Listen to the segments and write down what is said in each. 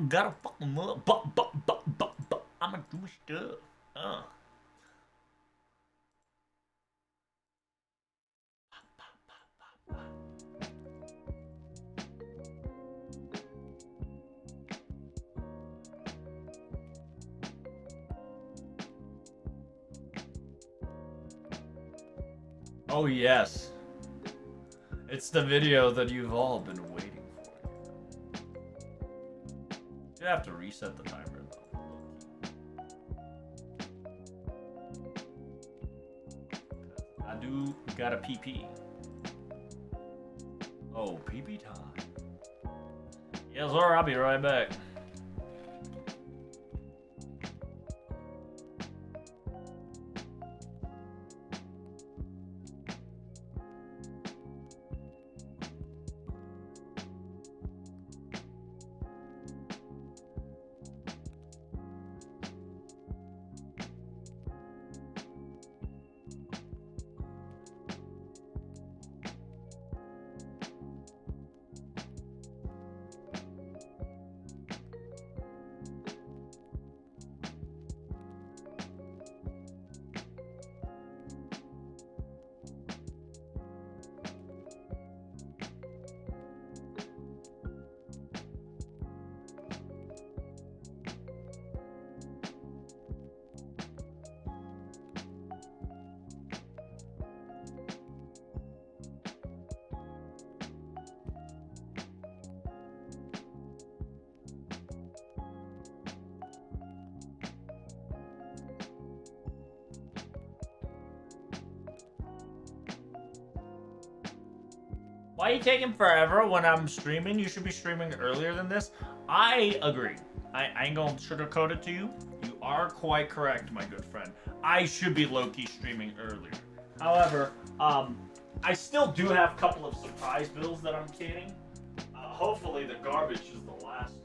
Gotta fuck them up. I'ma do my stuff. Oh yes. It's the video that you've all been waiting for. You have to reset the timer though. I do gotta pee. Oh, pee time. Yes, sir, I'll be right back. Why are you taking forever when I'm streaming? You should be streaming earlier than this. I agree. I ain't gonna sugarcoat it to you. You are quite correct, my good friend. I should be low-key streaming earlier. However, I still do have a couple of surprise bills that I'm getting. Hopefully the garbage is the last one.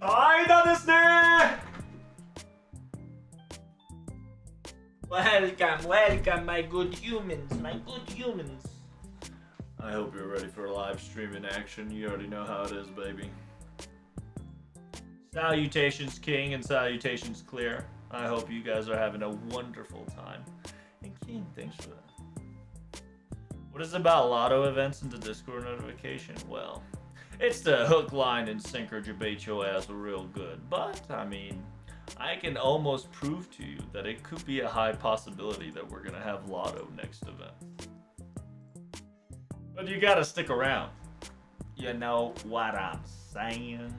はいだですね Welcome, my good humans, I hope you're ready for live streaming action. You already know how it is, baby. Salutations, King, and salutations, Clear. I hope you guys are having a wonderful time. And King, thanks for that. What is about lotto events in the Discord notification? Well, it's the hook, line, and sinker debate your ass real good. But, I mean, I can almost prove to you that it could be a high possibility that we're going to have lotto next event. But you gotta stick around. You know what I'm saying?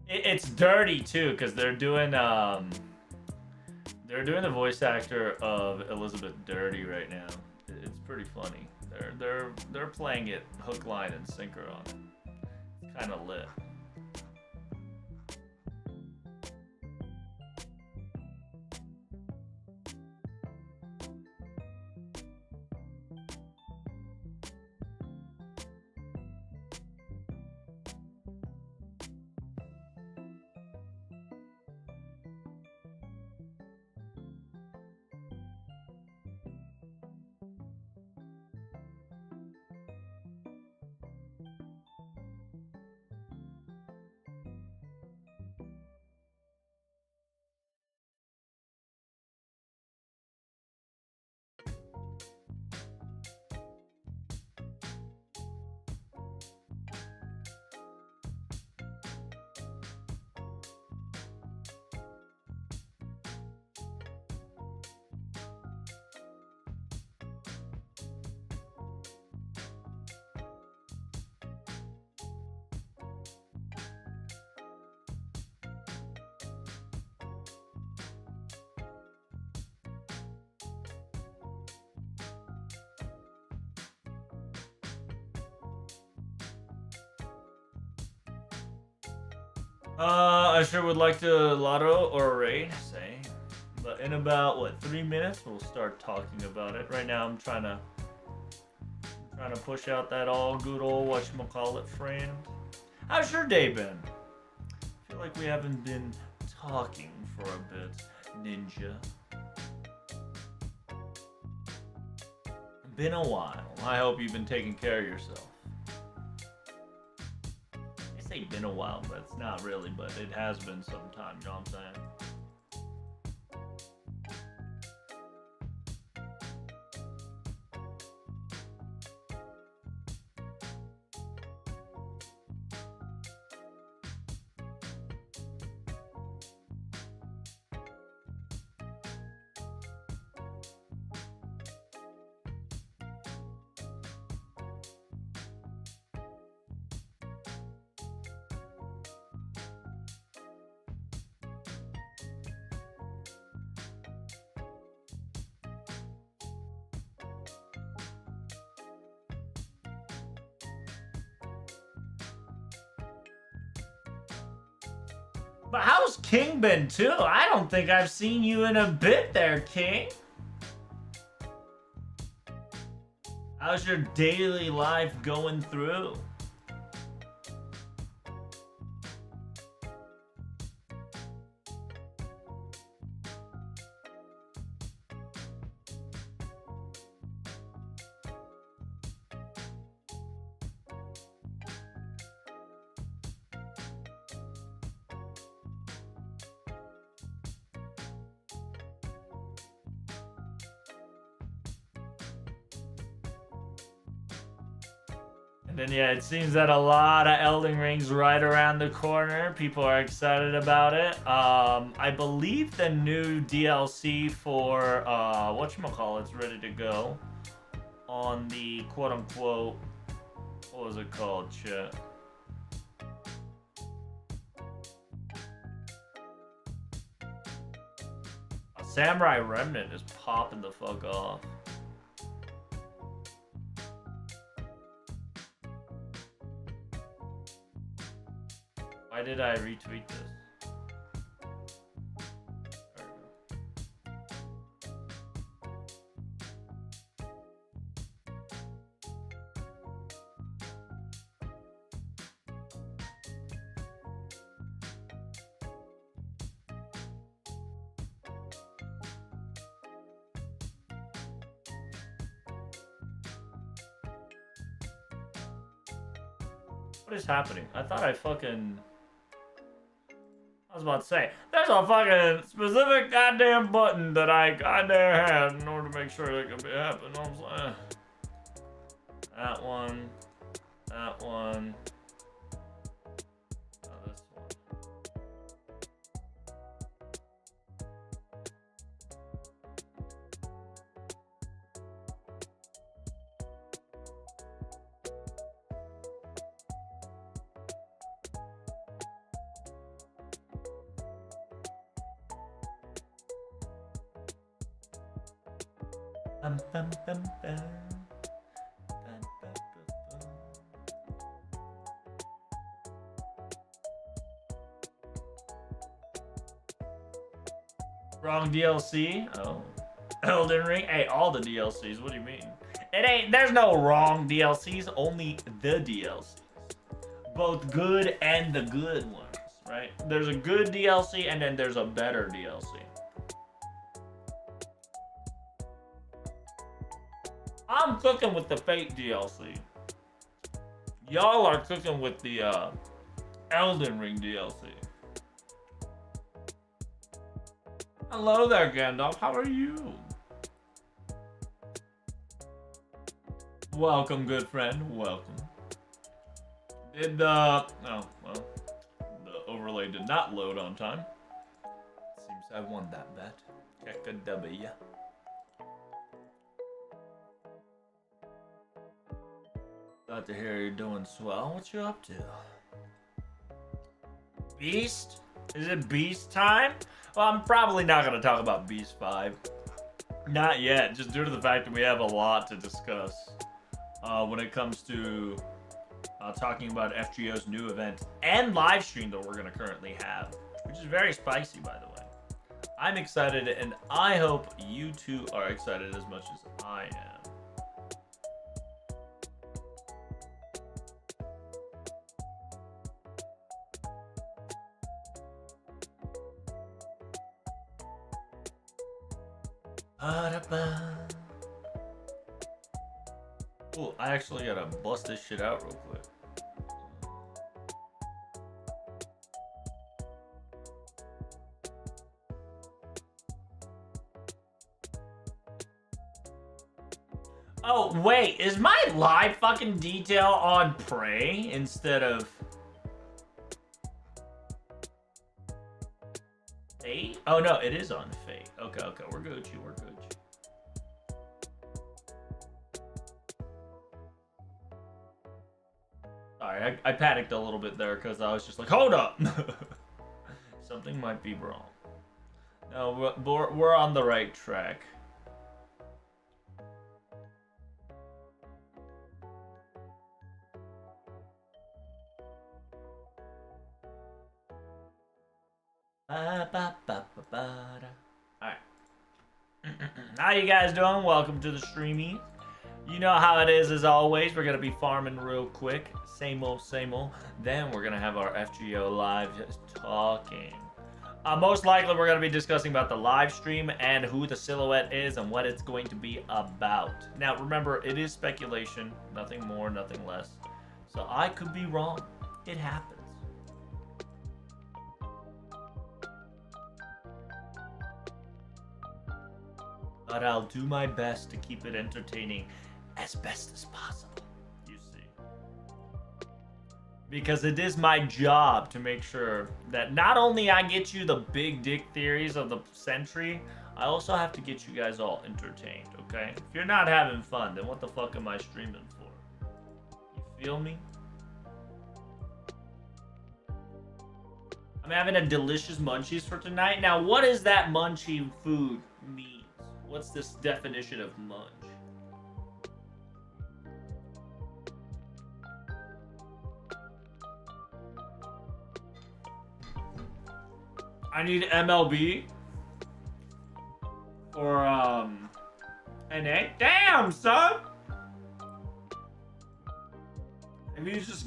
It's dirty too, because they're doing the voice actor of Elizabeth Dirty right now. It's pretty funny. They're playing it hook, line, and sinker on it. It's kind of lit. I sure would like to lotto or raid, say. But in about, what, 3 minutes, we'll start talking about it. Right now, I'm trying to push out that all good old whatchamacallit friend. How's your day been? I feel like we haven't been talking for a bit, Ninja. Been a while. I hope you've been taking care of yourself. I say been a while, but it's not really, but it has been some time, you know what I'm saying? But how's King been too? I don't think I've seen you in a bit there, King. How's your daily life going through? And yeah, it seems that a lot of Elden Ring's right around the corner. People are excited about it. I believe the new DLC for whatchamacallit's ready to go on the quote-unquote, what was it called, shit? Samurai Remnant is popping the fuck off. Why did I retweet this? What is happening? I thought I fucking... I was about to say, there's a fucking specific goddamn button that I goddamn had in order to make sure that could be happening. You know what I'm saying? That one. That one. Oh, this one. Bum, bum, bum, bum. Bum, bum, bum, bum. Wrong DLC? Oh. Elden Ring? Hey, all the DLCs. What do you mean? There's no wrong DLCs, only the DLCs. Both good and the good ones, right? There's a good DLC and then there's a better DLC. I'm cooking with the Fate DLC. Y'all are cooking with the Elden Ring DLC. Hello there, Gandalf. How are you? Welcome, good friend. Welcome. Did oh, well, the overlay did not load on time. Seems I won that bet. Check a W. Glad to hear you're doing swell. What you up to? Beast? Is it Beast time? Well, I'm probably not going to talk about Beast 5. Not yet, just due to the fact that we have a lot to discuss when it comes to talking about FGO's new event and live stream that we're going to currently have, which is very spicy, by the way. I'm excited, and I hope you two are excited as much as I am. Oh, I actually gotta bust this shit out real quick. Oh, wait, is my live fucking detail on Prey instead of Fate? Oh no, it is on Fate. Okay, we're Gucci, we're Gucci. Sorry, I panicked a little bit there because I was just like, hold up! Something might be wrong. No, we're on the right track. Alright. How you guys doing? Welcome to the streamy. You know how it is as always. We're going to be farming real quick. Same old, same old. Then we're going to have our FGO live just talking. Most likely we're going to be discussing about the live stream and who the silhouette is and what it's going to be about. Now remember, it is speculation. Nothing more, nothing less. So I could be wrong. It happens. But I'll do my best to keep it entertaining as best as possible, you see. Because it is my job to make sure that not only I get you the big dick theories of the century, I also have to get you guys all entertained, okay? If you're not having fun, then what the fuck am I streaming for? You feel me? I'm having a delicious munchies for tonight. Now, what does that munchie food mean? What's this definition of munch? I need MLB or NA. Damn, son! Have you just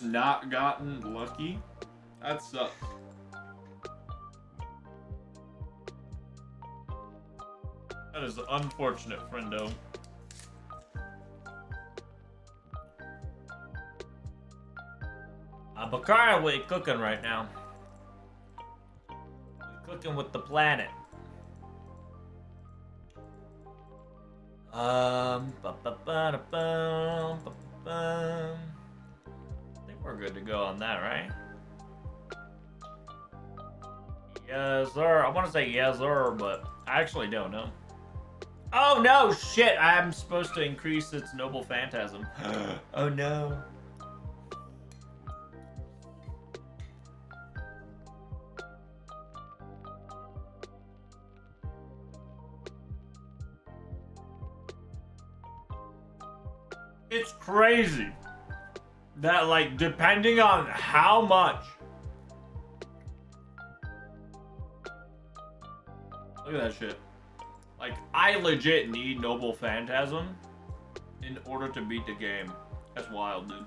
not gotten lucky? That sucks. That is unfortunate, friendo. Bakara, we cooking right now. We're cooking with the planet. I think we're good to go on that, right? Yes, sir. I want to say yes, sir, but I actually don't know. Oh no, shit! I'm supposed to increase its noble phantasm. Oh no. It's crazy that, like, depending on how much. Look at that shit. Like, I legit need Noble Phantasm in order to beat the game. That's wild, dude.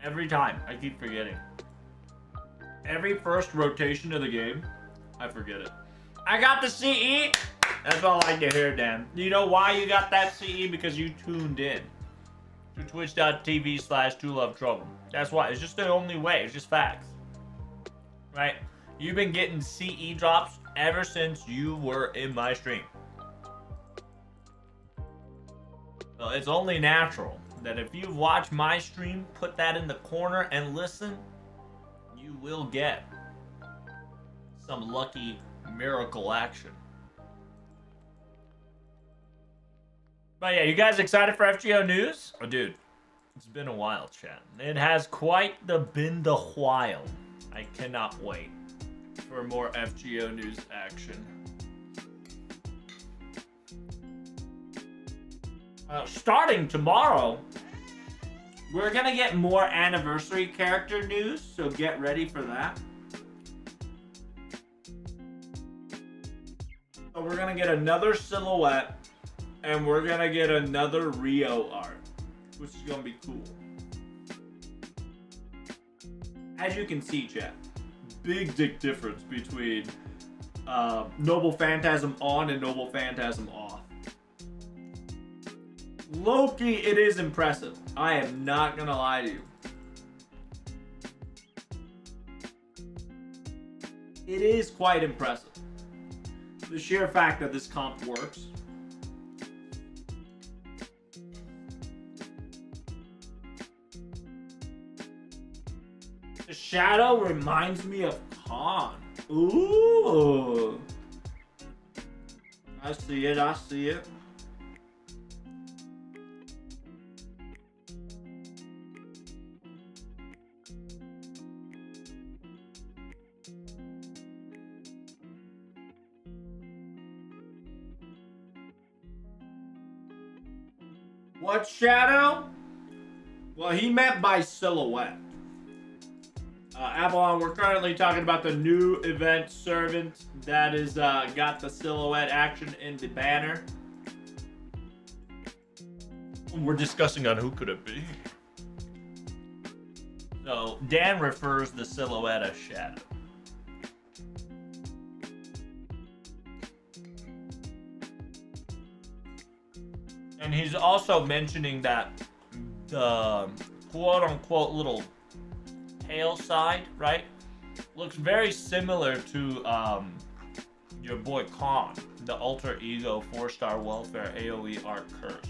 Every time, I keep forgetting. Every first rotation of the game, I forget it. I got the CE! That's all I like to hear, Dan. You know why you got that CE? Because you tuned in to twitch.tv/Tolovetrouble. That's why. It's just the only way. It's just facts. Right? You've been getting CE drops ever since you were in my stream. Well, it's only natural that if you've watched my stream, put that in the corner and listen, you will get some lucky miracle action. But yeah, you guys excited for FGO news? Oh, dude, it's been a while, chat. It has quite been the while. I cannot wait for more FGO news action. Starting tomorrow, we're gonna get more anniversary character news, so get ready for that. So we're gonna get another silhouette, and we're gonna get another Rio art, which is gonna be cool. As you can see, chat, big dick difference between Noble Phantasm on and Noble Phantasm off. Low-key, it is impressive. I am not gonna lie to you. It is quite impressive. The sheer fact that this comp works. The shadow reminds me of Khan. Ooh. I see it, I see it. What shadow? Well, he meant by silhouette. Avalon, we're currently talking about the new event servant that is got the silhouette action in the banner. We're discussing on who could it be. So Dan refers the silhouette as shadow. And he's also mentioning that the quote-unquote little tail side, right, looks very similar to your boy Khan, the alter ego 4-star welfare AoE art curse.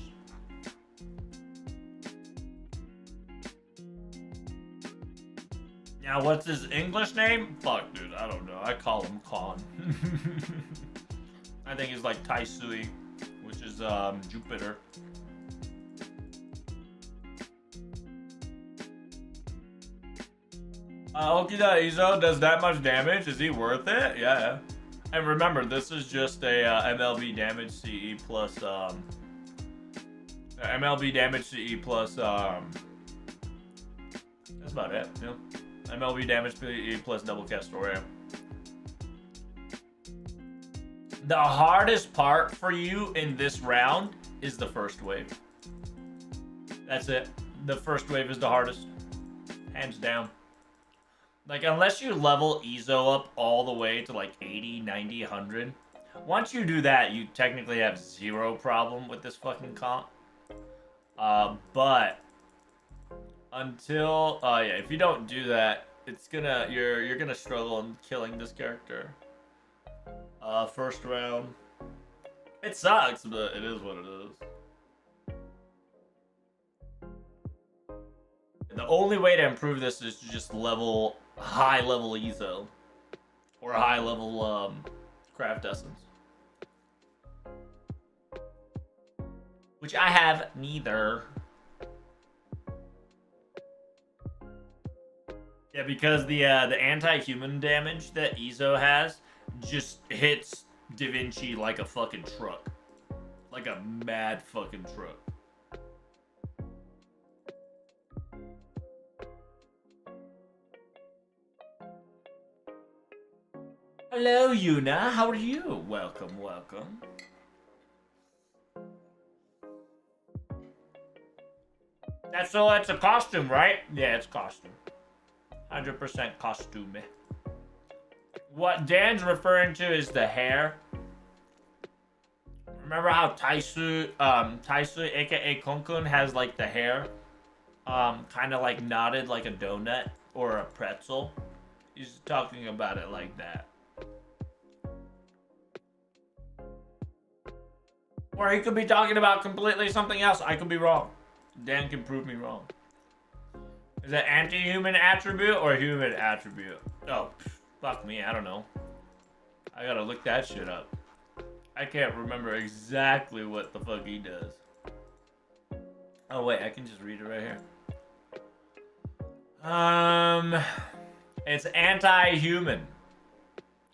Now, what's his English name? Fuck, dude, I don't know. I call him Khan. I think he's like Taisui, which is Jupiter. Okida Izo does that much damage? Is he worth it? Yeah. And remember, this is just a MLB damage CE plus MLB damage CE plus that's about it. Yeah. MLB damage CE plus double Castoria. The hardest part for you in this round is the first wave. That's it. The first wave is the hardest. Hands down. Like, unless you level Ezo up all the way to like 80, 90, 100. Once you do that, you technically have zero problem with this fucking comp. But Until yeah, if you don't do that, it's gonna you're gonna struggle in killing this character. First round. It sucks, but it is what it is. The only way to improve this is to just level high level Ezo. Or high level craft essence. Which I have neither. Yeah, because the anti-human damage that Ezo has just hits Da Vinci like a fucking truck. Like a mad fucking truck. Hello, Yuna. How are you? Welcome, welcome. That's a costume, right? Yeah, it's costume. 100% costume. What Dan's referring to is the hair. Remember how Taisu, aka Konkun, has like the hair, kind of like knotted like a donut or a pretzel? He's talking about it like that. Or he could be talking about completely something else. I could be wrong. Dan can prove me wrong. Is it anti-human attribute or human attribute? Oh, fuck me. I don't know. I gotta look that shit up. I can't remember exactly what the fuck he does. Oh, wait. I can just read it right here. It's anti-human.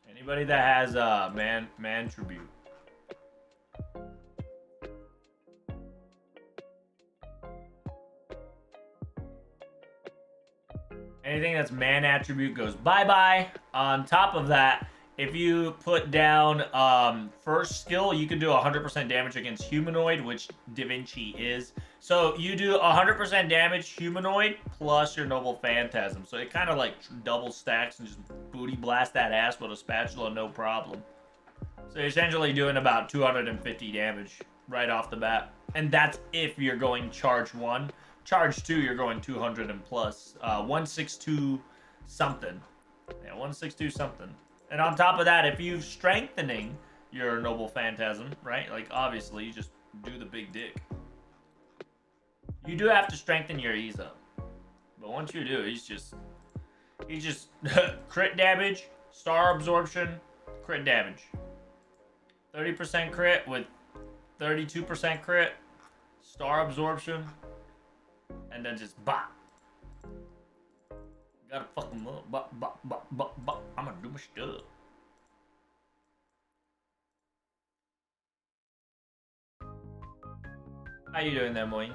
Anybody that has man tribute. Anything that's man attribute goes bye-bye. On top of that, if you put down first skill, you can do 100% damage against humanoid, which Da Vinci is. So you do 100% damage humanoid plus your noble phantasm. So it kind of like double stacks and just booty blast that ass with a spatula, no problem. So you're essentially doing about 250 damage right off the bat. And that's if you're going charge 1. Charge 2, you're going 200 and plus. 162 something. Yeah, 162 something. And on top of that, if you're strengthening your noble phantasm, right? Like, obviously, you just do the big dick. You do have to strengthen your Ezo. But once you do, he's just crit damage, star absorption, crit damage. 30% crit with 32% crit, star absorption, and then just bop. Gotta fuck him up. Bop, bop, bop, bop, bop. I'm gonna do my stuff. How you doing there, Moy?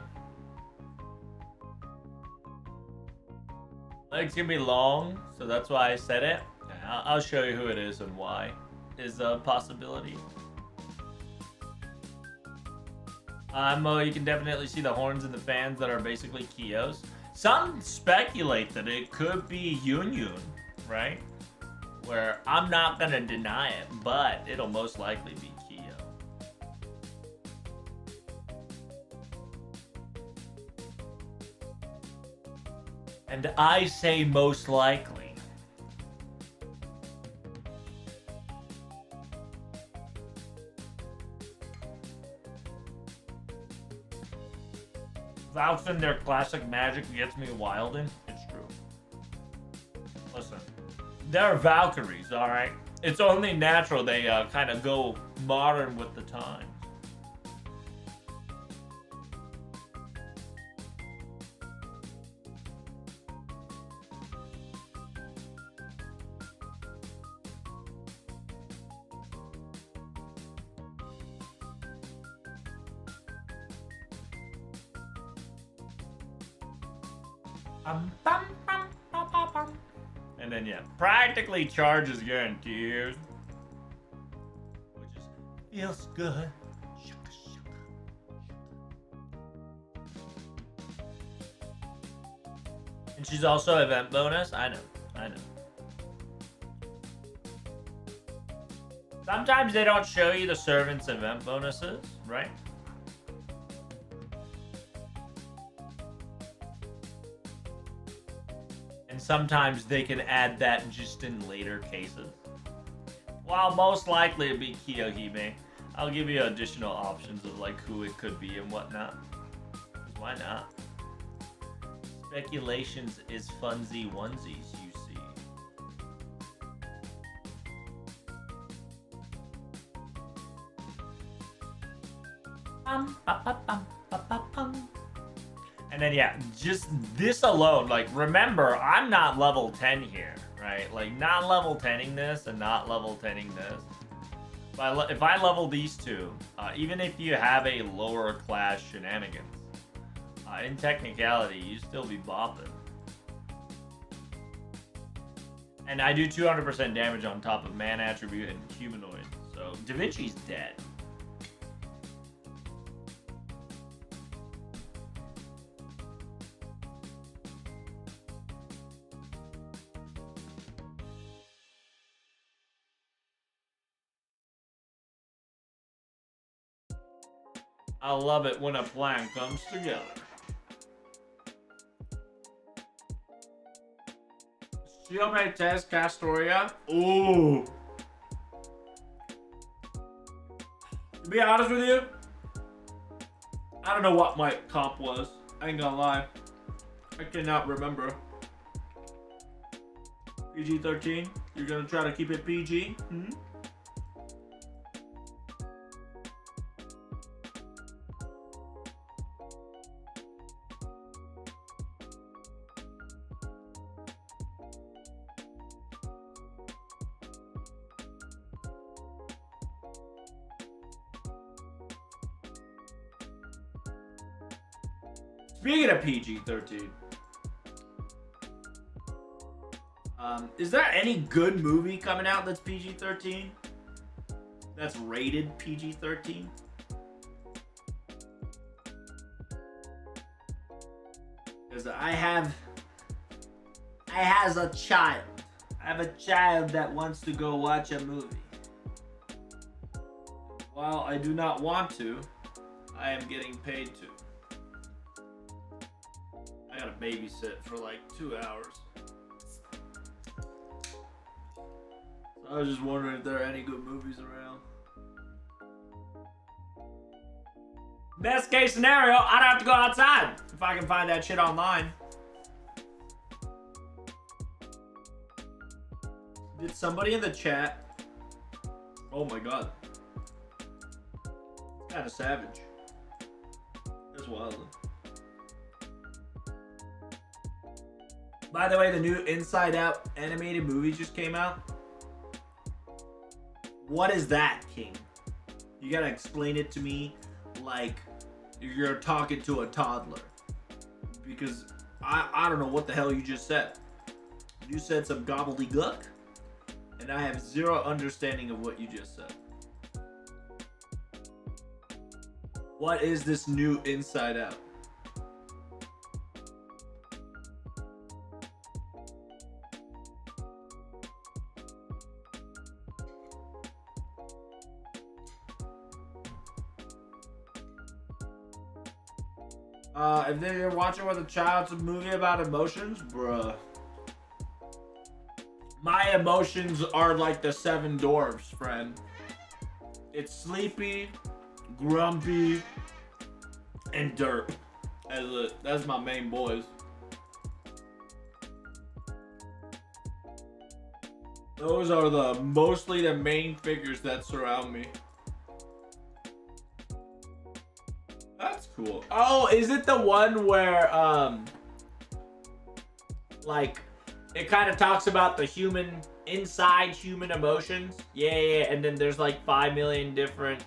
Legs can be long, so that's why I said it. I'll show you who it is and why is a possibility. You can definitely see the horns and the fans that are basically Kios. Some speculate that it could be Yun Yun, right? Where I'm not gonna deny it, but it'll most likely be Kyo. And I say most likely. Vouching their classic magic gets me wildin'. It's true. Listen, they're Valkyries, alright? It's only natural they kind of go modern with the times. And then yeah, practically charge is guaranteed, which is feels good. And she's also event bonus. I know. Sometimes they don't show you the servants' event bonuses, right? sometimes they can add that just in later cases. While most likely it'd be Kiyohime, I'll give you additional options of like who it could be and whatnot. Why not? Speculations is funsy onesies, you see. And then yeah, just this alone, like remember, I'm not level 10 here, right? Like not level 10ing this and not level 10ing this. If I level these two, even if you have a lower class shenanigans, in technicality, you still be bopping. And I do 200% damage on top of man attribute and humanoid, so Da Vinci's dead. I love it when a plan comes together. Shiome Tez Castoria. Ooh. To be honest with you, I don't know what my comp was. I ain't gonna lie. I cannot remember. PG-13? You're gonna try to keep it PG? Hmm? Speaking of PG-13, is there any good movie coming out that's PG-13? That's rated PG-13? Because I have a child. I have a child that wants to go watch a movie. While I do not want to, I am getting paid to. I gotta babysit for like 2 hours. So I was just wondering if there are any good movies around. Best case scenario, I'd have to go outside if I can find that shit online. Did somebody in the chat? Oh my god. It's kinda savage. That's wild. By the way, the new Inside Out animated movie just came out. What is that, King? You gotta explain it to me like you're talking to a toddler. Because I don't know what the hell you just said. You said some gobbledygook, and I have zero understanding of what you just said. What is this new Inside Out? If they're watching with a child, it's a movie about emotions, bruh. My emotions are like the 7 dwarfs, friend. It's sleepy, grumpy, and derp. That's my main boys. Those are mostly the main figures that surround me. That's cool. Oh, is it the one where like it kind of talks about the inside human emotions? Yeah, and then there's like 5 million different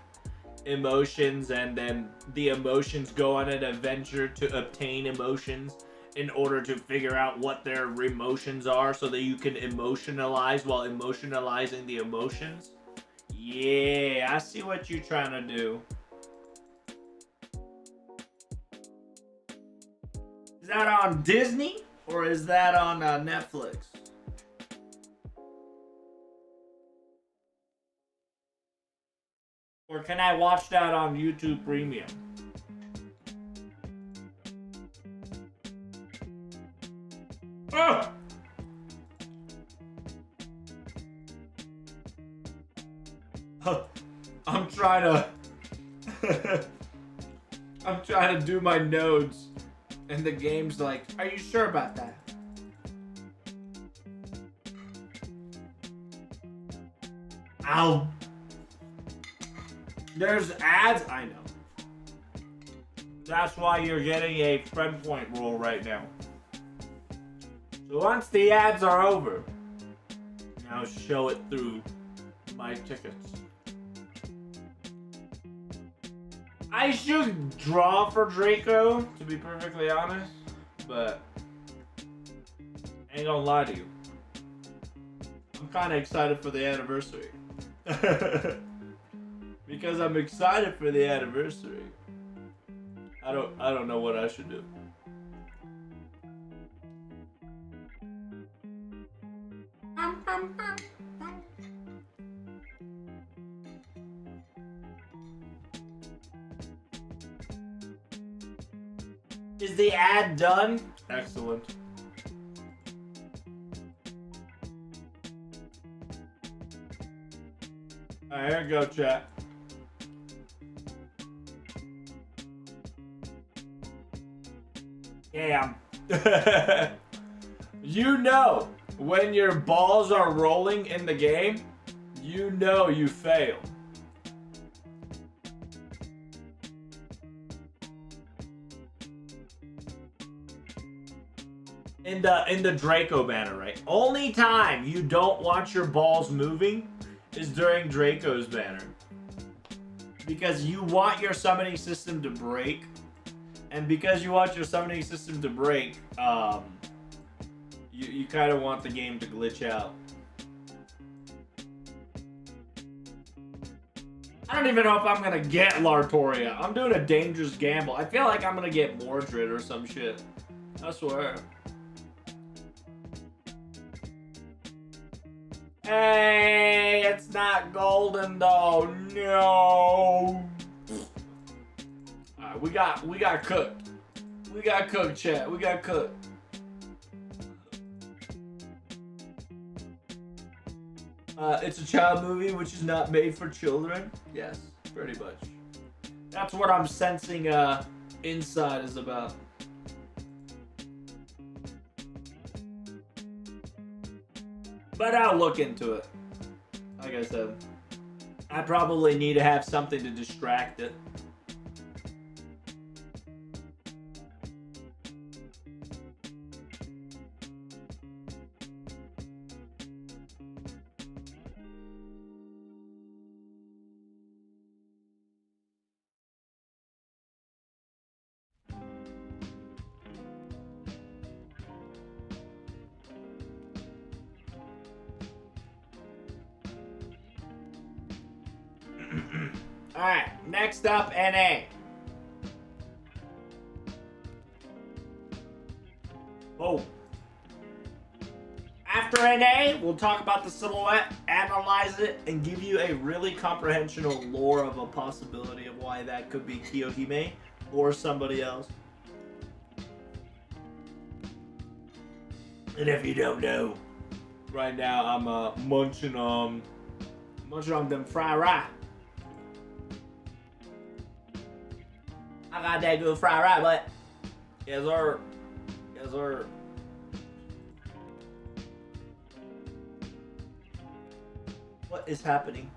emotions, and then the emotions go on an adventure to obtain emotions in order to figure out what their emotions are so that you can emotionalize while emotionalizing the emotions. Yeah, I see what you're trying to do. Is that on Disney or is that on Netflix? Or can I watch that on YouTube Premium? Ugh! I'm trying to I'm trying to do my nodes and the game's like, are you sure about that? Ow. There's ads, I know. That's why you're getting a friend point rule right now. So once the ads are over, now show it through my tickets. I should draw for Draco, to be perfectly honest, but I ain't gonna lie to you. I'm kind of excited for the anniversary. Because I'm excited for the anniversary. I don't know what I should do. Is the ad done? Excellent. Alright, here we go, chat. Damn. You know, when your balls are rolling in the game, you know you failed. In the Draco banner, right? Only time you don't want your balls moving is during Draco's banner. Because you want your summoning system to break. And because you want your summoning system to break, you kind of want the game to glitch out. I don't even know if I'm gonna get Lartoria. I'm doing a dangerous gamble. I feel like I'm gonna get Mordred or some shit. I swear. Hey, it's not golden though. No. Alright, we got cooked. We got cooked, chat. We got cooked. It's a child movie which is not made for children. Yes, pretty much. That's what I'm sensing Inside is about. But I'll look into it. Like I said, I probably need to have something to distract it. Alright, next up, NA. Oh. After NA, we'll talk about the silhouette, analyze it, and give you a really comprehensible lore of a possibility of why that could be Kiyohime or somebody else. And if you don't know, right now I'm munching on them fried rice. I got that good fried rice, but yes sir. Yes sir. What is happening?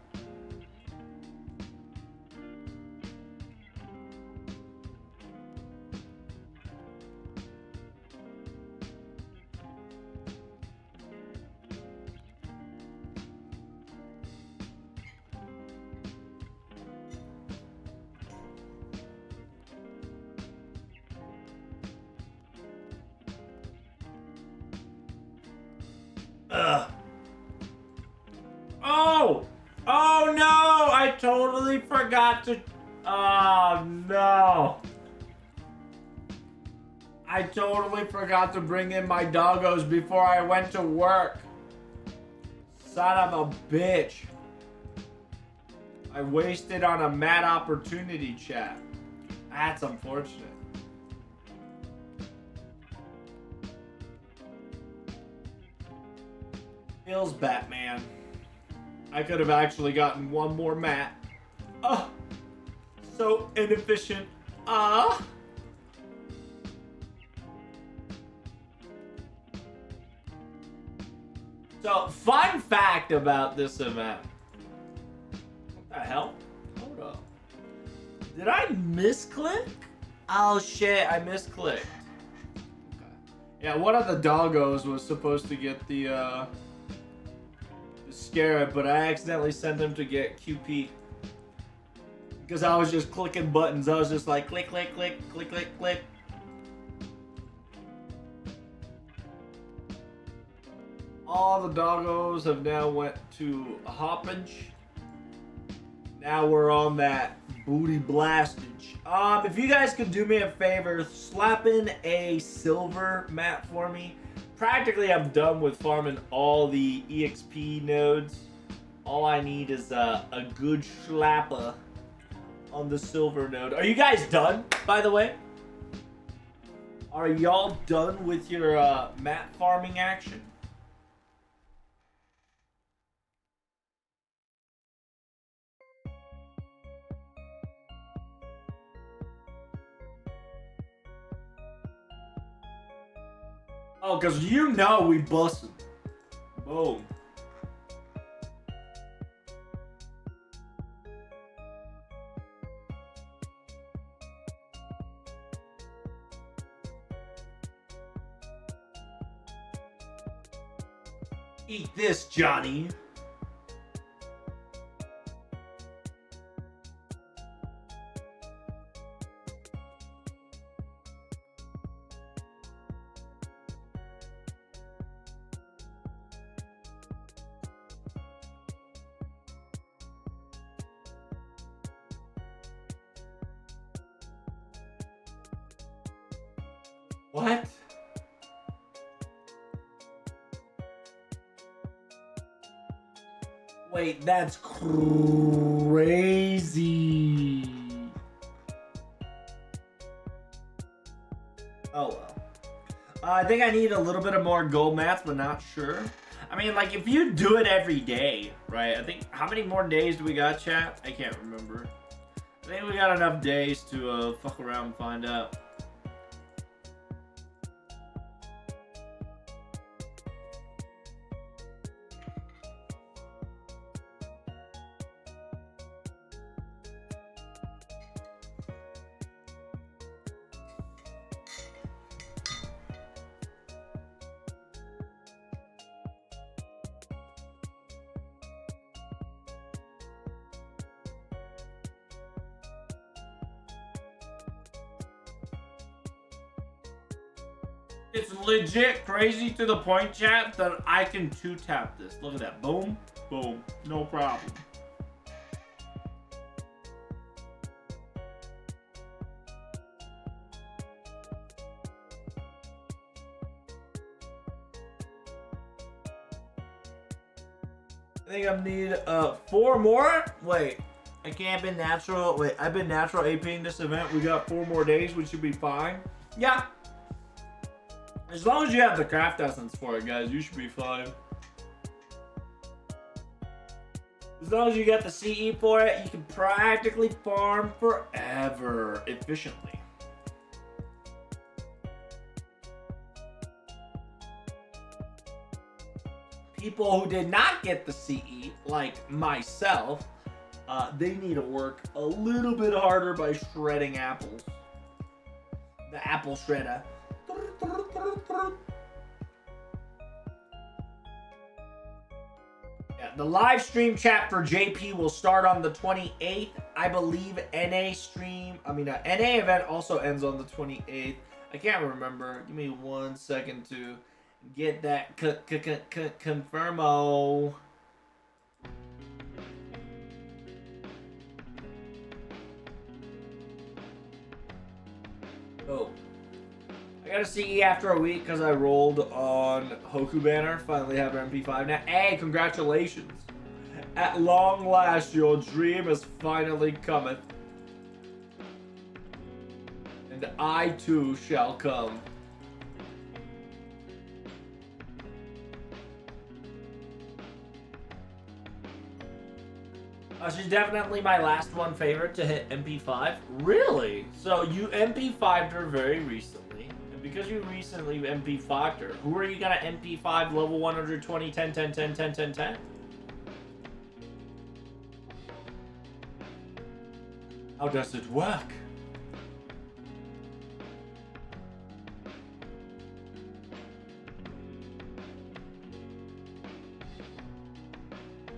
Ugh. Oh! Oh no! I totally forgot to... Oh no! I totally forgot to bring in my doggos before I went to work. Son of a bitch. I wasted on a mad opportunity, chat. That's unfortunate. Feels Batman. I could have actually gotten one more mat. Oh, so inefficient. Ah. So, fun fact about this event. What the hell? Hold up. Did I misclick? Oh shit, I misclicked. Okay. Yeah, one of the doggos was supposed to get the scarab, but I accidentally sent him to get QP. Because I was just clicking buttons. I was just like click, click, click, click, click, click. All the doggos have now went to hoppage. Now we're on that booty blastage. If you guys could do me a favor, slap in a silver map for me. Practically, I'm done with farming all the EXP nodes. All I need is a good slapper on the silver node. Are you guys done, by the way? Are y'all done with your map farming action? Oh, because you know we busted. Boom. Eat this, Johnny. What? Wait, that's crazy. Oh well. I think I need a little bit of more gold mats, but not sure. I mean, like, if you do it every day, right? I think, how many more days do we got, chat? I can't remember. I think we got enough days to fuck around and find out. It's legit crazy to the point, chat, that I can two-tap this. Look at that. Boom, boom. No problem. I think I need 4 more. Wait, I can't be natural. Wait, I've been natural APing this event. We got 4 more days. We should be fine. Yeah. As long as you have the craft essence for it, guys, you should be fine. As long as you get the CE for it, you can practically farm forever efficiently. People who did not get the CE, like myself, they need to work a little bit harder by shredding apples. The apple shredder. Yeah, the live stream chat for JP will start on the 28th. I believe NA event also ends on the 28th. I can't remember. Give me 1 second to get that confirmo. Oh. I got a CE after a week because I rolled on Hoku banner. Finally have MP5 now. Hey, congratulations. At long last, your dream is finally coming. And I too shall come. She's definitely my last one favorite to hit MP5. Really? So you MP5'd her very recently. And because you recently MP5'd her, who are you gonna MP5 level 120, 10, 10, 10, 10, 10, 10? How does it work?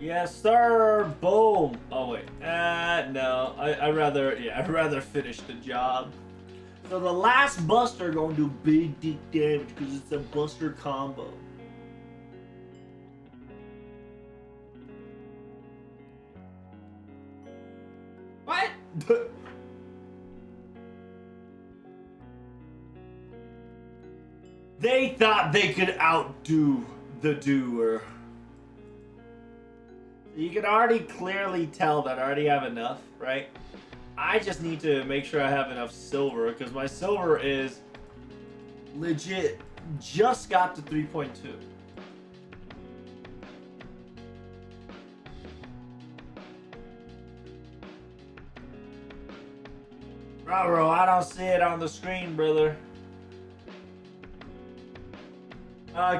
Yes, sir. Boom. Oh wait. No. I'd rather finish the job. So the last Buster gonna do big deep damage because it's a Buster combo. What? They thought they could outdo the doer. You can already clearly tell that I already have enough, right? I just need to make sure I have enough silver because my silver is legit just got to 3.2. Bro, I don't see it on the screen, brother.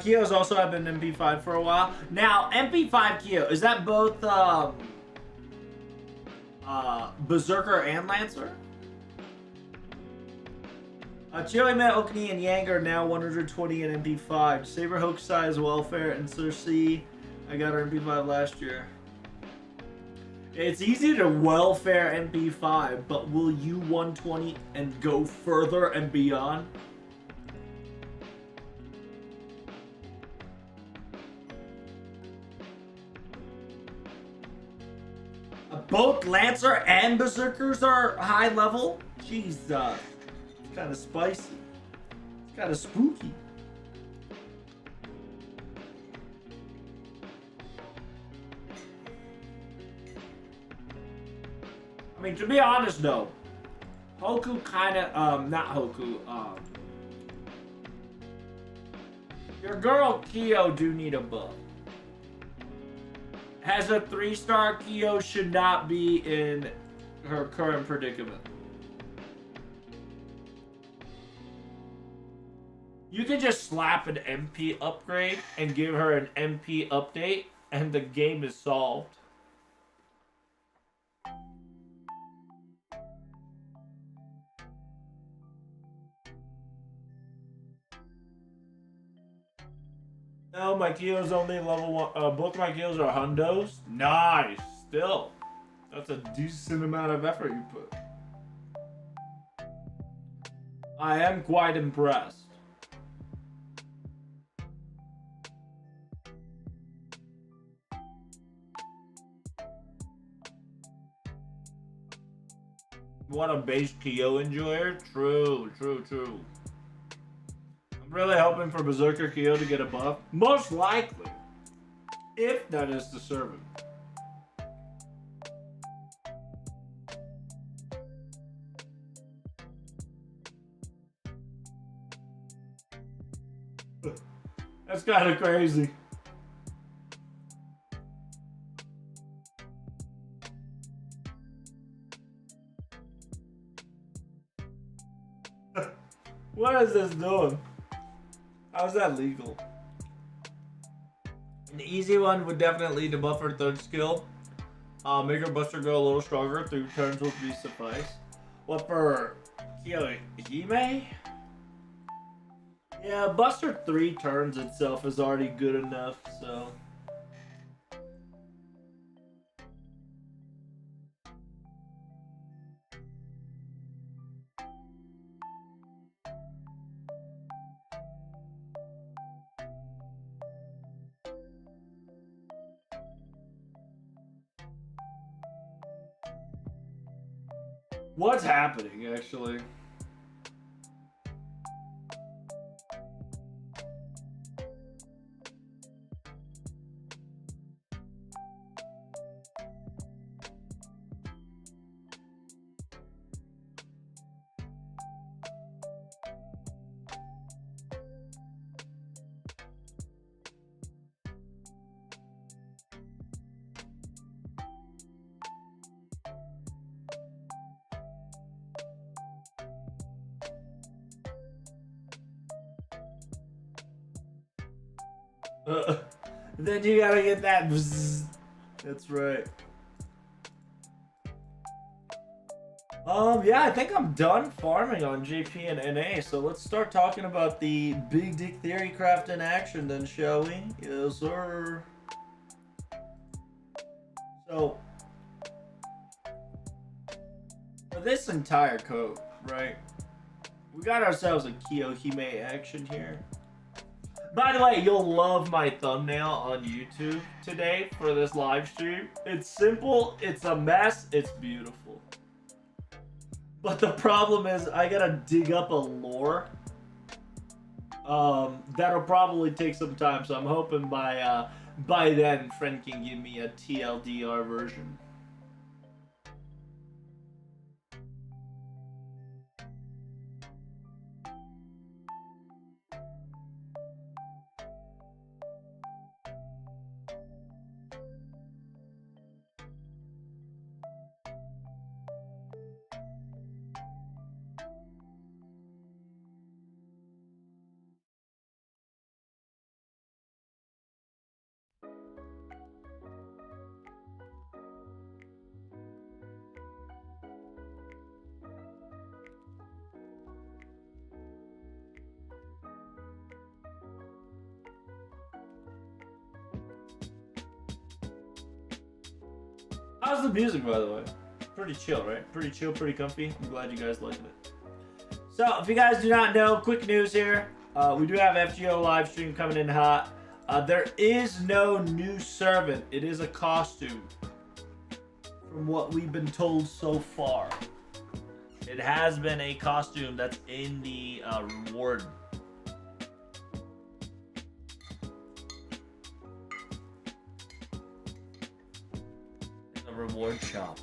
Kyo's also have been MP5 for a while. Now, MP5 Kyo, is that both Berserker and Lancer? Chiliman, Okni, and Yang are now 120 in MP5. Saber Hokusai is Welfare, and Cersei, I got her MP5 last year. It's easy to Welfare MP5, but will you 120 and go further and beyond? Both Lancer and Berserkers are high level? Jesus. It's kind of spicy. It's kind of spooky. I mean, to be honest though, Hoku kind of, not Hoku, your girl Kyo do need a buff. Has a 3-star Kyo should not be in her current predicament. You can just slap an MP upgrade and give her an MP update and the game is solved. No, my Kyo's only level 1. Both my Kyo's are hundos. Nice. Still. That's a decent amount of effort you put. I am quite impressed. What a base Kyo enjoyer? True. I'm really hoping for Berserker Kyo to get a buff. Most likely. If that is to serve him. That's kind of crazy. What is this doing? How's that legal? An easy one would definitely debuff her 3rd skill. Make her Buster go a little stronger. 3 turns would be suffice. What for Hime? Yeah, Buster 3 turns itself is already good enough, so. What's happening, actually? Then you gotta get that. Bzzz. That's right. Yeah, I think I'm done farming on JP and NA, so let's start talking about the Big Dick Theory craft in action then, shall we? Yes, sir. So, for this entire code, right, we got ourselves a Kiyohime action here. By the way, you'll love my thumbnail on YouTube today for this live stream. It's simple, it's a mess, it's beautiful. But the problem is, I gotta dig up a lore. That'll probably take some time, so I'm hoping by then, friend can give me a TLDR version. How's the music, by the way? Pretty chill, right? Pretty chill, pretty comfy. I'm glad you guys liked it. So, if you guys do not know, quick news here. We do have FGO live stream coming in hot. There is no new servant. It is a costume. From what we've been told so far. It has been a costume that's in the reward. Reward shop.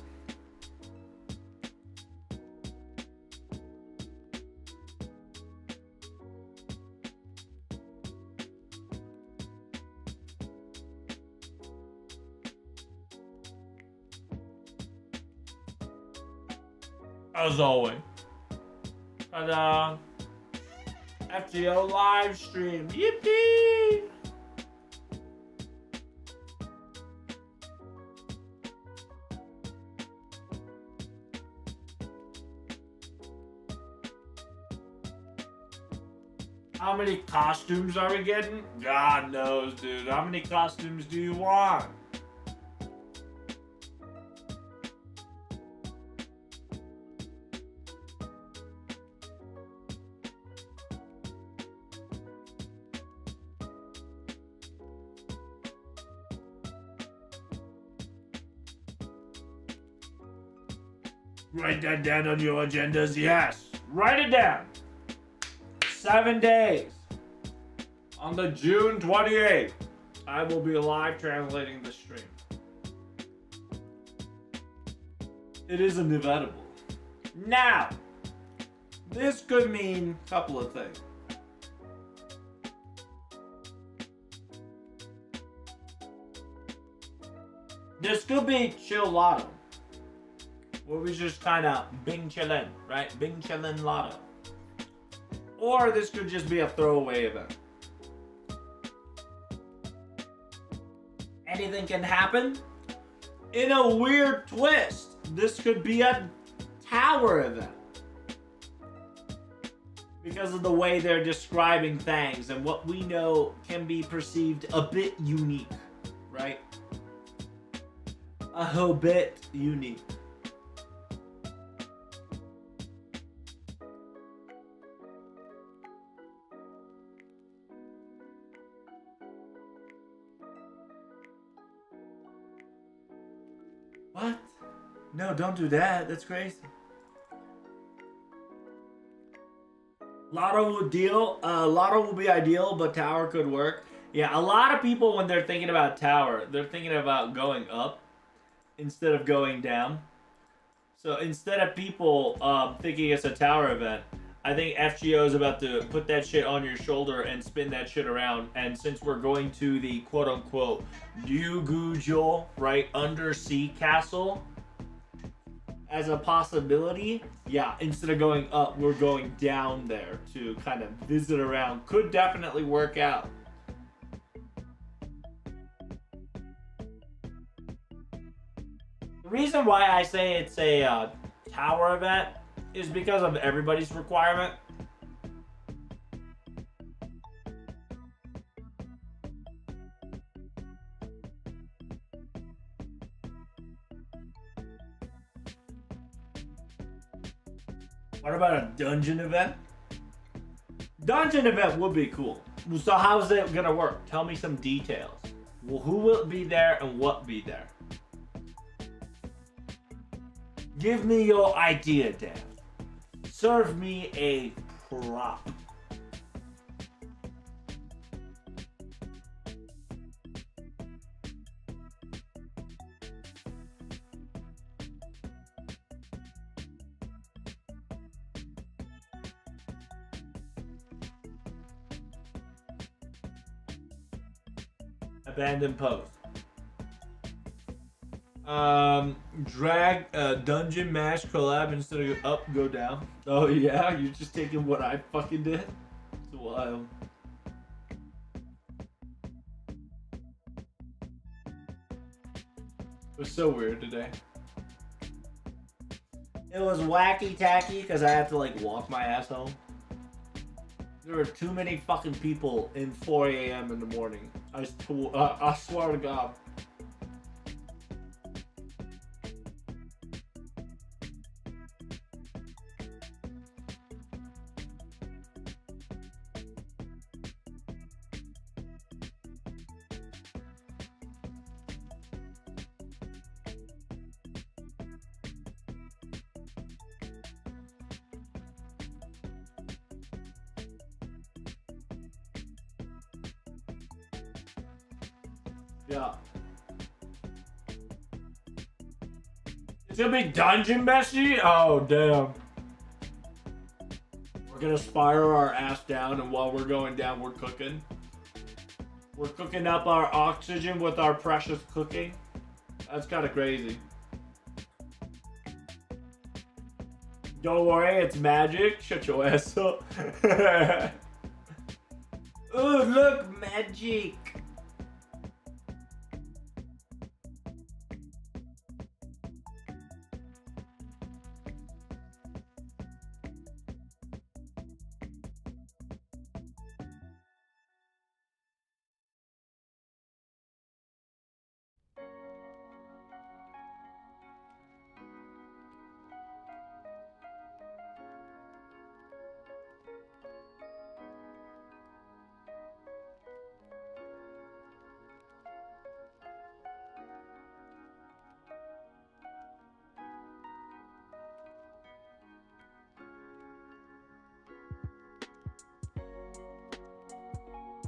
As always. Ta-da! FGO live stream. Yippee! How many costumes are we getting? God knows, dude. How many costumes do you want? Write that down on your agendas, yes. Write it down. 7 days. On the June 28th, I will be live translating the stream. It is inevitable. Now, this could mean a couple of things. This could be chill lotto. Where we just kind of bing chillin', right? Bing chillin' lotto. Or this could just be a throwaway event. Anything can happen. In a weird twist, this could be a tower event. Because of the way they're describing things and what we know can be perceived a bit unique, right? A whole bit unique. What? No, don't do that. That's crazy. Lotto will deal. Lotto will be ideal, but tower could work. Yeah, a lot of people when they're thinking about tower, they're thinking about going up instead of going down. So instead of people thinking it's a tower event, I think FGO is about to put that shit on your shoulder and spin that shit around. And since we're going to the quote-unquote Ryugujo, right, undersea castle as a possibility, yeah, instead of going up, we're going down there to kind of visit around. Could definitely work out. The reason why I say it's a tower event is because of everybody's requirement. What about a dungeon event? Dungeon event would be cool. So how's it gonna work? Tell me some details. Well, who will be there and what be there? Give me your idea, Dan. Serve me a prop. Abandoned post. Drag dungeon mash collab instead of up, go down. Oh yeah, you're just taking what I fucking did? It's wild. It was so weird today. It was wacky tacky because I had to like walk my ass home. There were too many fucking people in 4 a.m. in the morning. I swear to God. Yeah. It's gonna be dungeon messy? Oh, damn. We're gonna spiral our ass down, and while we're going down, we're cooking. We're cooking up our oxygen with our precious cooking. That's kind of crazy. Don't worry, it's magic. Shut your ass up. Ooh, look, magic.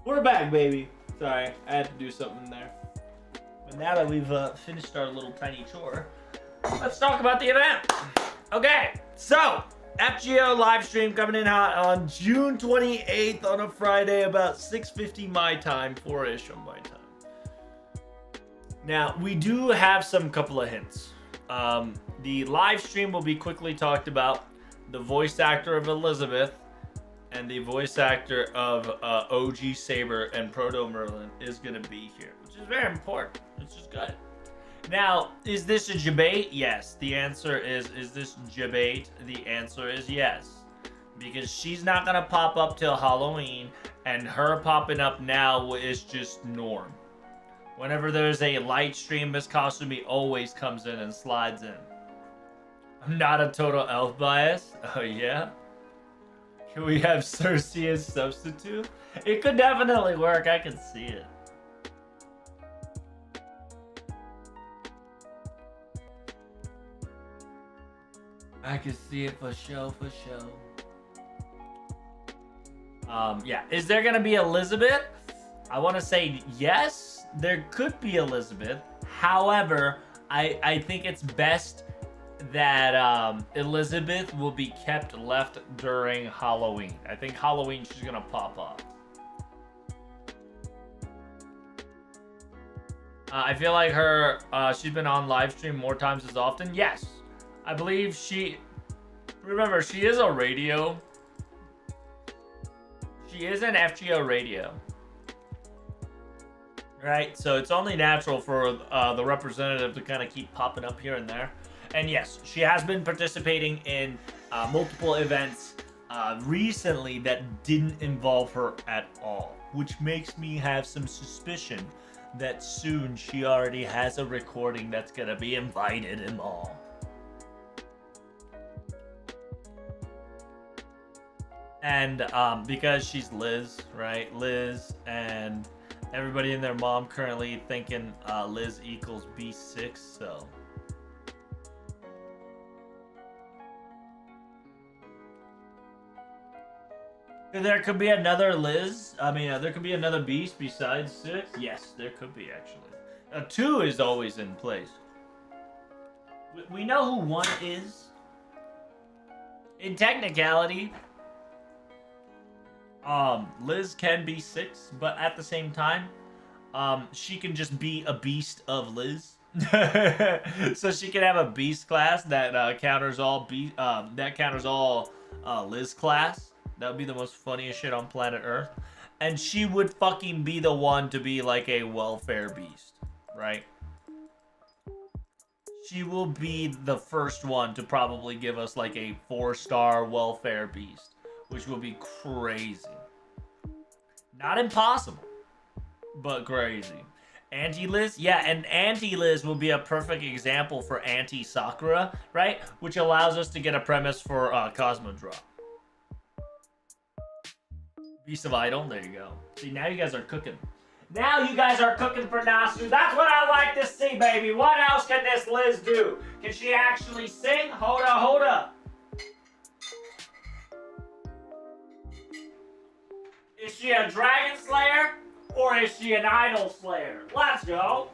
We're back, baby. Sorry, I had to do something there. But now that we've finished our little tiny chore, let's talk about the event. Okay, so FGO live stream coming in hot on June 28th on a Friday, about 6:50 my time, 4-ish on my time. Now, we do have some couple of hints. The live stream will be quickly talked about. The voice actor of Elizabeth and the voice actor of OG Saber and Proto Merlin is going to be here, which is very important. It's just good. Now, is this a debate? Yes. The answer is this debate? The answer is yes. Because she's not going to pop up till Halloween, and her popping up now is just norm. Whenever there's a light stream, Miss Kasumi always comes in and slides in. I'm not a total elf bias. Oh, yeah? Can we have Cersei as substitute? It could definitely work. I can see it. I can see it for sure, for sure. Yeah. Is there gonna be Elizabeth? I want to say yes. There could be Elizabeth. However, I think it's best that Elizabeth will be kept left during Halloween. I think Halloween she's gonna pop up. I feel like she's been on live stream more times as often. Yes, I believe remember, she is a radio. She is an FGO radio. right? So it's only natural for the representative to kind of keep popping up here and there. And yes, she has been participating in multiple events recently that didn't involve her at all, which makes me have some suspicion that soon she already has a recording that's gonna be invited and all. And because she's Liz, right? Liz and everybody and their mom currently thinking Liz equals B6, so. There could be another Liz. I mean, there could be another beast besides 6. Yes, there could be, actually. 2 is always in place. We know who 1 is. In technicality, Liz can be 6, but at the same time, she can just be a beast of Liz. So she can have a beast class that counters all Liz class. That would be the most funniest shit on planet Earth. And she would fucking be the one to be like a welfare beast, right? She will be the first one to probably give us like a 4-star welfare beast, which will be crazy. Not impossible, but crazy. Anti-Liz? Yeah, and Anti-Liz will be a perfect example for Anti-Sakura, right? Which allows us to get a premise for Cosmodrop. Beast of Idol, there you go. See, now you guys are cooking. Now you guys are cooking for Nasu. That's what I like to see, baby. What else can this Liz do? Can she actually sing? Hold up. Is she a dragon slayer? Or is she an idol slayer? Let's go.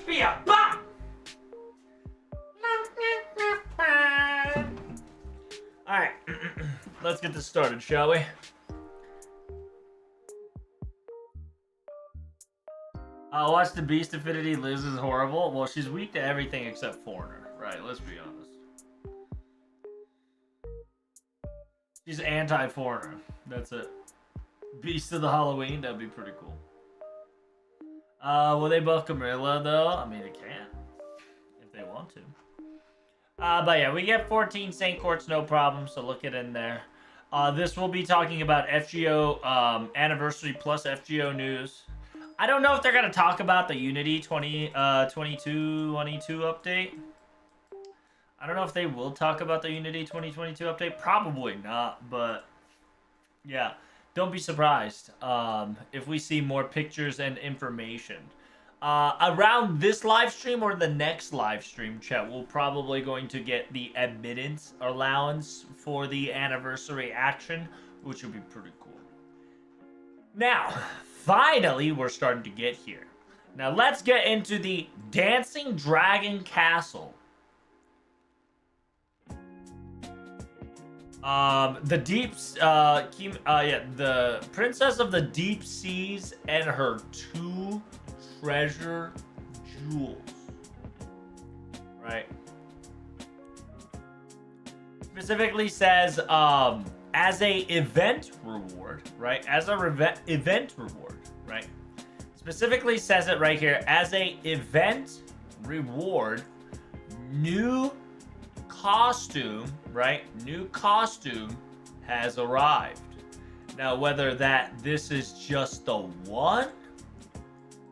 Be a bop! Alright, let's get this started, shall we? Watch the Beast Affinity. Liz is horrible. Well, she's weak to everything except Foreigner. Right, let's be honest. She's anti-Foreigner. That's it. Beast of the Halloween, that'd be pretty cool. Will they buff Camilla, though? I mean, they can. If they want to. But yeah, we get 14 Saint Courts, no problem, so look it in there. This will be talking about FGO anniversary plus FGO news. I don't know if they're going to talk about the Unity 2022 update. I don't know if they will talk about the Unity 2022 update. Probably not, but yeah. Don't be surprised if we see more pictures and information. Around this live stream or the next live stream, chat, we're probably going to get the admittance allowance for the anniversary action, which would be pretty cool. Now, finally, we're starting to get here. Now, let's get into the Dancing Dragon Castle. The Princess of the Deep Seas and her 2 treasure jewels, right? Specifically says as a event reward, right? As a event reward, right? Specifically says it right here, as a event reward, new costume, right? New costume has arrived. Now, whether this is just the one,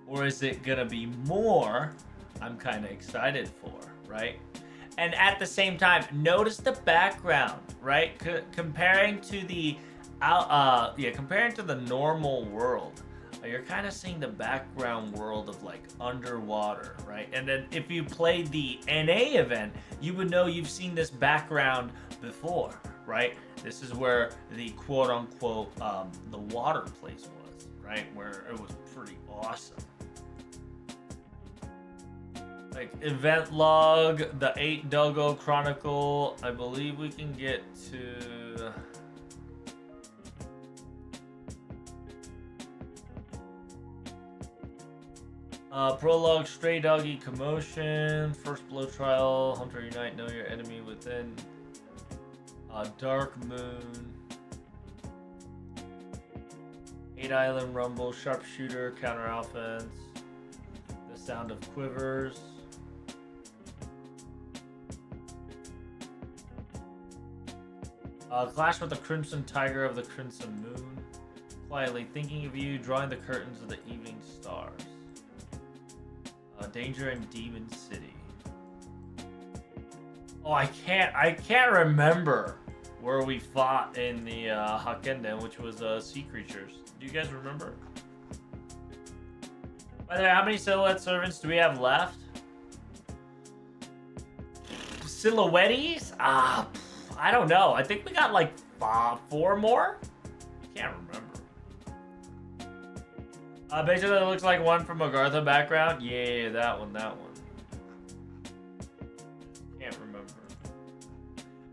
or is it gonna be more, I'm kind of excited for, right? And at the same time, notice the background, right? Comparing to the normal world, you're kind of seeing the background world of like underwater, right? And then if you played the NA event, you would know you've seen this background before, right? This is where the quote unquote the water place was, right? Where it was pretty awesome. Like event log, the 8 Doggo Chronicle. I believe we can get to prologue, Stray Doggy Commotion, First Blow Trial, Hunter Unite, Know Your Enemy Within, Dark Moon, 8 Island Rumble, Sharpshooter, Counter Offense, The Sound of Quivers, Clash with the Crimson Tiger of the Crimson Moon, Quietly Thinking of You, Drawing the Curtains of the Evening Stars, Danger in Demon City. Oh, I can't remember where we fought in the Hakenden, which was sea creatures. Do you guys remember? By the way, how many silhouette servants do we have left? Silhouettes? I don't know. I think we got like 4 more. Can't remember. Basically, it looks like one from Agartha background. Yeah, that one. Can't remember.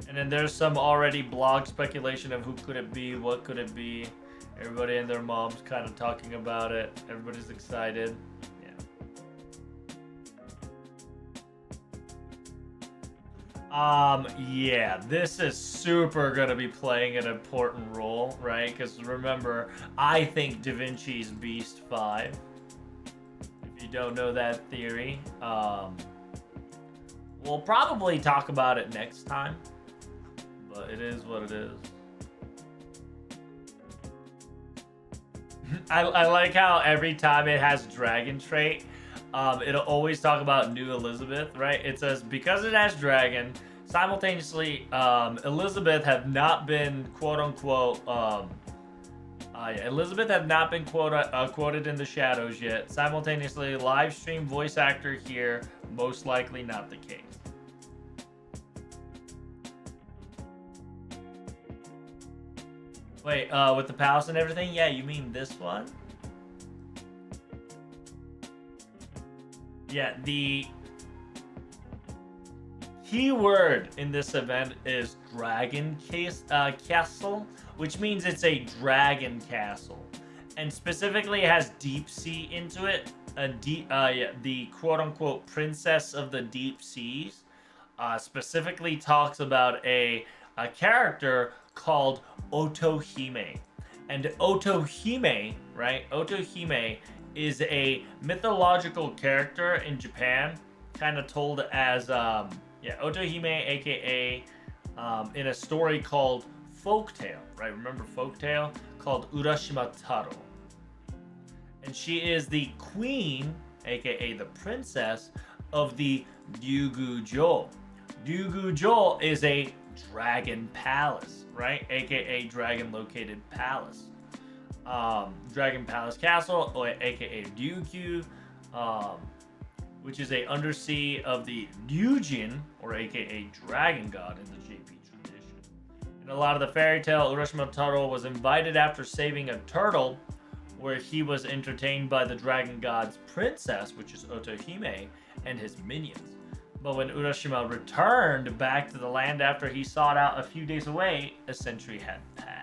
And then there's some already blog speculation of who could it be, what could it be. Everybody and their moms kind of talking about it. Everybody's excited. Yeah, this is super gonna be playing an important role, right? Because remember, I think Da Vinci's Beast 5. If you don't know that theory, we'll probably talk about it next time, but it is what it is. I like how every time it has dragon trait, it'll always talk about New Elizabeth, right? It says, because it has dragon, simultaneously, Elizabeth have not been quote-unquote, Elizabeth have not been quoted in the shadows yet. Simultaneously, live stream voice actor here, most likely not the case. Wait, with the palace and everything? Yeah, you mean this one? Yeah, the key word in this event is Dragon Castle, which means it's a dragon castle. And specifically it has deep sea into it. The quote-unquote princess of the deep seas specifically talks about a character called Otohime. And Otohime, right? Otohime is a mythological character in Japan, kind of told as, Otohime, aka, in a story called Folktale, right? Remember Folktale? Called Urashima Taro. And she is the queen, aka the princess, of the Ryugu-jo. Ryugu-jo is a dragon palace, right? Aka dragon located palace. Dragon Palace Castle, or aka Ryukyu, which is a undersea of the Ryujin, or aka dragon god in the JP tradition. In a lot of the fairy tale, Urashima Taro was invited after saving a turtle, where he was entertained by the dragon god's princess, which is Otohime, and his minions. But when Urashima returned back to the land after he sought out a few days away, a century had passed.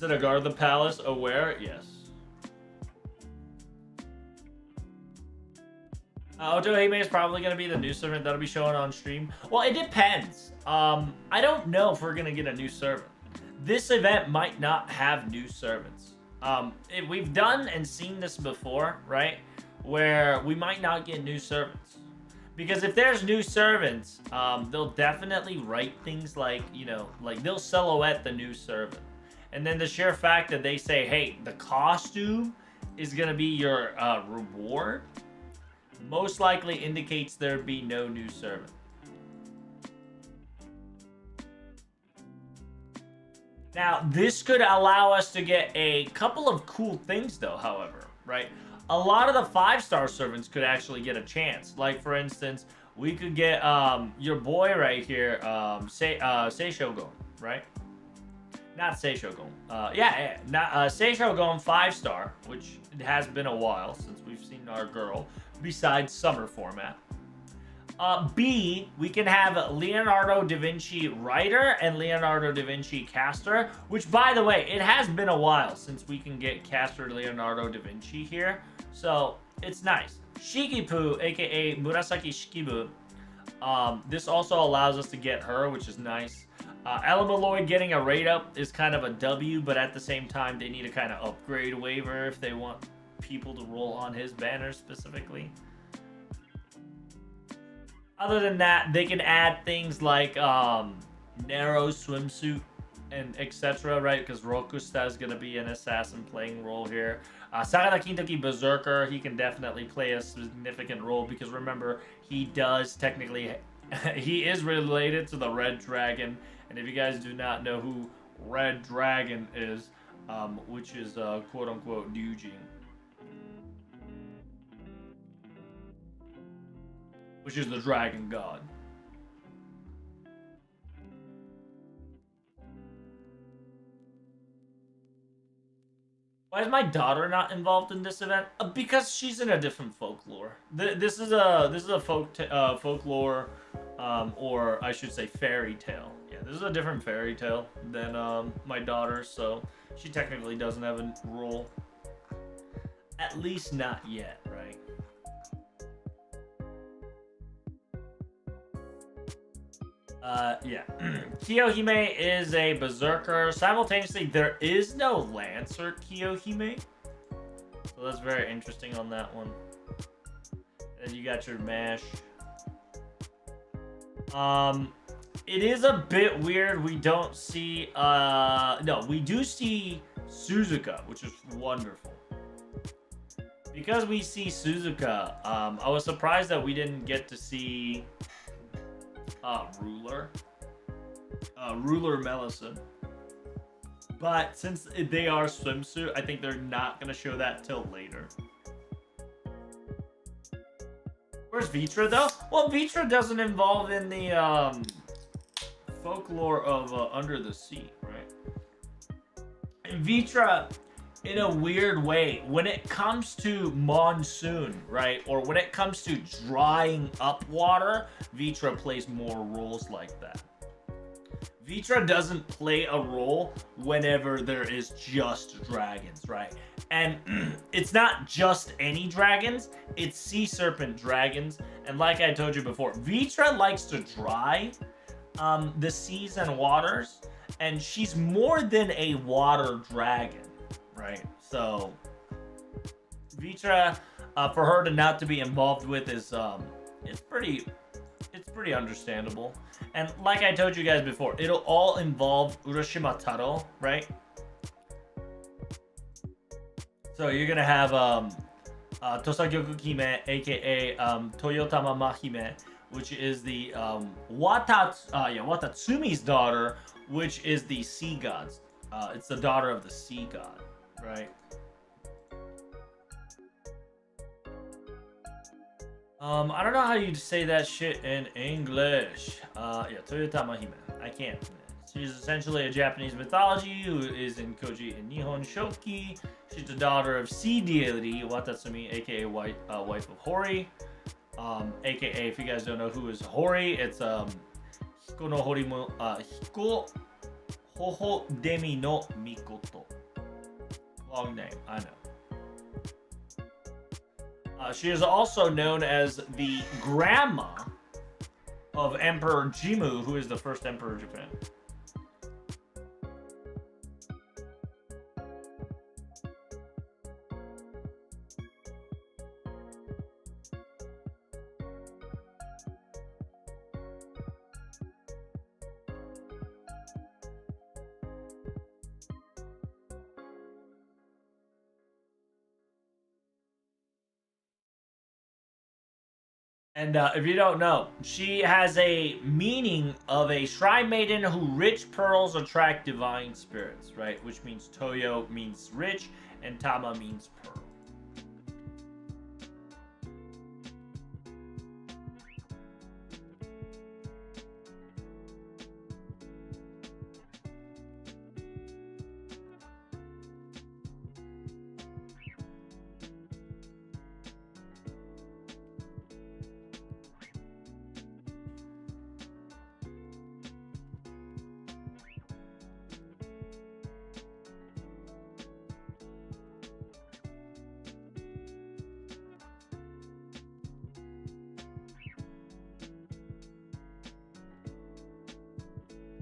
Instead of guard the palace, aware, yes. Otohime is probably going to be the new servant that'll be showing on stream. Well, it depends. I don't know if we're going to get a new servant. This event might not have new servants. We've done and seen this before, right? Where we might not get new servants. Because if there's new servants, they'll definitely write things like, you know, like they'll silhouette the new servant. And then the sheer fact that they say, hey, the costume is going to be your reward, most likely indicates there'd be no new servant. Now, this could allow us to get a couple of cool things, though, however, right? A lot of the 5-star servants could actually get a chance. Like, for instance, we could get your boy right here, Seishogun, right? Not Seishogun. Seishogun 5-star, which it has been a while since we've seen our girl, besides summer format. B, we can have Leonardo da Vinci writer and Leonardo da Vinci caster, which, by the way, it has been a while since we can get caster Leonardo da Vinci here, so it's nice. Shikipu, aka Murasaki Shikibu, this also allows us to get her, which is nice. Elamaloid getting a rate up is kind of a W, but at the same time, they need a kind of upgrade waiver if they want people to roll on his banner specifically. Other than that, they can add things like narrow swimsuit and etc., right? Because Rokusta is going to be an assassin playing role here. Sagada Kintoki Berserker, he can definitely play a significant role because remember, he does technically... he is related to the Red Dragon. And if you guys do not know who Red Dragon is, which is quote-unquote Ryujin, which is the dragon god. Why is my daughter not involved in this event? Because she's in a different folklore. This is a folklore, or I should say fairy tale. Yeah, this is a different fairy tale than my daughter, so she technically doesn't have a role. At least not yet, right? Yeah. Kiyohime is a berserker. Simultaneously, there is no Lancer Kiyohime. So that's very interesting on that one. And you got your mash. It is a bit weird. We don't see, no, we do see Suzuka, which is wonderful. Because we see Suzuka, I was surprised that we didn't get to see Ruler Melisson. But since they are swimsuit, I think they're not gonna show that till later. Where's Vitra though? Well, Vitra doesn't involve in the folklore of Under the Sea, right? And Vitra, in a weird way, when it comes to monsoon, right, or when it comes to drying up water, Vitra plays more roles like that. Vitra doesn't play a role whenever there is just dragons, right? And it's not just any dragons, it's sea serpent dragons. And like I told you before, Vitra likes to dry the seas and waters, and she's more than a water dragon. Right, so Vitra, for her to not to be involved with is it's pretty understandable. And like I told you guys before, it'll all involve Urashima Taro, right? So you're gonna have Tosagyoku Hime, aka Toyotama Mahime, which is the Watatsumi's daughter, which is the sea gods. It's the daughter of the sea god. Right. I don't know how you say that shit in English. Yeah, Toyota Mahime. I can't. She's essentially a Japanese mythology who is in Koji and Nihon Shoki. She's the daughter of sea deity Watatsumi, aka wife of Hori. AKA, if you guys don't know who is Hori, it's Hiko no Hori mo Hiko Hoho Demi no Mikoto. Long name, I know. She is also known as the grandma of Emperor Jimmu, who is the first emperor of Japan. And if you don't know, she has a meaning of a shrine maiden who rich pearls attract divine spirits, right? Which means Toyo means rich and Tama means pearl.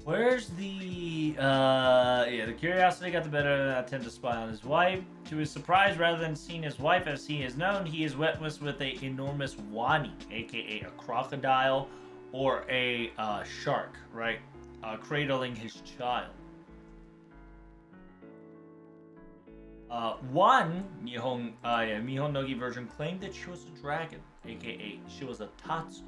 Where's the the curiosity got the better of that attempt to spy on his wife. To his surprise, rather than seeing his wife as he is known, he is witnessed with a enormous wani, aka a crocodile or a shark, right? Cradling his child. One Nihon Nogi version claimed that she was a dragon, aka she was a tatsu.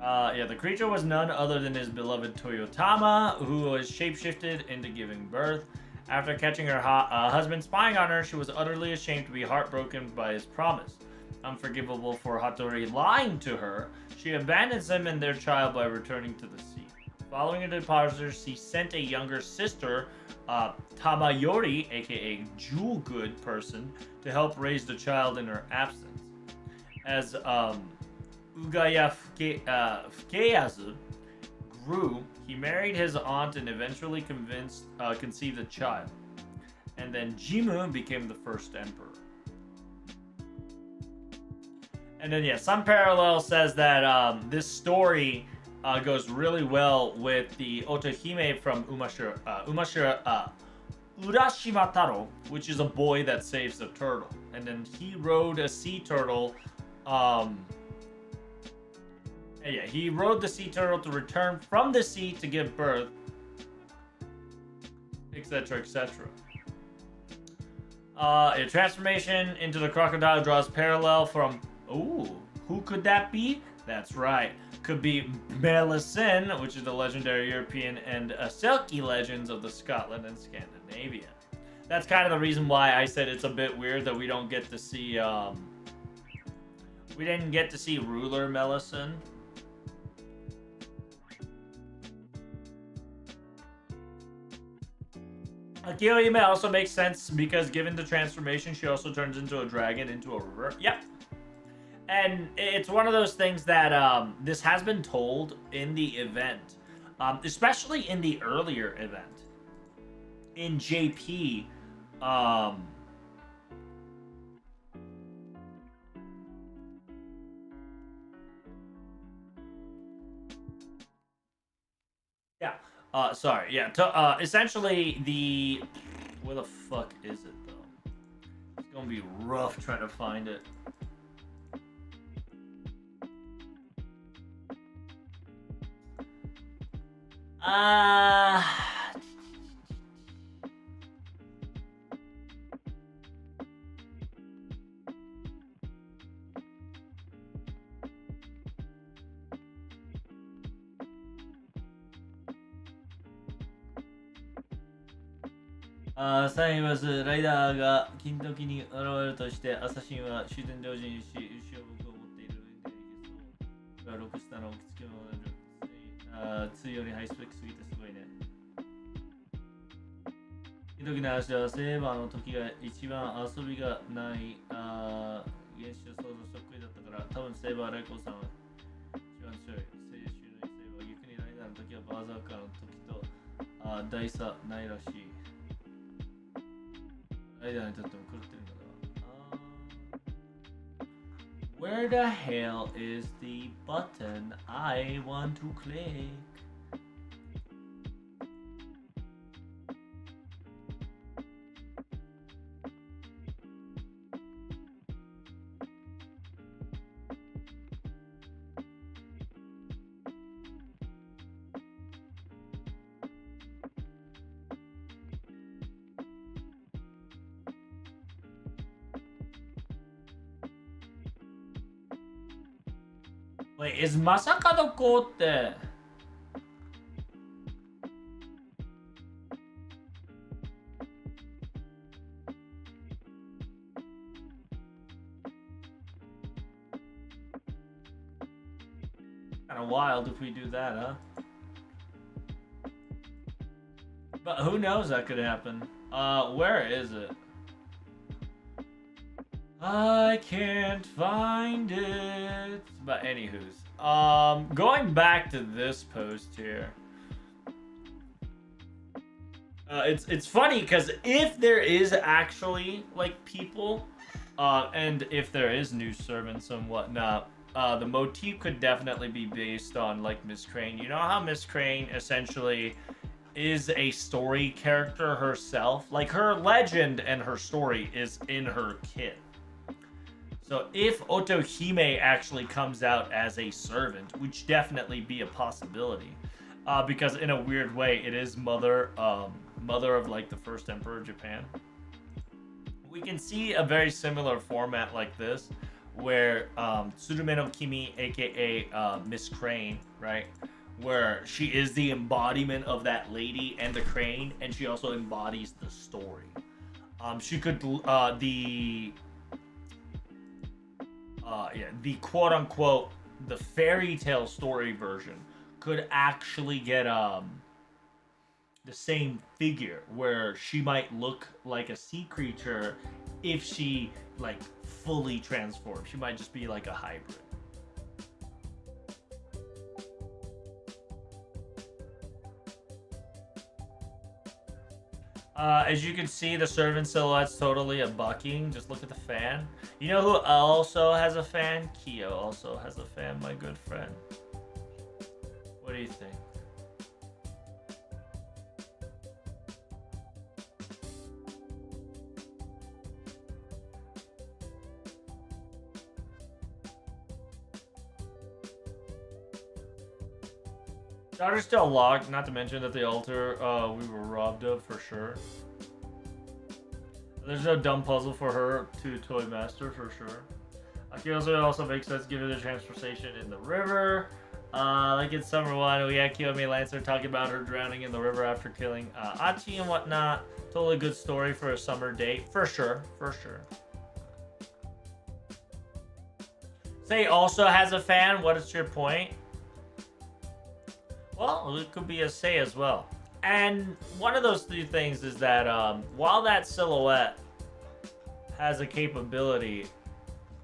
The creature was none other than his beloved Toyotama, who was shapeshifted into giving birth. After catching her husband spying on her, she was utterly ashamed to be heartbroken by his promise. Unforgivable for Hattori lying to her, she abandons him and their child by returning to the sea. Following her departure, she sent a younger sister, Tamayori, aka Jewel Good person, to help raise the child in her absence. As Ugaya Fukeyazu grew, he married his aunt and eventually conceived a child. And then Jimmu became the first emperor. And then, yeah, some parallel says that this story goes really well with the Otohime from Urashima Taro, which is a boy that saves a turtle. And then he rode a sea turtle. He rode the sea turtle to return from the sea to give birth, etc., etc. A transformation into the crocodile draws parallel from... Ooh, who could that be? That's right. Could be Melusine, which is the legendary European and Selkie legends of the Scotland and Scandinavia. That's kind of the reason why I said it's a bit weird that we don't get to see... we didn't get to see ruler Melusine. Akiohime also makes sense because given the transformation, she also turns into a dragon into a river. Yep. And it's one of those things that this has been told in the event, especially in the earlier event. In JP, essentially the... Where the fuck is it, though? It's gonna be rough trying to find it.サインはライダーが金時に現れるとしてアサシンは修繕同時に牛を僕を持っているロックスターの着付けも2よりハイスペックすぎてすごいね。金時の話はセーバーの時が一番遊びがない原始を想像そっくりだったから多分セーバーレコさんは一番強い青春のセーバー逆にライダーの時はバーザーカーの時と大差ないらしい。Where the hell is the button I want to click? Wait, is Masaka どこって Kinda wild if we do that, huh? But who knows, that could happen. Where is it? I can't find it. But anywho's, going back to this post here. It's funny because if there is actually like people, and if there is new servants and whatnot, the motif could definitely be based on like Miss Crane. You know how Miss Crane essentially is a story character herself? Like her legend and her story is in her kit. So if Otohime actually comes out as a servant, which definitely be a possibility, because in a weird way it is mother of like the first emperor of Japan. We can see a very similar format like this, where Tsurume no Kimi, aka Miss Crane, right? Where she is the embodiment of that lady and the crane, and she also embodies the story. She could the quote unquote the fairy tale story version could actually get the same figure, where she might look like a sea creature if she like fully transformed. She might just be like a hybrid. As you can see, the servant silhouette's totally a bucking. Just look at the fan. You know who also has a fan? Kyo also has a fan, my good friend. What do you think? Daughter's still locked, not to mention that the altar we were robbed of for sure. There's no dumb puzzle for her to toy master for sure. Akio's also makes sense given the transportation in the river. Like in Summer 1, we had Kiyomi Lancer talking about her drowning in the river after killing Achi and whatnot. Totally good story for a summer date. For sure, for sure. Say also has a fan, what is your point? Well, it could be a say as well. And one of those three things is that while that silhouette has a capability,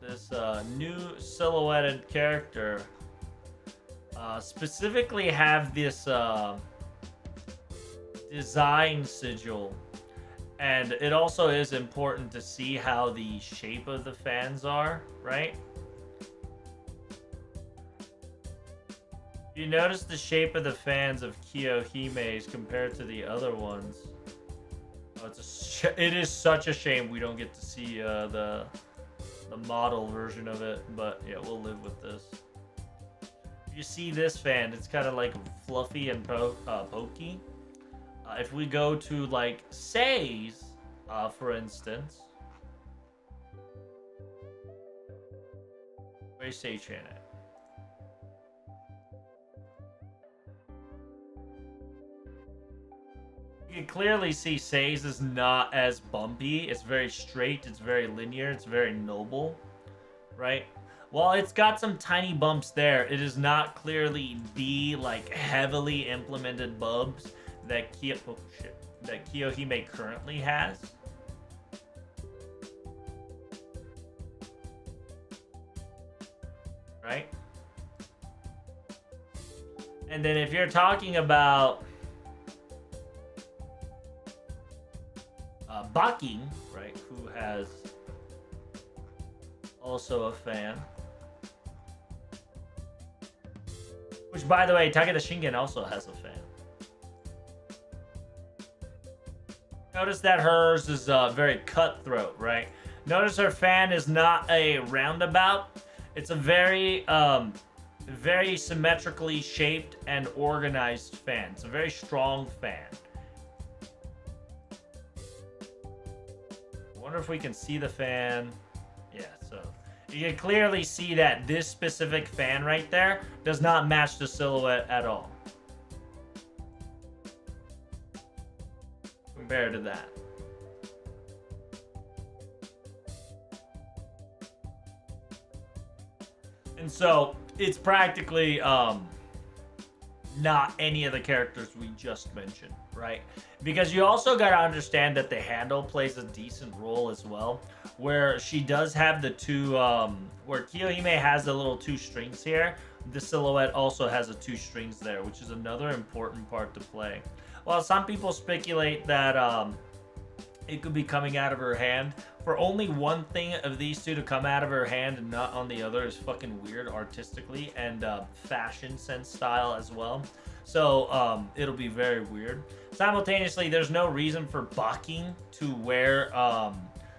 this new silhouetted character specifically have this design sigil. And it also is important to see how the shape of the fans are, right? You notice the shape of the fans of Kiyohime's compared to the other ones. Oh, it is such a shame we don't get to see the model version of it, but yeah, we'll live with this. You see this fan, it's kind of like fluffy and pokey. If we go to like Sei's, for instance, where's Sei-chan at? You can clearly see Sei's is not as bumpy. It's very straight, it's very linear, it's very noble, right? While it's got some tiny bumps there, it is not clearly the like heavily implemented bumps that Kiyohime currently has. Right? And then if you're talking about bucking, right? who has also a fan. Which, by the way, Takeda Shingen also has a fan. Notice that hers is very cutthroat, right? Notice her fan is not a roundabout. It's a very, very symmetrically shaped and organized fan. It's a very strong fan. I wonder if we can see the fan. Yeah, so you can clearly see that this specific fan right there does not match the silhouette at all. Compared to that. And so it's practically not any of the characters we just mentioned, right? Because you also got to understand that the handle plays a decent role as well, where she does have the two, where Kiyohime has the little two strings here, the silhouette also has the two strings there, which is another important part to play. Well, some people speculate that it could be coming out of her hand. For only one thing of these two to come out of her hand and not on the other is fucking weird artistically and fashion sense style as well. So it'll be very weird. Simultaneously, there's no reason for Baking to wear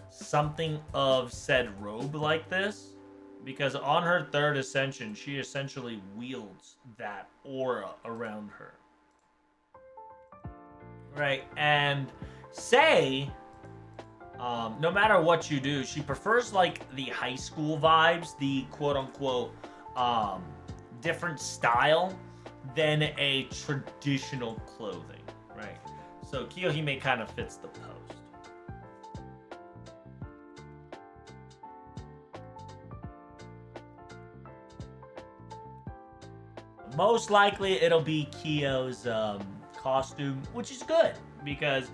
something of said robe like this, because on her third ascension, she essentially wields that aura around her. Right, and Sei, no matter what you do, she prefers like the high school vibes, the quote-unquote different style than a traditional clothing, right? So Kiyohime kind of fits the post. Most likely it'll be Kyo's costume, which is good because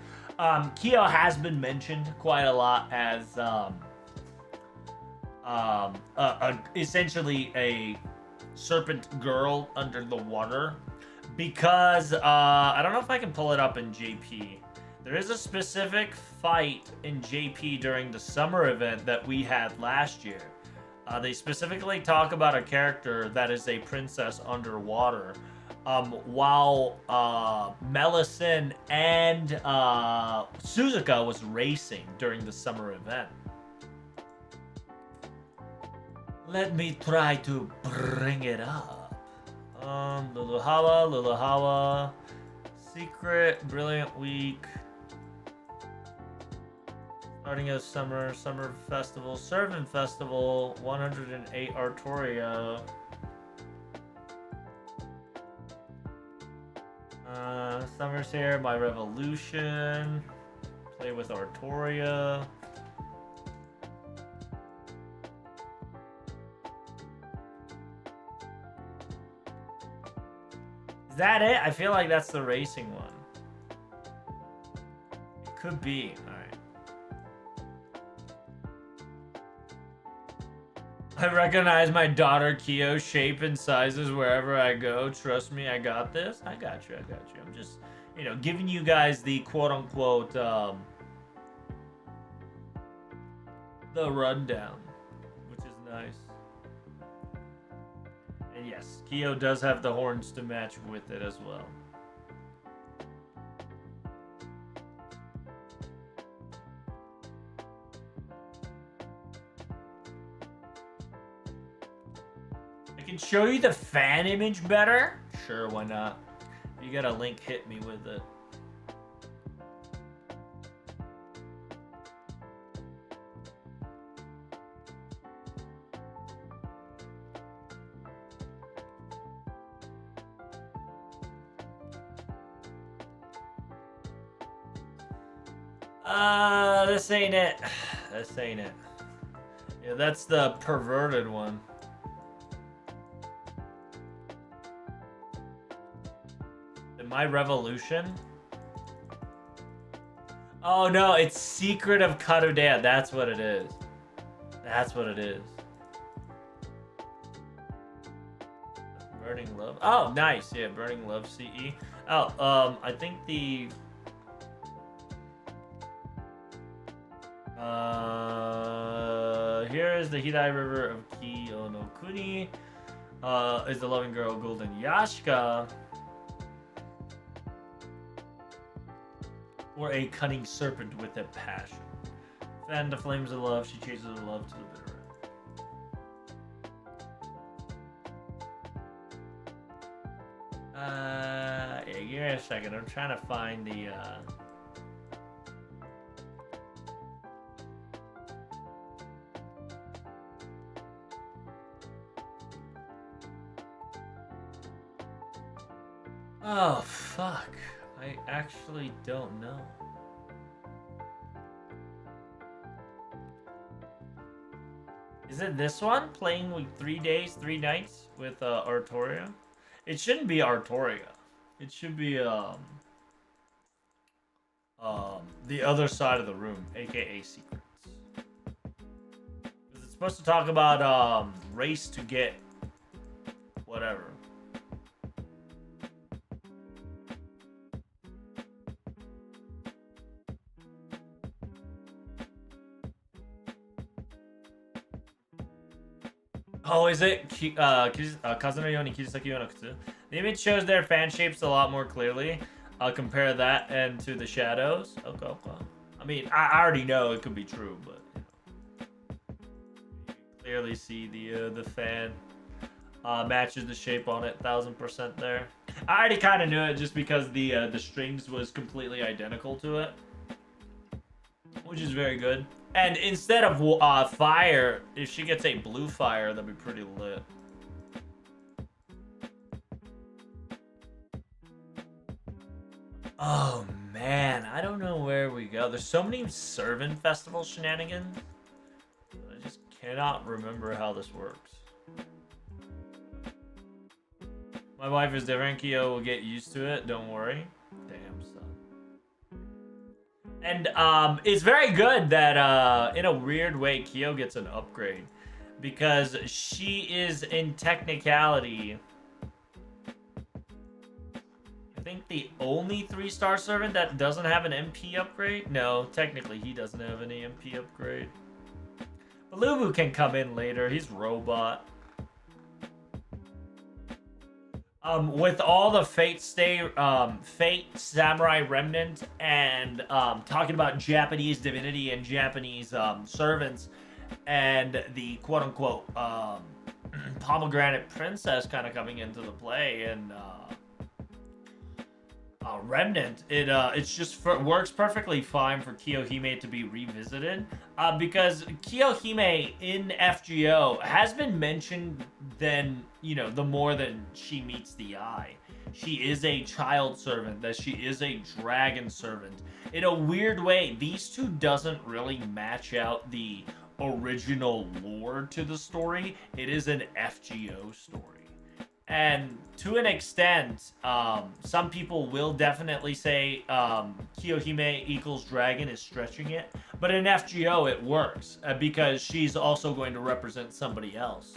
Kyo has been mentioned quite a lot as essentially a serpent girl under the water, because I don't know if I can pull it up in JP. There is a specific fight in JP during the summer event that we had last year. They specifically talk about a character that is a princess underwater. While Melisande and Suzuka was racing during the summer event. Let me try to bring it up. Luluhawa, Secret, Brilliant Week. Starting of summer festival, Servant Festival, 108 Artoria. Summer's here, My Revolution, play with Artoria. Is that it? I feel like that's the racing one. It could be. Alright. I recognize my daughter Kyo's shape and sizes wherever I go. Trust me, I got this. I got you. I'm just, giving you guys the quote-unquote, the rundown, which is nice. And yes, Kyo does have the horns to match with it as well. I can show you the fan image better? Sure, why not? If you got a link, hit me with it. This ain't it. This ain't it. Yeah, that's the perverted one. My Revolution? Oh no, it's Secret of Karudea. That's what it is. That's what it is. Burning Love. Oh, nice. Yeah, Burning Love CE. Oh, I think the... Here is the Hidai River of Kiyonokuni. Is the loving girl Golden Yashka, or a cunning serpent with a passion? Fan the flames of love, she chases her love to the bitter end. Yeah, give me a second. I'm trying to find the. Oh, fuck. I actually don't know. Is it this one? Playing with 3 days, 3 nights with Artoria? It shouldn't be Artoria. It should be the other side of the room, aka Secrets. Because it's supposed to talk about race to get whatever. Oh, is it Kazuna Yoni Kirisaki Yonakutsu? The image shows their fan shapes a lot more clearly. Compare that and to the shadows. Okay. I mean, I already know it could be true, but you clearly see the fan matches the shape on it 1000% there. I already kind of knew it just because the strings was completely identical to it, which is very good. And instead of fire, if she gets a blue fire, that'd be pretty lit. Oh man, I don't know where we go. There's so many servant festival shenanigans. I just cannot remember how this works. My wife is different. Kyo will get used to it. Don't worry. Damn, son. And it's very good that in a weird way Kyo gets an upgrade, because she is in technicality I think the only 3-star servant that doesn't have an MP upgrade. No, technically he doesn't have any MP upgrade. But Lubu can come in later. He's robot. With all the Fate Samurai Remnant and talking about Japanese divinity and Japanese servants and the quote-unquote pomegranate princess kind of coming into the play and Remnant, it's just works perfectly fine for Kiyohime to be revisited, because Kiyohime in FGO has been mentioned the more than she meets the eye. She is a child servant, that she is a dragon servant. In a weird way, these two doesn't really match out the original lore to the story. It is an FGO story. And to an extent, some people will definitely say Kiyohime equals dragon is stretching it. But in FGO, it works because she's also going to represent somebody else,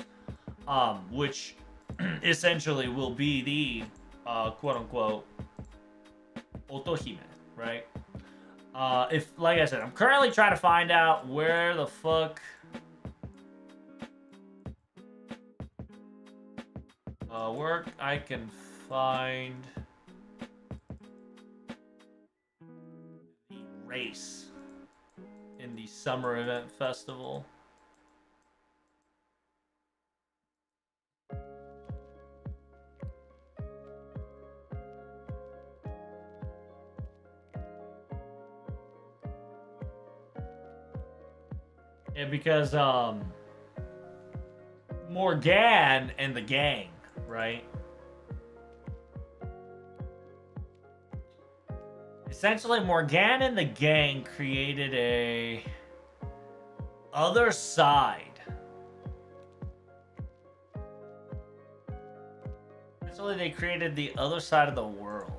which essentially will be the quote-unquote Otohime, right? Like I said, I'm currently trying to find out where the fuck... work I can find the race in the summer event festival. Yeah, because Morgan and the gang, right? Essentially, Morgan and the gang created a other side. Essentially, they created the other side of the world.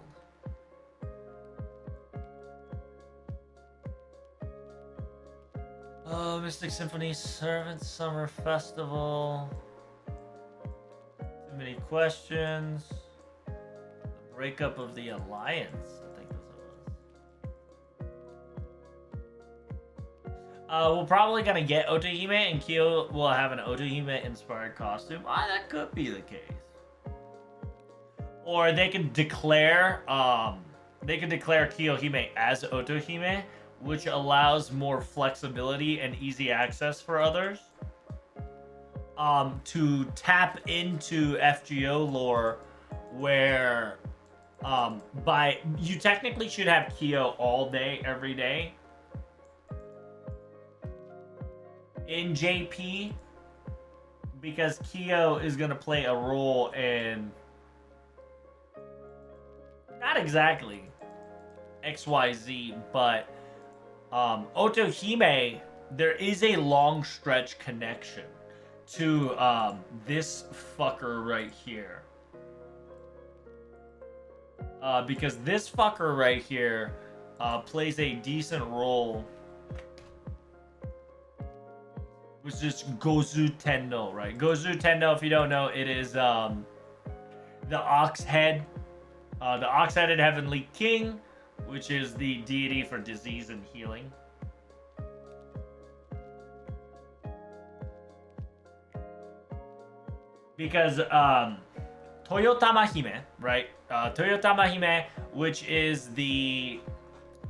Oh, Mystic Symphony Servant Summer Festival. Too many questions. The breakup of the Alliance. I think that's what We're probably gonna get Otohime, and Kyo will have an Otohime inspired costume. That could be the case. Or they could declare Kiyohime as Otohime, which allows more flexibility and easy access for others. To tap into FGO lore, where you technically should have Kyo all day, every day in JP, because Kyo is gonna play a role in, not exactly XYZ, but Otohime, there is a long stretch connection to this fucker right here. Because this fucker right here plays a decent role, which is Gozu Tenno, right? Gozu Tenno, if you don't know, it is the ox head. The ox-headed heavenly king, which is the deity for disease and healing. Because Toyotama Hime, right? Toyotama Hime, which is the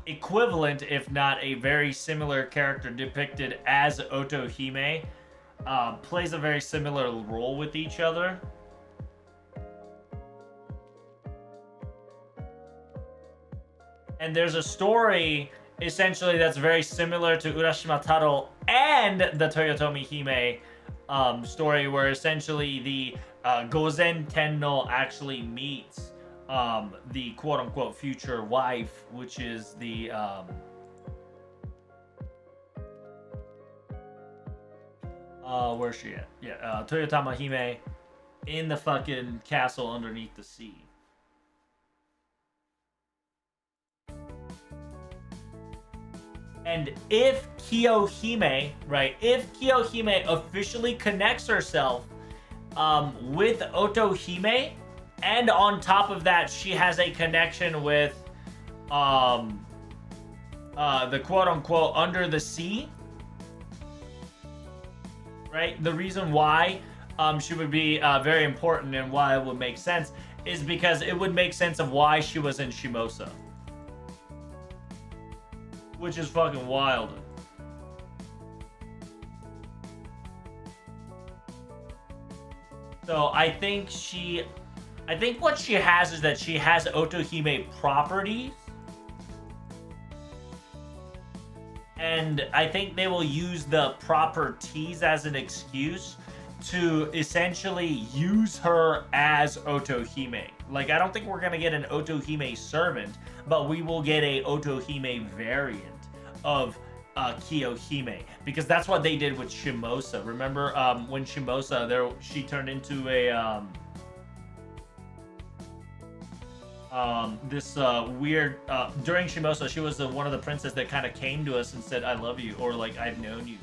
equivalent, if not a very similar character depicted as Otohime, plays a very similar role with each other. And there's a story, essentially, that's very similar to Urashima Taro and the Toyotomi Hime story, where essentially the Gozen Tenno actually meets the quote-unquote future wife, which is the where's she at? Yeah, Toyotama Hime in the fucking castle underneath the sea. And if Kiyohime, right, if Kiyohime officially connects herself with Otohime, and on top of that, she has a connection with the quote-unquote under the sea, right? The reason why she would be very important and why it would make sense is because it would make sense of why she was in Shimosa. Which is fucking wild. So I think what she has is that she has Otohime properties. And I think they will use the properties as an excuse to essentially use her as Otohime. Like, I don't think we're gonna get an Otohime servant, but we will get a Otohime variant of Kiyohime, because that's what they did with Shimosa. Remember when Shimosa, she turned into a this weird during Shimosa, she was one of the princess that kind of came to us and said, "I love you," or like, "I've known you,"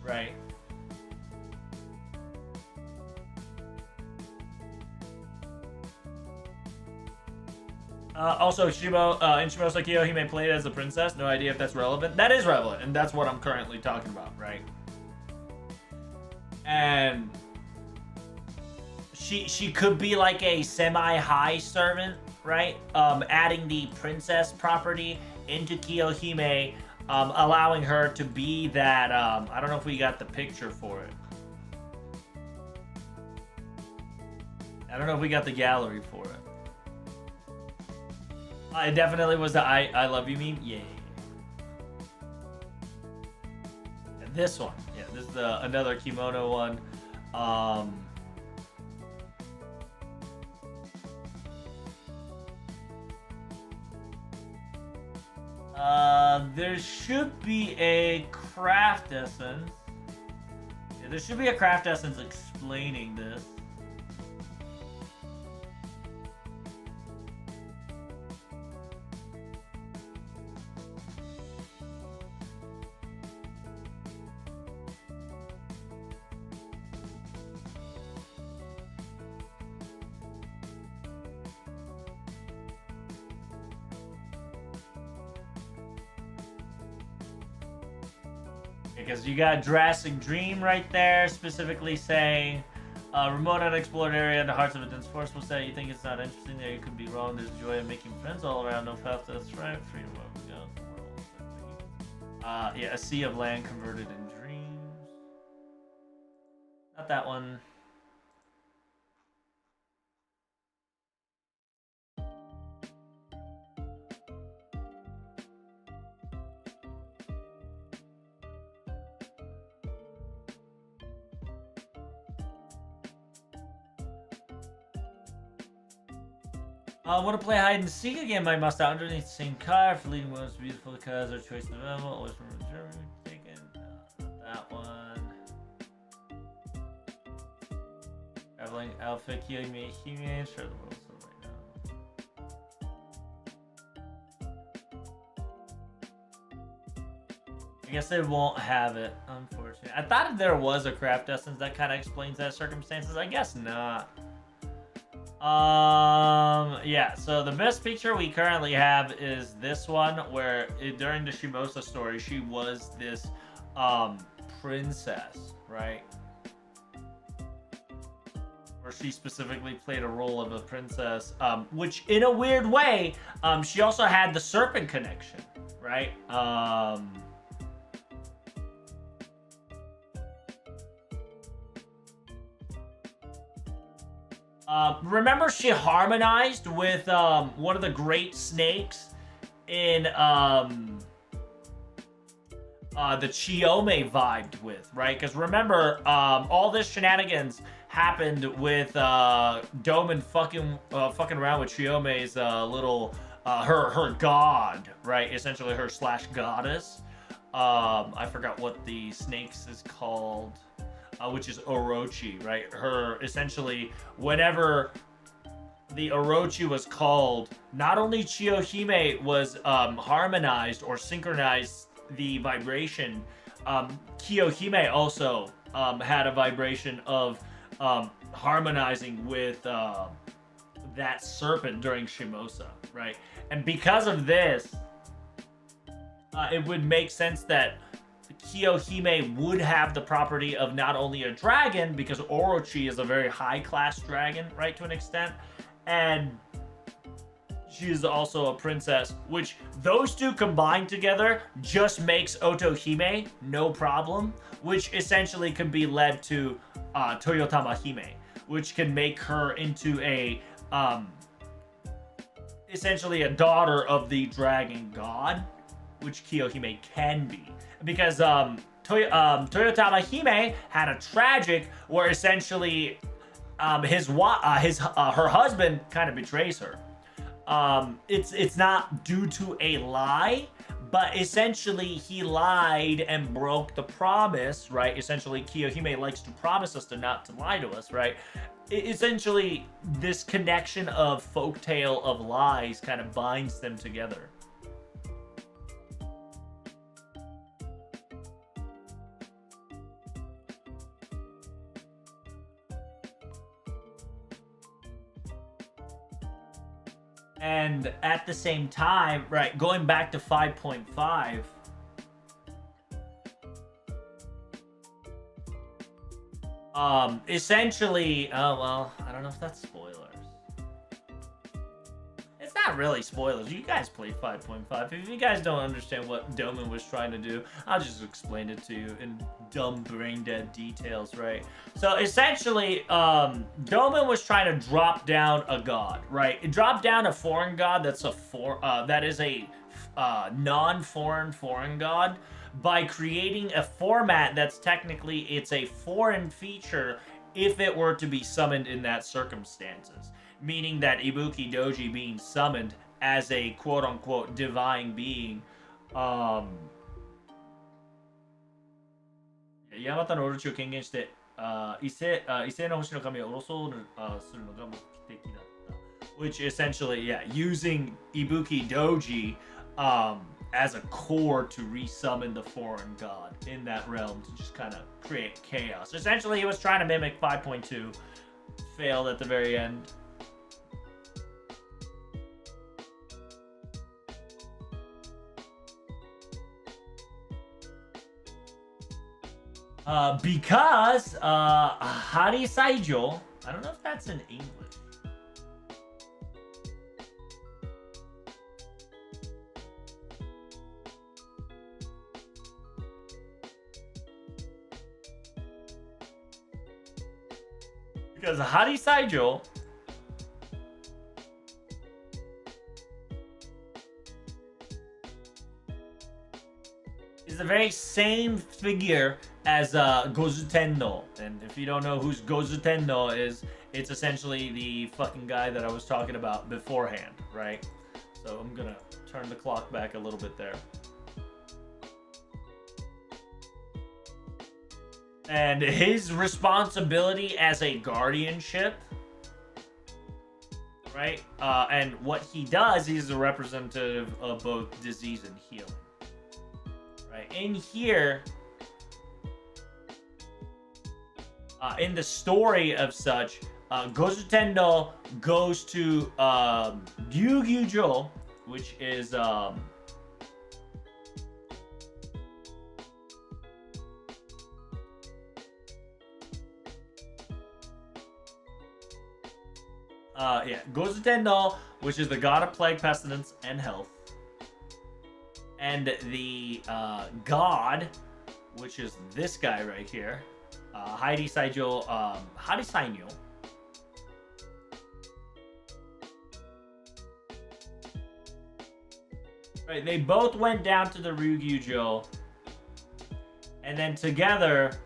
right? Also, in Shimosa, Kiyohime played as a princess. No idea if that's relevant. That is relevant, and that's what I'm currently talking about, right? And she could be like a semi-high servant, right? Adding the princess property into Kiyohime, allowing her to be that. I don't know if we got the picture for it. I don't know if we got the gallery for it. It definitely was the I love you meme. Yeah. And this one. Yeah, this is another kimono one. There should be a craft essence. Yeah, there should be a craft essence explaining this. Because you got Jurassic Dream right there, specifically saying, remote unexplored area in the hearts of a dense forest will say you think it's not interesting there, you could be wrong. There's joy of making friends all around, no path, that's right, freedom of go. Yeah, a sea of land converted in dreams. Not that one. I want to play hide and seek again. My must out underneath the same car. For leading most beautiful cars, our choice of level. Always remember Germany taken. That one. Traveling outfit, healing me, human. Share the world right now. I guess they won't have it, unfortunately. I thought there was a craft essence that kind of explains that circumstances. I guess not. Yeah, so the best picture we currently have is this one where during the Shimosa story, she was this, princess, right? Where she specifically played a role of a princess, which in a weird way, she also had the serpent connection, right? Remember she harmonized with one of the great snakes in the Chiome vibed with, right? Because remember, all this shenanigans happened with Doman fucking around with Chiome's little her god, right? Essentially her slash goddess. I forgot what the snakes is called. Which is Orochi, right? Her, essentially, whenever the Orochi was called, not only Chiyohime was harmonized or synchronized the vibration, Kiyohime also had a vibration of harmonizing with that serpent during Shimosa, right? And because of this, it would make sense that Kiyohime would have the property of not only a dragon, because Orochi is a very high-class dragon, right, to an extent, and she is also a princess, which those two combined together just makes Otohime no problem, which essentially could be led to Toyotama Hime, which can make her into a, essentially a daughter of the dragon god, which Kiyohime can be. Because Toyotama Hime had a tragic where essentially her husband kind of betrays her. It's not due to a lie, but essentially he lied and broke the promise, right? Essentially Kiyohime likes to promise us not to lie to us, right? Essentially this connection of folktale of lies kind of binds them together. And at the same time, right, going back to 5.5, essentially, oh, well, I don't know if that's spoilers. It's not really spoilers. You guys played 5.5. If you guys don't understand what Doman was trying to do, I'll just explain it to you in dumb brain dead details, right? So essentially, Doman was trying to drop down a god, right? Drop down a foreign god that is a non-foreign foreign god by creating a format that's technically it's a foreign feature if it were to be summoned in that circumstances. Meaning that Ibuki Doji being summoned as a quote-unquote divine being, Yamata no Orochiを権限して、異性の星の神を下ろそうするのが目的だった。Which essentially, yeah, using Ibuki Doji as a core to resummon the foreign god in that realm to just kind of create chaos. Essentially, he was trying to mimic 5.2, failed at the very end. Because Hari Saijo, I don't know if that's in English. Because Hari Saijo is the very same figure as Gozutenno. And if you don't know who's Gozutenno is, it's essentially the fucking guy that I was talking about beforehand, right? So I'm gonna turn the clock back a little bit there. And his responsibility as a guardianship, right? And what he does, he's a representative of both disease and healing. Right? In here, in the story of such, Gozutendo goes to Ryugyujo, which is Gozutendo, which is the god of plague, pestilence, and health. And the god, which is this guy right here, Hari Saijo, Hari Sainyo. Right, they both went down to the Ryugyujo, and then together,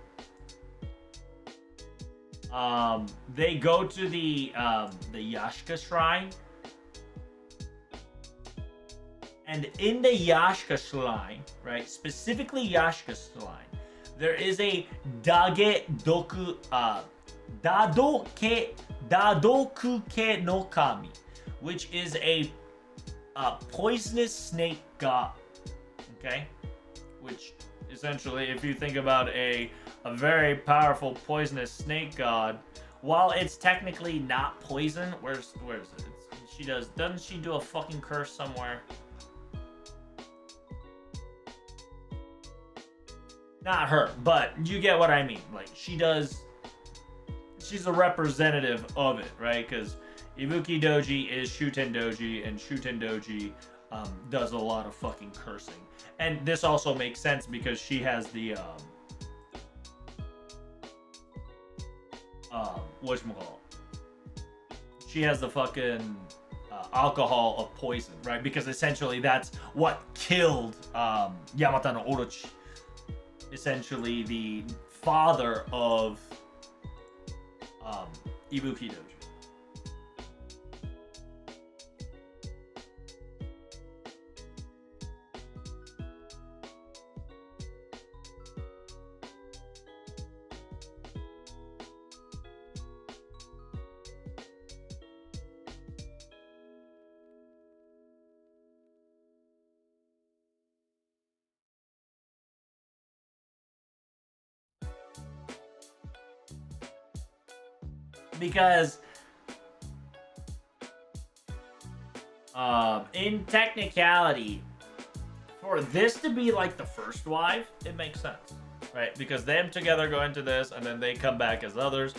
they go to the Yashika Shrine. And in the Yashika Shrine, right, specifically Yashika Shrine, there is a Dadokuke no Kami, which is a poisonous snake god. Okay? Which essentially, if you think about a very powerful poisonous snake god, while it's technically not poison, where is it? Doesn't she do a fucking curse somewhere? Not her, but you get what I mean. Like, she's a representative of it, right? Because Ibuki Doji is Shuten Doji, and Shuten Doji does a lot of fucking cursing. And this also makes sense because she has the whatchamacallit? She has the fucking alcohol of poison, right? Because essentially that's what killed Yamata no Orochi. Essentially the father of Ibuki Doji. Because in technicality, for this to be like the first wife, it makes sense, right? Because them together go into this, and then they come back as others,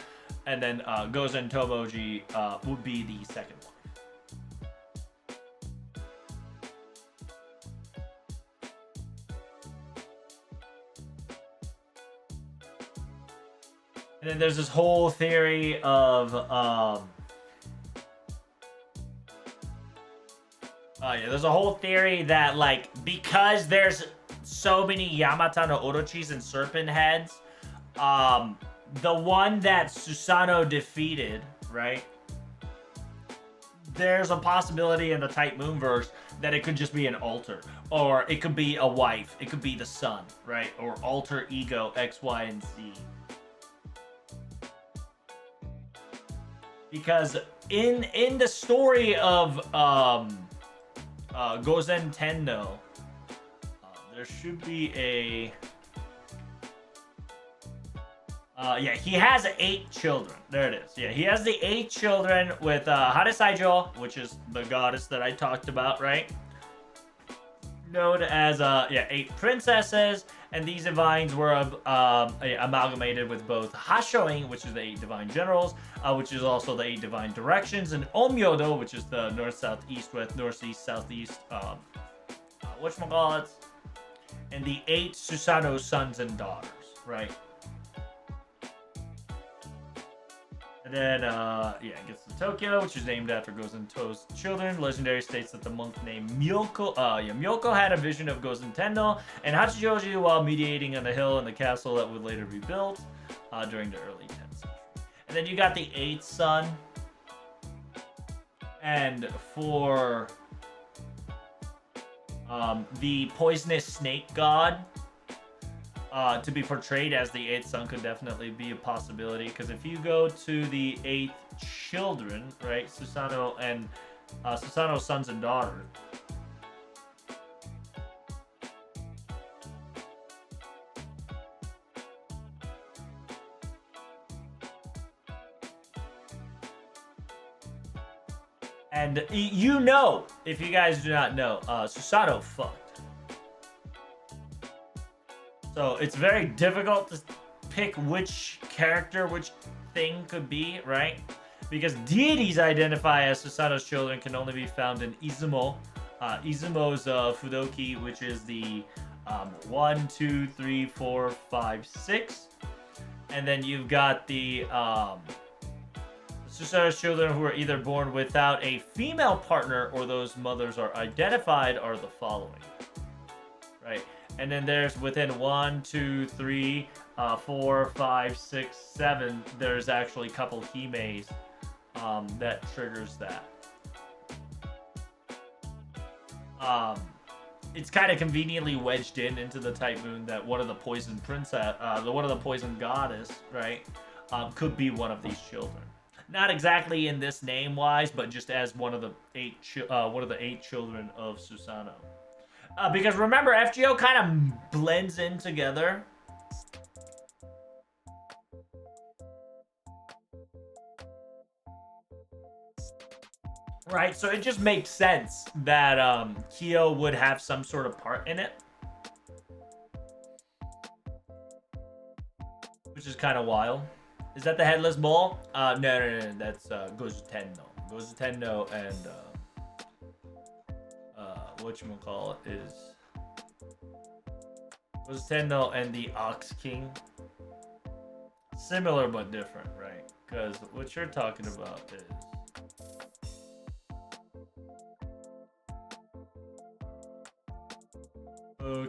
and then Gozen Tomoji would be the second wife. And then there's this whole theory of, there's a whole theory that, like, because there's so many Yamata no Orochis and serpent heads, the one that Susanoo defeated, right? There's a possibility in the Type Moonverse that it could just be an alter, or it could be a wife, it could be the son, right? Or alter ego X, Y, and Z. Because in the story of Gozen Tendo, there should be a he has 8 children. There it is. Yeah, he has the 8 children with Hari Saijo, which is the goddess that I talked about, right? Known as 8 princesses, And these divines were amalgamated with both Hashoin, which is the 8 divine generals, which is also the 8 divine directions, and Omyodo, which is the north, south, east, west, north, east, southeast, whatchamacallit, and the 8 Susanoo sons and daughters, right? And then, it gets to Tokyo, which is named after Gozen To's children. Legendary states that the monk named Myoko had a vision of Gozen Tenno and Hachijoji while mediating on the hill in the castle that would later be built during the early 10th century. And then you got the 8th son. And for the poisonous snake god, to be portrayed as the 8th son could definitely be a possibility, because if you go to the 8th children, right, Susanoo and Susanoo's sons and daughters, and you know, if you guys do not know, Susanoo fucked. So it's very difficult to pick which character, which thing could be, right? Because deities identify as Susanoo's children can only be found in Izumo. Izumo's Fudoki, which is the 1, 2, 3, 4, 5, 6. And then you've got the Susanoo's children who are either born without a female partner or those mothers are identified are the following, right? And then there's within 1, 2, 3, 4, 5, 6, 7, there's actually a couple Himeis that triggers that. It's kind of conveniently wedged into the Type Moon that one of the poison princess, one of the poison goddess, right, could be one of these children. Not exactly in this name-wise, but just as one of the 8 children of Susanoo. Because remember, FGO kind of blends in together. Right, so it just makes sense that Kyo would have some sort of part in it. Which is kind of wild. Is that the Headless Bull? No, that's Gozu Tenno. Gozu Tenno and whatchamacallit is Gozu Tenno and the Ox King. Similar but different, right? Because what you're talking about is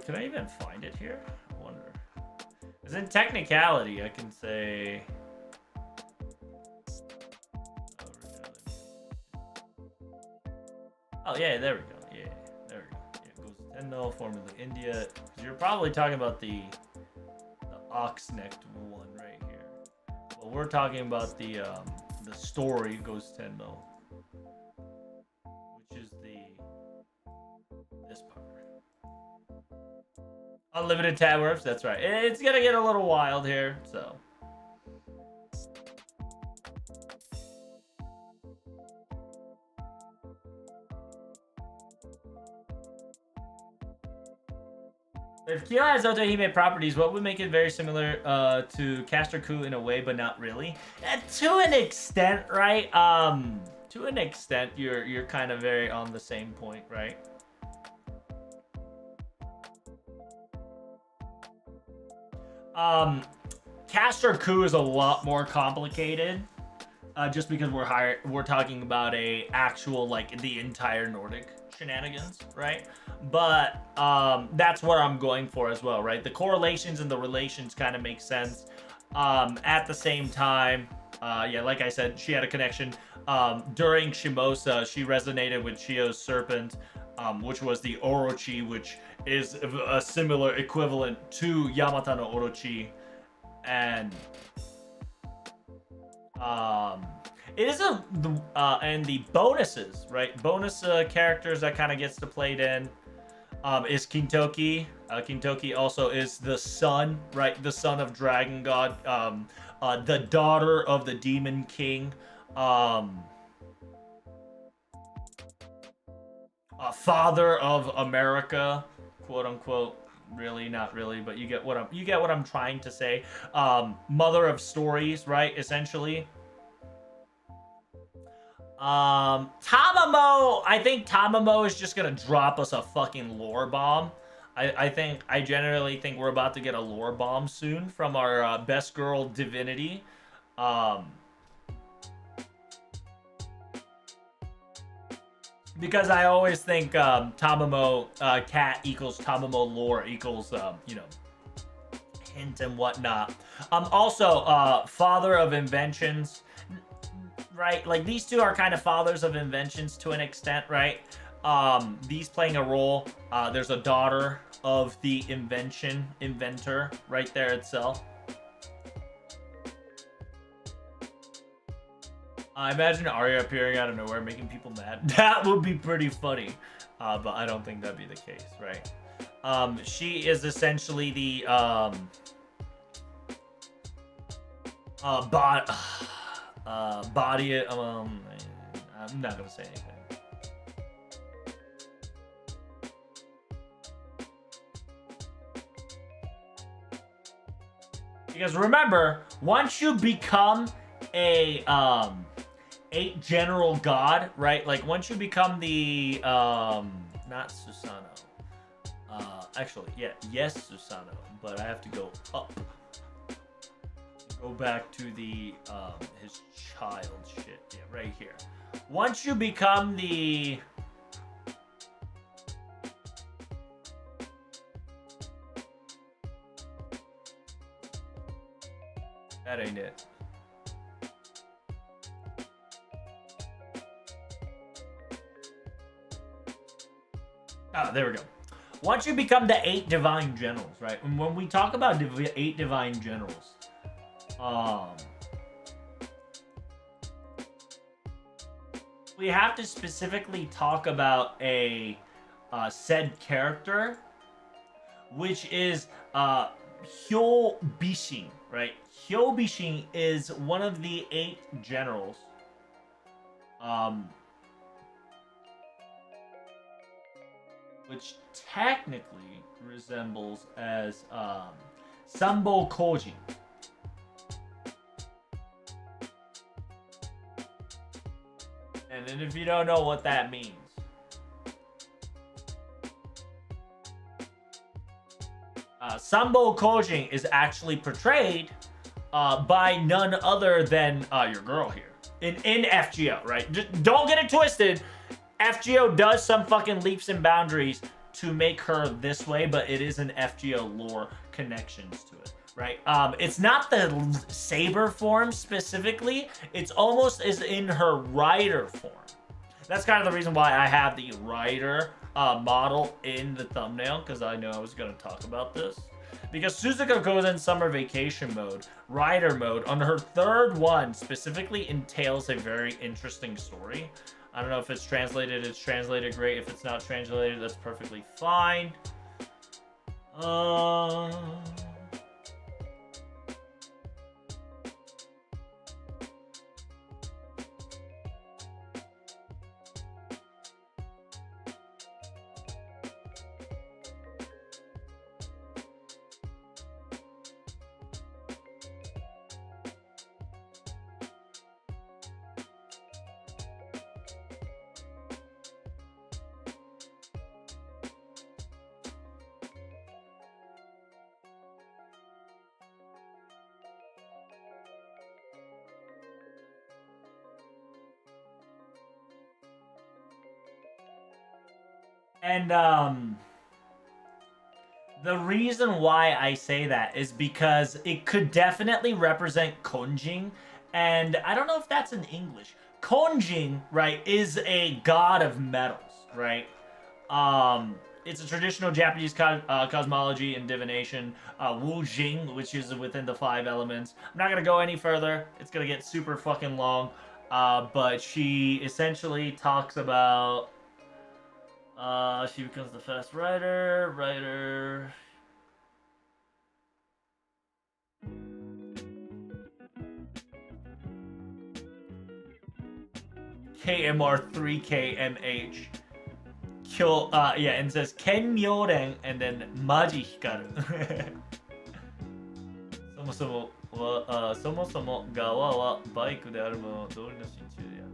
can I even find it here? I wonder. Because in technicality, I can say. Oh yeah, there we go. Yeah, there we go. Yeah, it goes to Tenno, formerly India. You're probably talking about the ox-necked one right here. Well, we're talking about the story goes Tenno, which is this part. Unlimited tab works. That's right. It's gonna get a little wild here, so. If Kyo has Otohime properties, what would make it very similar to Castor Ku in a way, but not really? To an extent, right? To an extent, you're kind of very on the same point, right? Castor Ku is a lot more complicated, just because we're talking about a actual, like, the entire Nordic shenanigans, right? But that's what I'm going for as well, right? The correlations and the relations kind of make sense. At the same time, yeah, like I said, she had a connection. During Shimosa, she resonated with Chio's serpent, which was the Orochi, which is a similar equivalent to Yamata no Orochi. And it is and the bonuses, right? Bonus characters that kind of gets to played in is Kintoki. Kintoki also is the son, right? The son of Dragon God, the daughter of the Demon King, father of America, quote unquote. really, not really, but you get what I'm trying to say. Mother of stories, right? Essentially. Tamamo, I think Tamamo is just gonna drop us a fucking lore bomb. I generally think we're about to get a lore bomb soon from our best girl divinity. Um, because I always think Tamamo cat equals Tamamo lore equals you know, hint and whatnot. Also father of inventions, right? Like these two are kind of fathers of inventions to an extent, right? These playing a role. There's a daughter of the inventor right there itself. I imagine Arya appearing out of nowhere, making people mad. That would be pretty funny, but I don't think that'd be the case, right? She is essentially the body. I'm not gonna say anything. Because remember, once you become a 8 general god, right? Like once you become the not Susano. Actually, yeah, yes, Susano, but I have to go up. Go back to the his child shit. Yeah, right here. Once you become the that ain't it. Ah, there we go. Once you become the 8 divine generals, right? And when we talk about 8 divine generals, we have to specifically talk about a said character, which is Hyo Bishin, right? Hyo Bishin is one of the 8 generals. Which technically resembles as Sambo Koji. And then if you don't know what that means, Sambo Koji is actually portrayed by none other than your girl here in FGO, right? Just don't get it twisted. FGO does some fucking leaps and boundaries to make her this way, but it is an FGO lore connections to it, right? It's not the saber form specifically. It's almost as in her rider form. That's kind of the reason why I have the rider model in the thumbnail, because I know I was going to talk about this. Because Suzuka goes in summer vacation mode, rider mode, on her 3rd one specifically entails a very interesting story. I don't know if it's translated great. If it's not translated, that's perfectly fine. And the reason why I say that is because it could definitely represent Konjing, and I don't know if that's in English. Konjing, right, is a god of metals, right? It's a traditional Japanese cosmology and divination. Wu Jing, which is within the 5 elements. I'm not gonna go any further. It's gonna get super fucking long. But she essentially talks about she becomes the fast rider. KMR 3KMH. yeah, and it says Ken Myoren and then Maji Hikaru. そもそも側はバイクであるものを通りの真鍮である。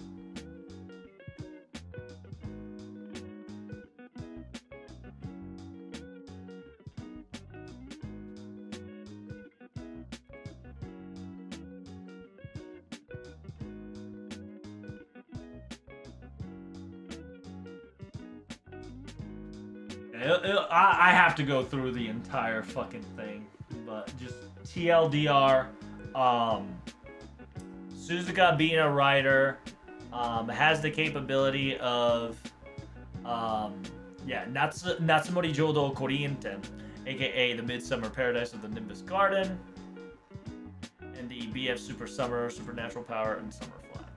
I have to go through the entire fucking thing, but just TLDR, Suzuka being a writer, has the capability of, Natsumori Jodo Korienten, aka the Midsummer Paradise of the Nimbus Garden, and the BF Super Summer, Supernatural Power, and Summer Flags.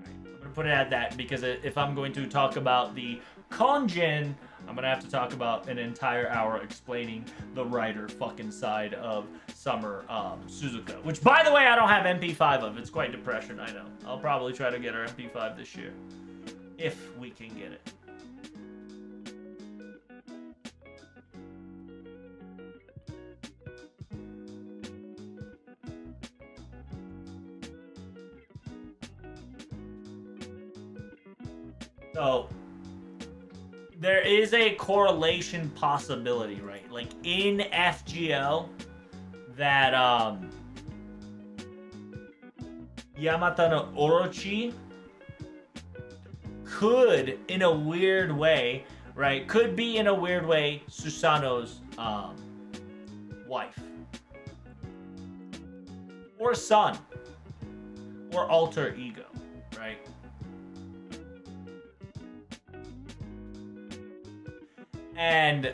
Right. I'm going to put it at that because if I'm going to talk about the Konjin, I'm gonna have to talk about an entire hour explaining the writer fucking side of Summer Suzuka. Which, by the way, I don't have MP5 of. It's quite depression, I know. I'll probably try to get our MP5 this year. If we can get it. So there is a correlation possibility, right? Like in FGO, that Yamata no Orochi could, in a weird way, right? Could be in a weird way Susanoo's wife, or son, or alter ego, right? And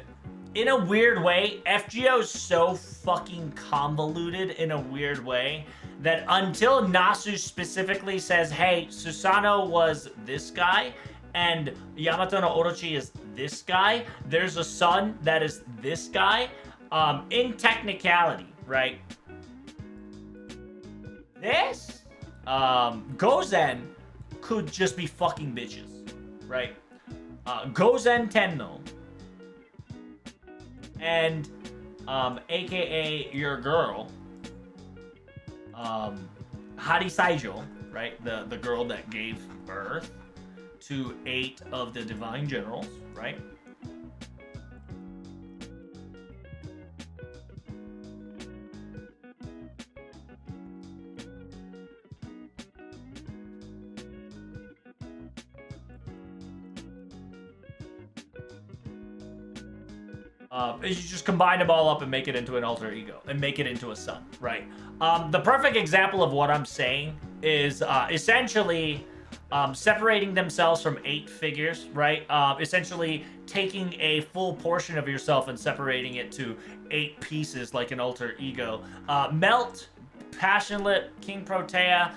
in a weird way, FGO is so fucking convoluted in a weird way that until Nasu specifically says, hey, Susanoo was this guy and Yamato no Orochi is this guy, there's a son that is this guy, in technicality, right? This Gozen could just be fucking bitches, right? Gozen Tenno and aka your girl, Hari Saijo, right? The girl that gave birth to 8 of the divine generals, right? You just combine them all up and make it into an alter ego and make it into a son, right? The perfect example of what I'm saying is essentially separating themselves from 8 figures, right? Essentially taking a full portion of yourself and separating it to 8 pieces like an alter ego. Melt, Passionate, King Protea,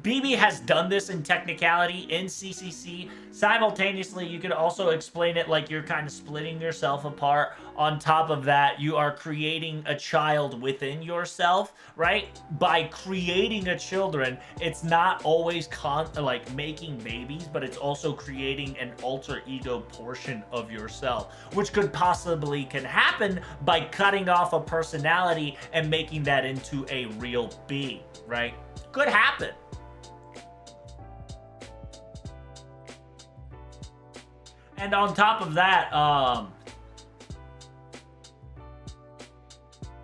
BB has done this in technicality in CCC. Simultaneously, you could also explain it like you're kind of splitting yourself apart. On top of that, you are creating a child within yourself, right? By creating a children, it's not always like making babies, but it's also creating an alter ego portion of yourself, which could possibly can happen by cutting off a personality and making that into a real being, right? Could happen. And on top of that,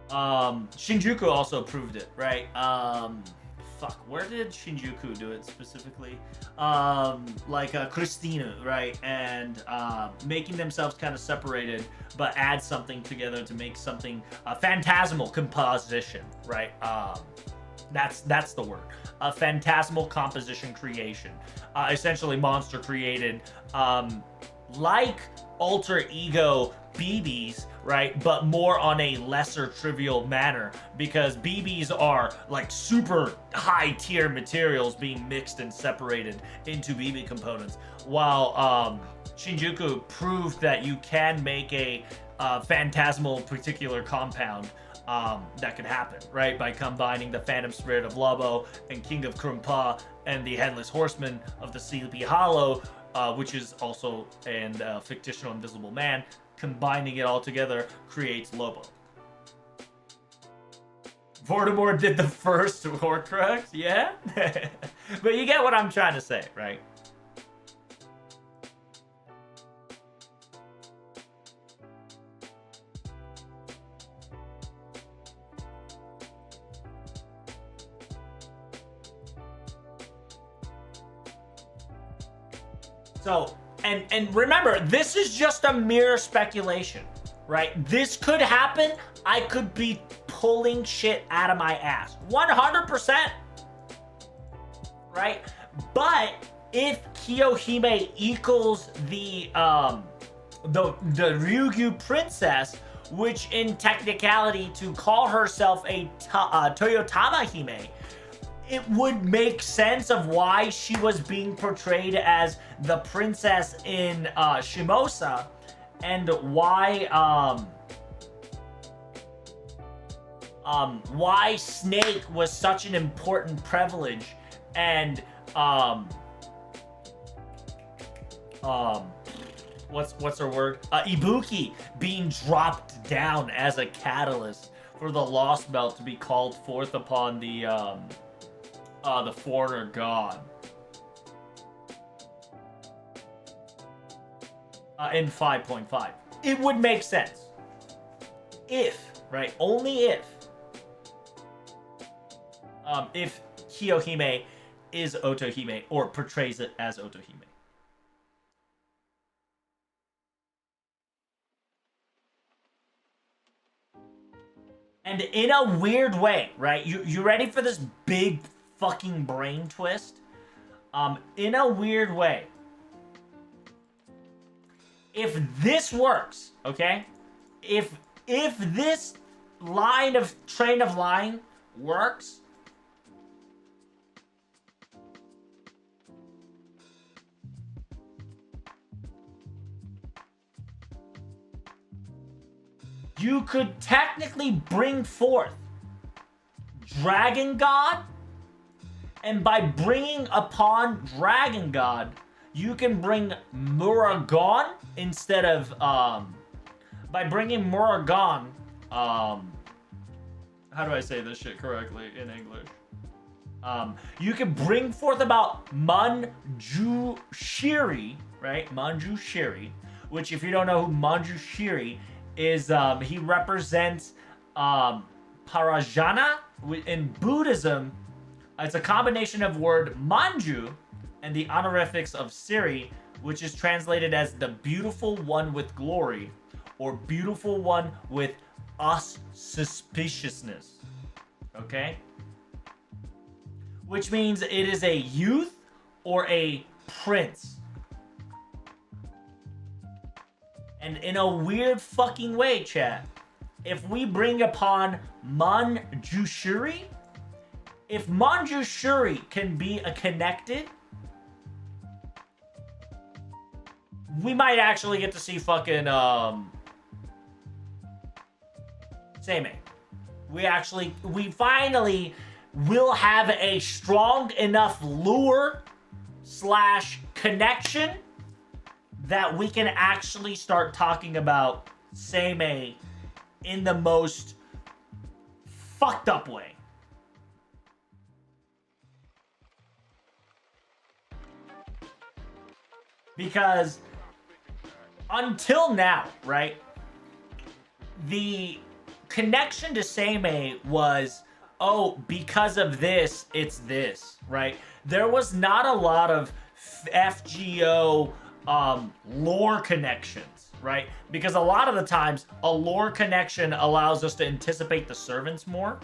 Shinjuku also proved it, right? Where did Shinjuku do it specifically? Christina, right? And making themselves kind of separated, but add something together to make something phantasmal composition, right? That's the word. A phantasmal composition creation. Essentially monster created, like alter ego BBs, right? But more on a lesser trivial manner, because BBs are like super high tier materials being mixed and separated into BB components, while Shinjuku proved that you can make a phantasmal particular compound that could happen, right? By combining the Phantom Spirit of Lobo and King of Krumpa and the Headless Horseman of the Sleepy Hollow which is also a fictional invisible man. Combining it all together creates Lobo. Voldemort did the first Horcrux, yeah? But you get what I'm trying to say, right? So, and remember, this is just a mere speculation, right? This could happen. I could be pulling shit out of my ass. 100%. Right? But if Kiyohime equals the Ryugyu princess, which in technicality to call herself a Toyotama Hime, it would make sense of why she was being portrayed as the princess in Shimosa, and why Snake was such an important privilege, and what's her word? Ibuki being dropped down as a catalyst for the Lost Belt to be called forth upon the foreigner god. In 5.5. It would make sense. If, right? Only if Kiyohime is Otohime or portrays it as Otohime. And in a weird way, right? You ready for this big fucking brain twist? In a weird way, if this works, okay? If this train of line works, you could technically bring forth Dragon God, and by bringing upon Dragon God, you can bring Muragon instead of, by bringing Muragon, how do I say this shit correctly in English? You can bring forth about Manjushiri, right? Manjushiri, which if you don't know who Manjushiri is, he represents, Parajana. In Buddhism, it's a combination of word Manju and the honorifics of Siri, which is translated as the beautiful one with glory, or beautiful one with auspiciousness. Okay? Which means it is a youth or a prince. And in a weird fucking way, chat, if we bring upon Manjushri, if Manjushri can be connected, we might actually get to see fucking Seimei. We finally will have a strong enough lure / connection that we can actually start talking about Seimei in the most fucked up way. Because until now, right, the connection to Seimei was, oh, because of this, it's this, right? There was not a lot of FGO lore connections, right? Because a lot of the times, a lore connection allows us to anticipate the servants more,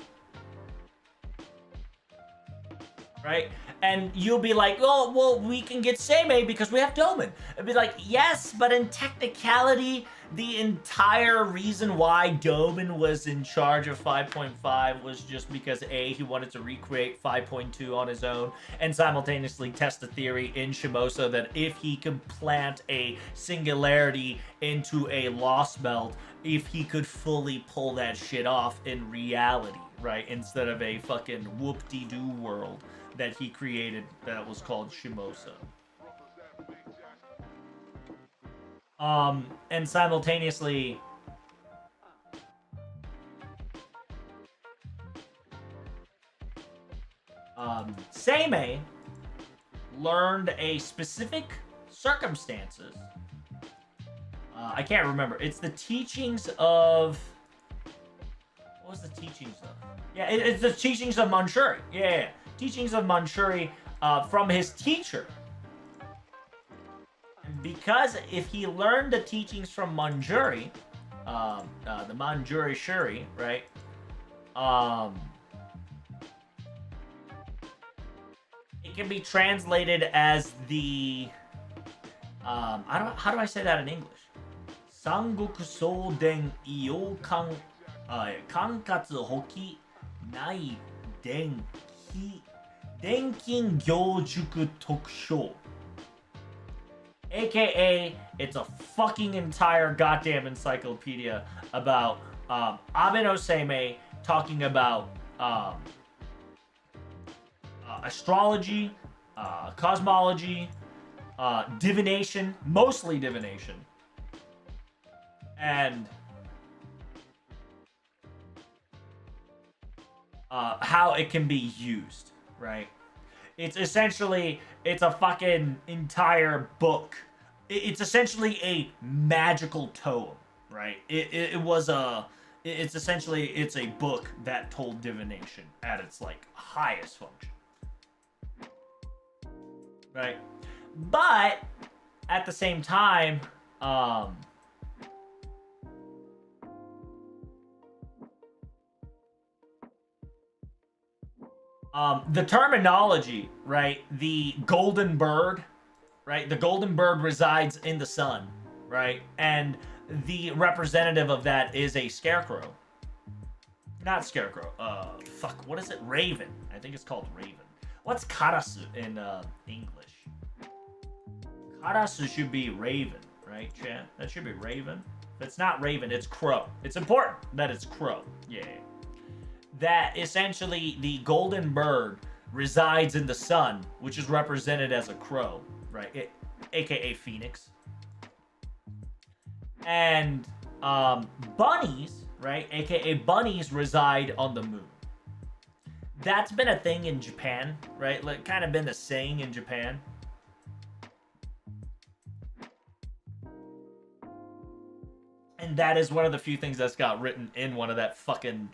right? And you'll be like, oh, well, we can get Seimei because we have Doman. It'd be like, yes, but in technicality, the entire reason why Doman was in charge of 5.5 was just because A, he wanted to recreate 5.2 on his own and simultaneously test the theory in Shimosa that if he could plant a singularity into a lost belt, if he could fully pull that shit off in reality, right? Instead of a fucking whoop-de-doo world that he created that was called Shimosa. And simultaneously, Seimei learned a specific circumstances. I can't remember. It's the teachings of. What was the teachings of? Yeah, it's the teachings of Manchuri. Yeah. Teachings of Manchuri from his teacher. Because if he learned the teachings from Manjuri, the Manjuri Shuri, right? It can be translated as the I don't. How do I say that in English? Sangoku Souden Iyo Kankatsu Hoki Nai Denkin Gyojuku Tokusho. AKA, it's a fucking entire goddamn encyclopedia about Abe no Seimei talking about astrology, cosmology, divination, mostly divination, and how it can be used, right? It's essentially, it's a fucking entire book. It's essentially a magical tome, right? It's essentially, it's a book that told divination at its, like, highest function. Right? But, at the same time, the terminology, right? The golden bird, right? The golden bird resides in the sun, right? And the representative of that is a scarecrow. Not scarecrow. Fuck. What is it? Raven. I think it's called Raven. What's karasu in English? Karasu should be raven, right, Chan? That should be raven. If it's not raven, it's crow. It's important that it's crow. Yeah. That essentially the golden bird resides in the sun, which is represented as a crow, right? AKA Phoenix. And bunnies, right? AKA bunnies reside on the moon. That's been a thing in Japan, right? Like, kind of been the saying in Japan. And that is one of the few things that's got written in one of that fucking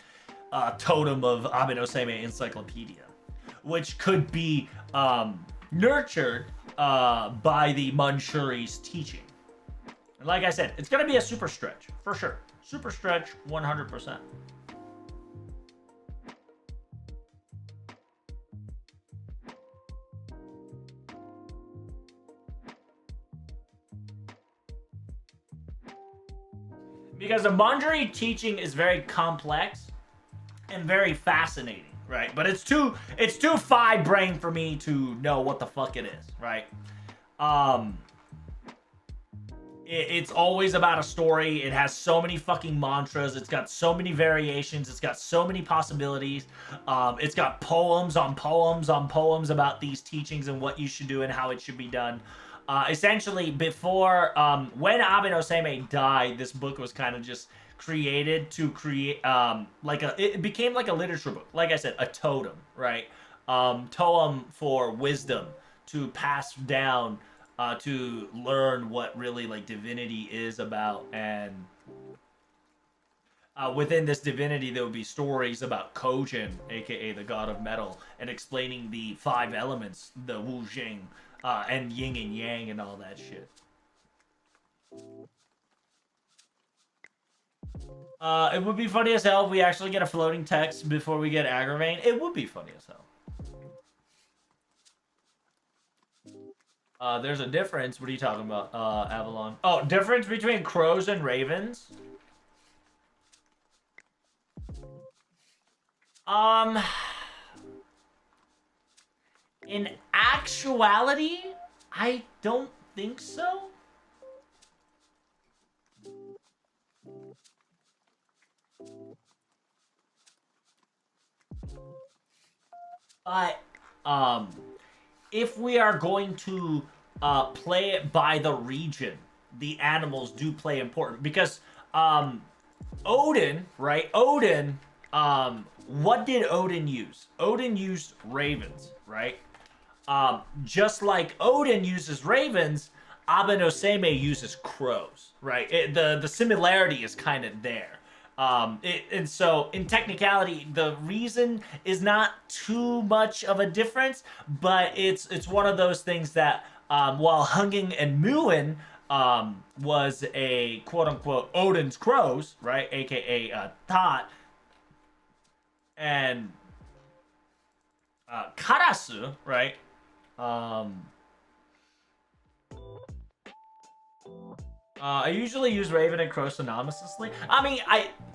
totem of Abe no Seimei encyclopedia, which could be nurtured by the Manchuri's teaching. And like I said, it's going to be a super stretch, for sure. Super stretch, 100%. Because the Manjuri teaching is very complex and very fascinating, right? But it's too fine brain for me to know what the fuck it is, right? It's always about a story. It has so many fucking mantras. It's got so many variations. It's got so many possibilities. It's got poems on poems on poems about these teachings and what you should do and how it should be done. Essentially, before, when Abe no Seimei died, this book was kind of just created to create, it became like a literature book. Like I said, a totem, right? Totem for wisdom to pass down, to learn what really, like, divinity is about. And within this divinity, there would be stories about Kojin, aka the god of metal, and explaining the 5 elements, the Wu Jing, and yin and yang and all that shit. It would be funny as hell if we actually get a floating text before we get Agravain. It would be funny as hell. There's a difference. What are you talking about, Avalon? Oh, difference between crows and ravens? In actuality, I don't think so. But, if we are going to play it by the region, the animals do play important because Odin, right? Odin, what did Odin use? Odin used ravens, right? Just like Odin uses ravens, Abe no Seimei uses crows, right? The similarity is kind of there. And so, in technicality, the reason is not too much of a difference, but it's one of those things that while Hunging and Muin was a quote unquote Odin's crows, right, aka Tot, and Karasu, right, I usually use Raven and Crow synonymously. I mean,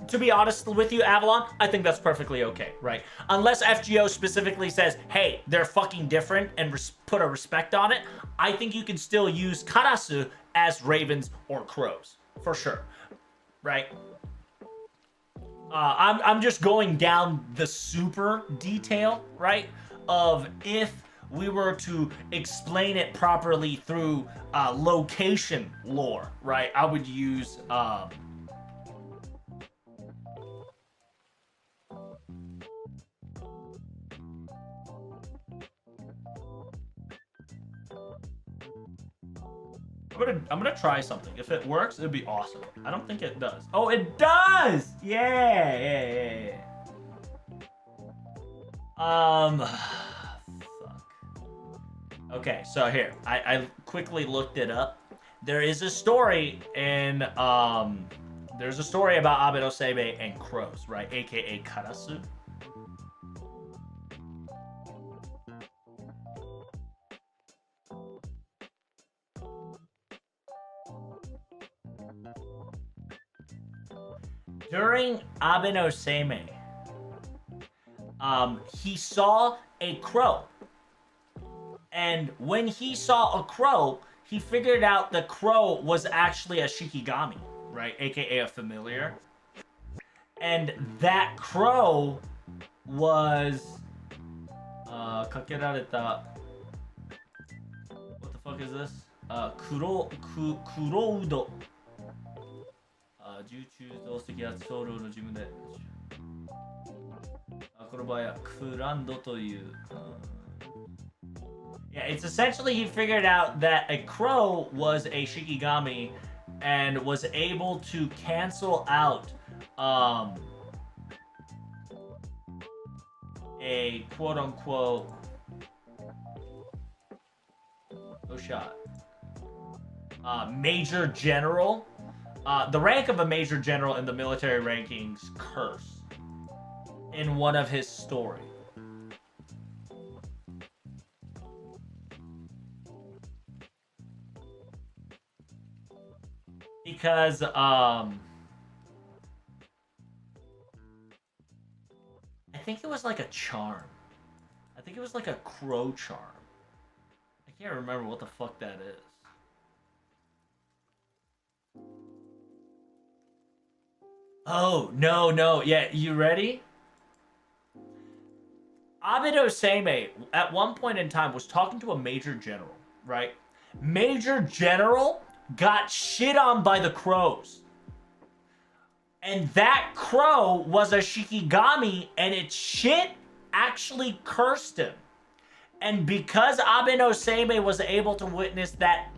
to be honest with you, Avalon, I think that's perfectly okay, right? Unless FGO specifically says, hey, they're fucking different and put a respect on it, I think you can still use Karasu as ravens or crows, for sure, right? I'm just going down the super detail, right? Of if we were to explain it properly through location lore, right? I would use I'm gonna try something. If it works, it'd be awesome. I don't think it does. Oh, it does! Yeah. Fuck. Okay, so here. I quickly looked it up. There is a story in there's a story about Abe no Seimei and crows, right? AKA Karasu. During Abe no Seimei, he saw a crow. And when he saw a crow, he figured out the crow was actually a Shikigami, right? AKA a familiar. And that crow was kakerareta. What the fuck is this? Kuroudo. 重中同石発長老の自分でこの場合はクランドという Yeah, it's essentially he figured out that a crow was a Shikigami and was able to cancel out a quote unquote major general. The rank of a major general in the military rankings curse in one of his stories. Because I think it was like a charm. I think it was like a crow charm. I can't remember what the fuck that is. Oh, no. Yeah, you ready? Abe no Seimei, at one point in time, was talking to a major general, right? Major general got shit on by the crows. And that crow was a Shikigami, and its shit actually cursed him. And because Abe no Seimei was able to witness that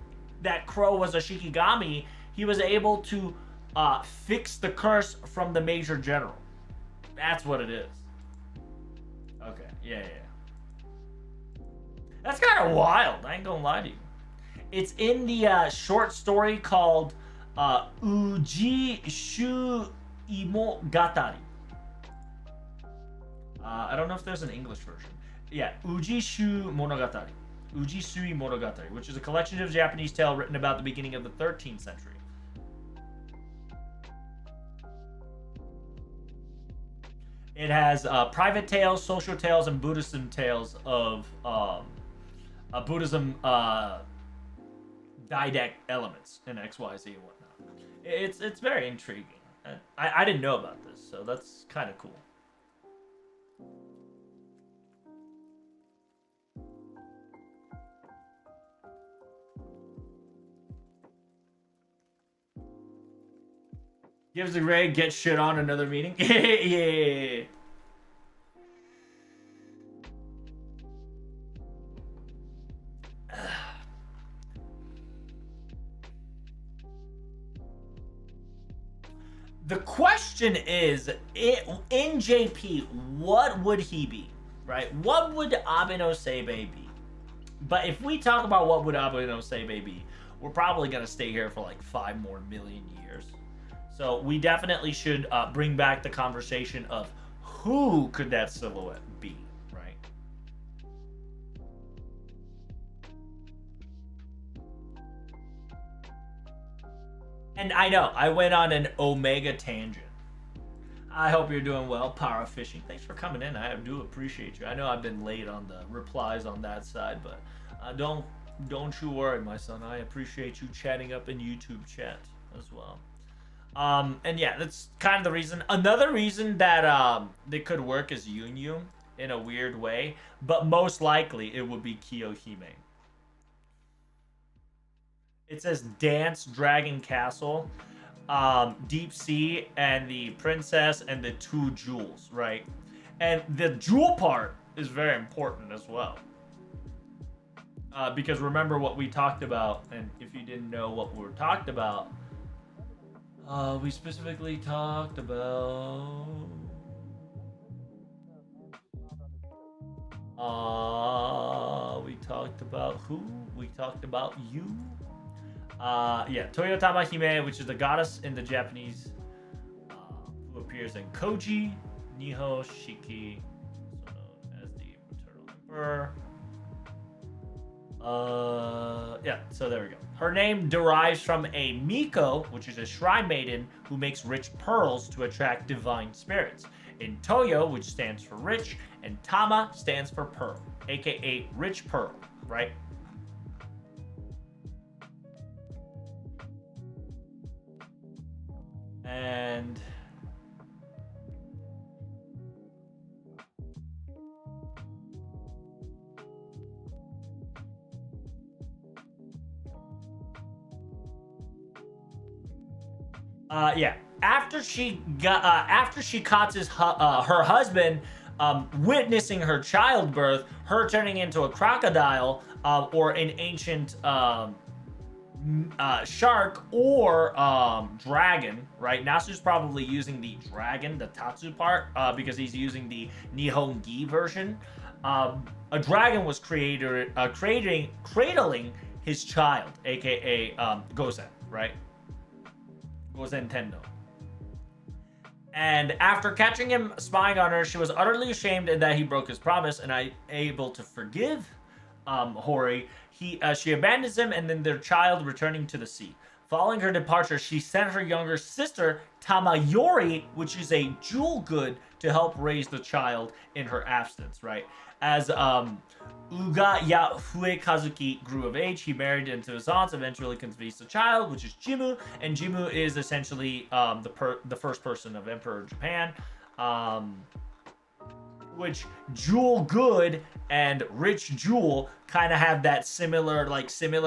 crow was a Shikigami, he was able to fix the curse from the major general. That's what it is. Okay, yeah. That's kind of wild. I ain't gonna lie to you. It's in the short story called Uji Shu Imo Gatari. I don't know if there's an English version. Yeah, Uji Shu Monogatari. Uji Sui Monogatari, which is a collection of Japanese tale written about the beginning of the 13th century. It has private tales, social tales, and Buddhism tales of Buddhism didact elements in XYZ and whatnot. It's very intriguing. I didn't know about this, so that's kind of cool. Gives a grade, gets shit on another meeting. Yeah. The question is, in JP, what would he be, right? What would Abe no Seibei be? But if we talk about what would Abe no Seibei be, we're probably going to stay here for like 5 more million years. So we definitely should bring back the conversation of who could that silhouette be, right? And I know, I went on an Omega tangent. I hope you're doing well, Para Fishing. Thanks for coming in. I do appreciate you. I know I've been late on the replies on that side, but don't you worry, my son. I appreciate you chatting up in YouTube chat as well. And yeah, that's kind of the reason. Another reason that they could work is Yun in a weird way, but most likely it would be Kiyohime. It says Dance Dragon Castle, Deep Sea, and the Princess and the 2 jewels, right? And the jewel part is very important as well. Because remember what we talked about, and if you didn't know what we were talked about, we specifically talked about... we talked about who? We talked about you. Yeah, Toyotama Hime, which is the goddess in the Japanese, who appears in Koji, Niho Shiki, also known as the Maternal Emperor. Yeah, so there we go. Her name derives from a Miko, which is a shrine maiden who makes rich pearls to attract divine spirits. In Toyo, which stands for rich, and Tama stands for pearl, aka rich pearl, right? And yeah, after she caught her husband witnessing her childbirth, her turning into a crocodile or an ancient shark or dragon, right? Nasu's probably using the dragon, the Tatsu part, because he's using the Nihongi version. A dragon was cradling his child, aka Gozen, right? Gozen Tendo. And after catching him spying on her, she was utterly ashamed that he broke his promise and able to forgive Hori. She abandons him, and then their child returning to the sea. Following her departure, she sent her younger sister Tamayori, which is a jewel good, to help raise the child in her absence, right? As Uga Yafue Kazuki grew of age, he married into his aunt, eventually conceived a child, which is Jimu, and Jimu is essentially the first person of Emperor Japan. Which Jewel Good and Rich Jewel kind of have that similar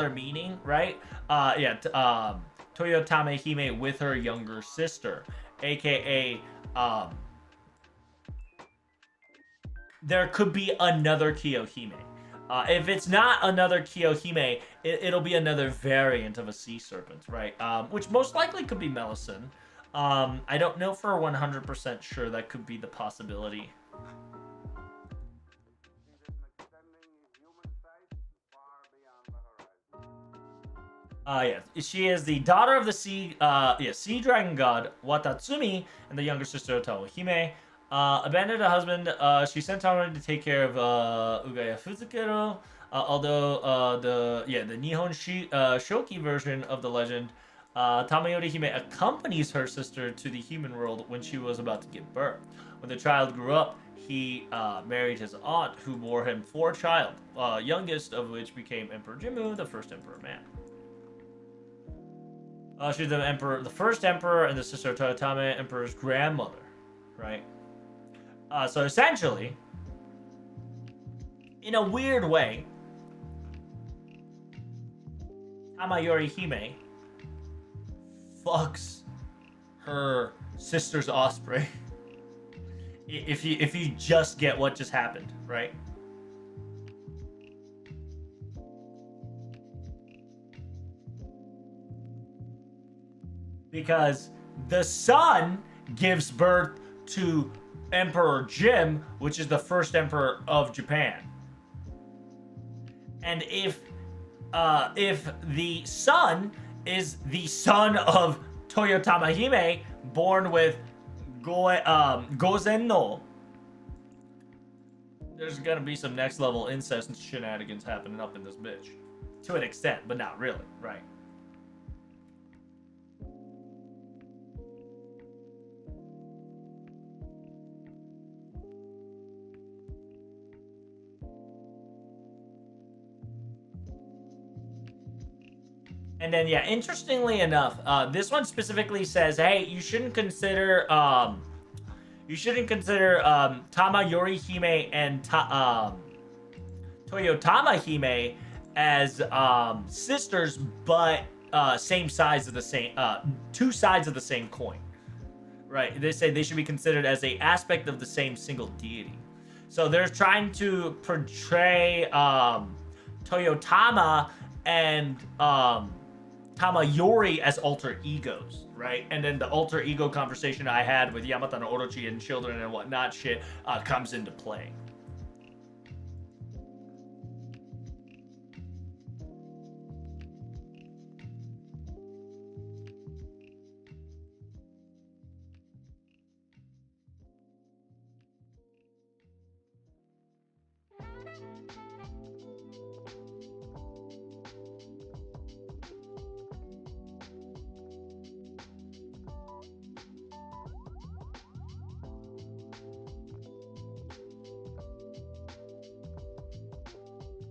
meaning, right? Yeah, Toyotame Hime with her younger sister, aka there could be another Kiyohime. If it's not another Kiyohime, it'll be another variant of a sea serpent, right? Which most likely could be Melisande. I don't know for 100% sure. That could be the possibility. Yeah, she is the daughter of the sea dragon god Watatsumi and the younger sister of Tomohime. Abandoned her husband, she sent Tamari to take care of Ugaya Fuzukero. Although the Nihon Shoki version of the legend, Tamayori Hime accompanies her sister to the human world when she was about to give birth. When the child grew up, he married his aunt, who bore him 4 children, youngest of which became Emperor Jimmu, the first emperor man. She's the first emperor, and the sister of Toyotame Emperor's grandmother, right? So essentially, in a weird way, Tamayori Hime fucks her sister's Osprey. If you just get what just happened, right? Because the son gives birth to Emperor Jim, which is the first emperor of Japan. And if the son is the son of Toyotama Hime, born with Gozen no, there's gonna be some next level incest and shenanigans happening up in this bitch. To an extent, but not really, right? And then, yeah, interestingly enough, this one specifically says, hey, you shouldn't consider Tama Yorihime and Toyotama Hime as sisters, but same sides of the same, two sides of the same coin, right? They say they should be considered as a aspect of the same single deity. So they're trying to portray Toyotama and Tamayori as alter egos, right? And then the alter ego conversation I had with Yamata no Orochi and children and whatnot shit comes into play.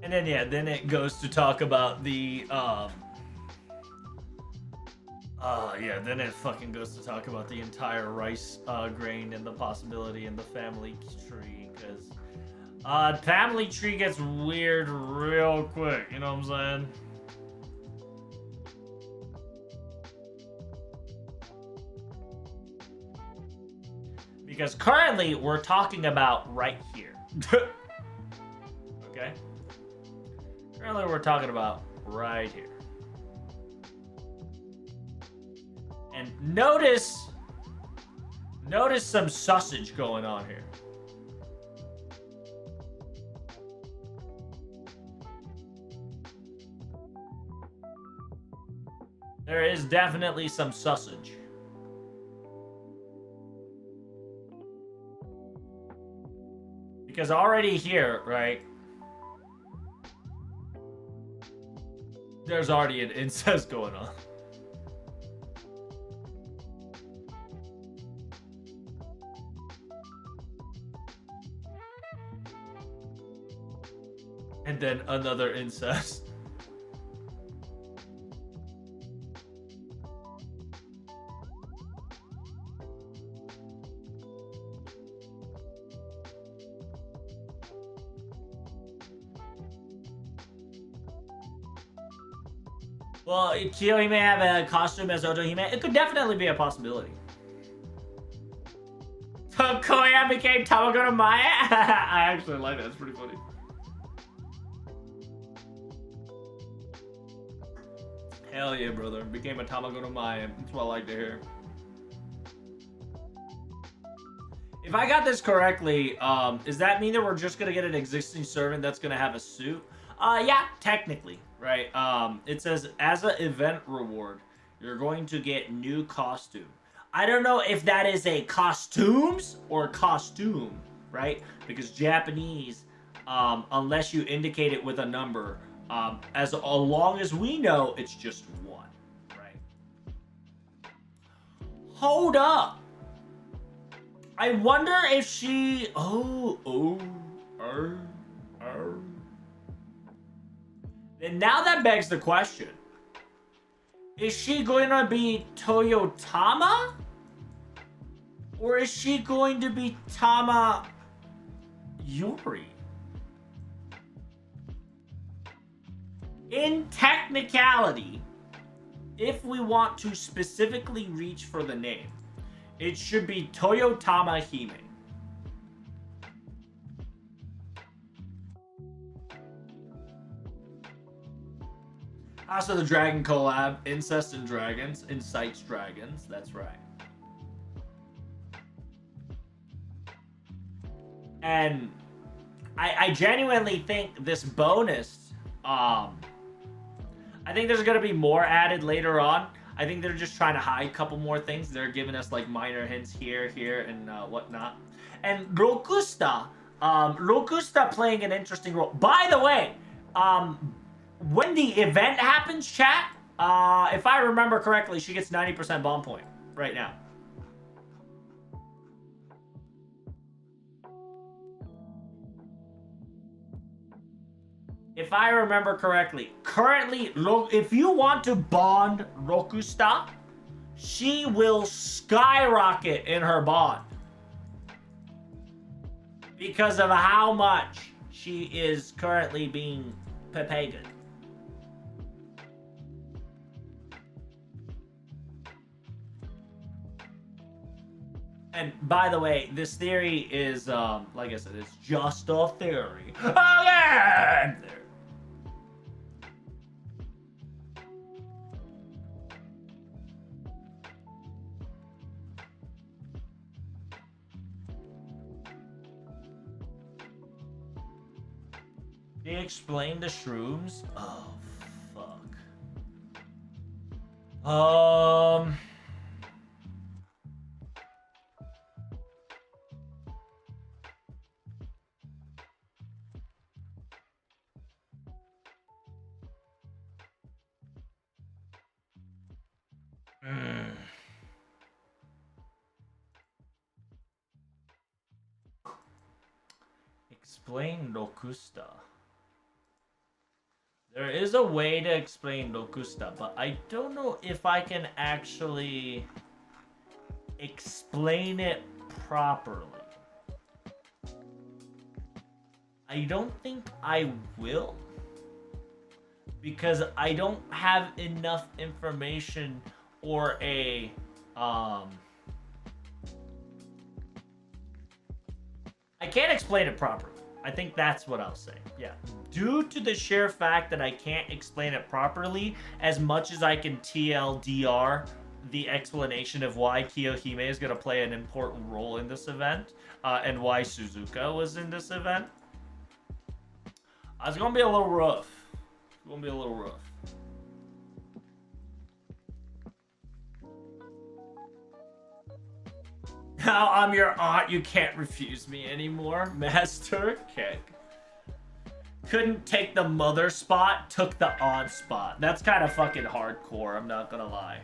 And then, yeah, then it goes to talk about the, then it fucking goes to talk about the entire rice grain and the possibility in the family tree, because family tree gets weird real quick, you know what I'm saying? Because currently, we're talking about right here. Okay? Currently, we're talking about right here. And notice some sausage going on here. There is definitely some sausage. Because already here, right, there's already an incest going on. And then another incest. Well, Kiyohime have a costume as Otohime. It could definitely be a possibility. So Koya became Tamago no Maya? I actually like that. It's pretty funny. Hell yeah, brother. Became a Tamago no Maya. That's what I like to hear. If I got this correctly, does that mean that we're just gonna get an existing servant that's gonna have a suit? Yeah, technically, right? It says, as an event reward, you're going to get new costume. I don't know if that is a costumes or costume, right? Because Japanese, unless you indicate it with a number, as long as we know, it's just one, right? Hold up. I wonder if she... And now that begs the question. Is she going to be Toyotama? Or is she going to be Tama Yori? In technicality, if we want to specifically reach for the name, It should be Toyotama Hime. House of the Dragon collab, Incest and Dragons, Incites Dragons, that's right. And I genuinely think this bonus, I think there's gonna be more added later on. I think they're just trying to hide a couple more things. They're giving us like minor hints here, and whatnot. And Rokusta, Rokusta playing an interesting role. By the way, when the event happens, chat, if I remember correctly, she gets 90% bomb point right now. If I remember correctly, currently, if you want to bond Rokusta, she will skyrocket in her bond. Because of how much she is currently being pepegaed. And by the way, this theory is, like I said, it's just a theory. Again! They explained the shrooms? Oh, fuck. Explain Locusta. There is a way to explain Locusta, but I don't know if I can actually explain it properly. I don't think I will, because I don't have enough information or a I can't explain it properly. I think that's what I'll say. Yeah. Due to the sheer fact that I can't explain it properly, as much as I can TLDR the explanation of why Kiyohime is going to play an important role in this event, and why Suzuka was in this event, it's going to be a little rough. It's going to be a little rough. Now I'm your aunt, you can't refuse me anymore, Master Kick. Couldn't take the mother spot, took the aunt spot. That's kind of fucking hardcore, I'm not gonna lie.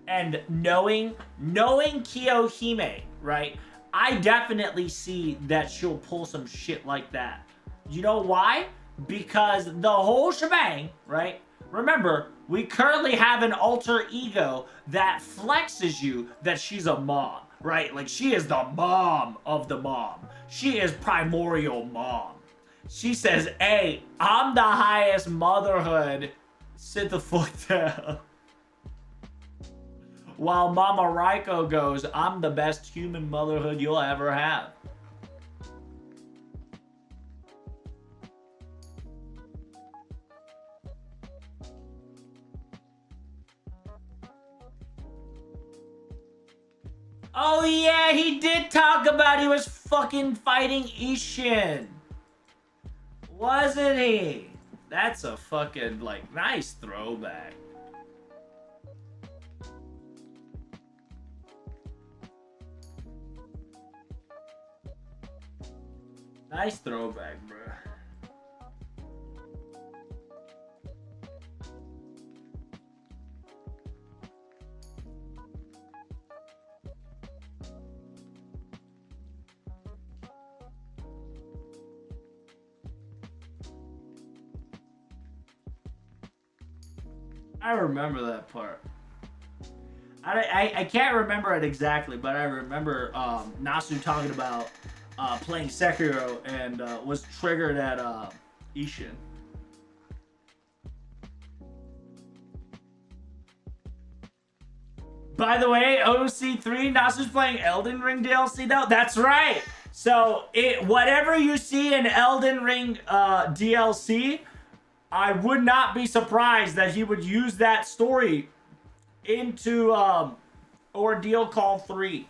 And knowing Kiyohime, right? I definitely see that she'll pull some shit like that. You know why? Because the whole shebang, right? Remember, we currently have an alter ego that flexes you that she's a mom. Right? Like, she is the mom of the mom. She is primordial mom. She says, hey, I'm the highest motherhood. Sit the fuck down. While Mama Raiko goes, I'm the best human motherhood you'll ever have. Oh yeah, he did talk about he was fucking fighting Ishin. Wasn't he? That's a fucking, like, nice throwback. Nice throwback, bro. I remember that part. I can't remember it exactly, but I remember Nasu talking about playing Sekiro and was triggered at Ishin. By the way, OC3, Nasu's playing Elden Ring DLC though? That's right! So, whatever you see in Elden Ring DLC, I would not be surprised that he would use that story into Ordeal Call 3.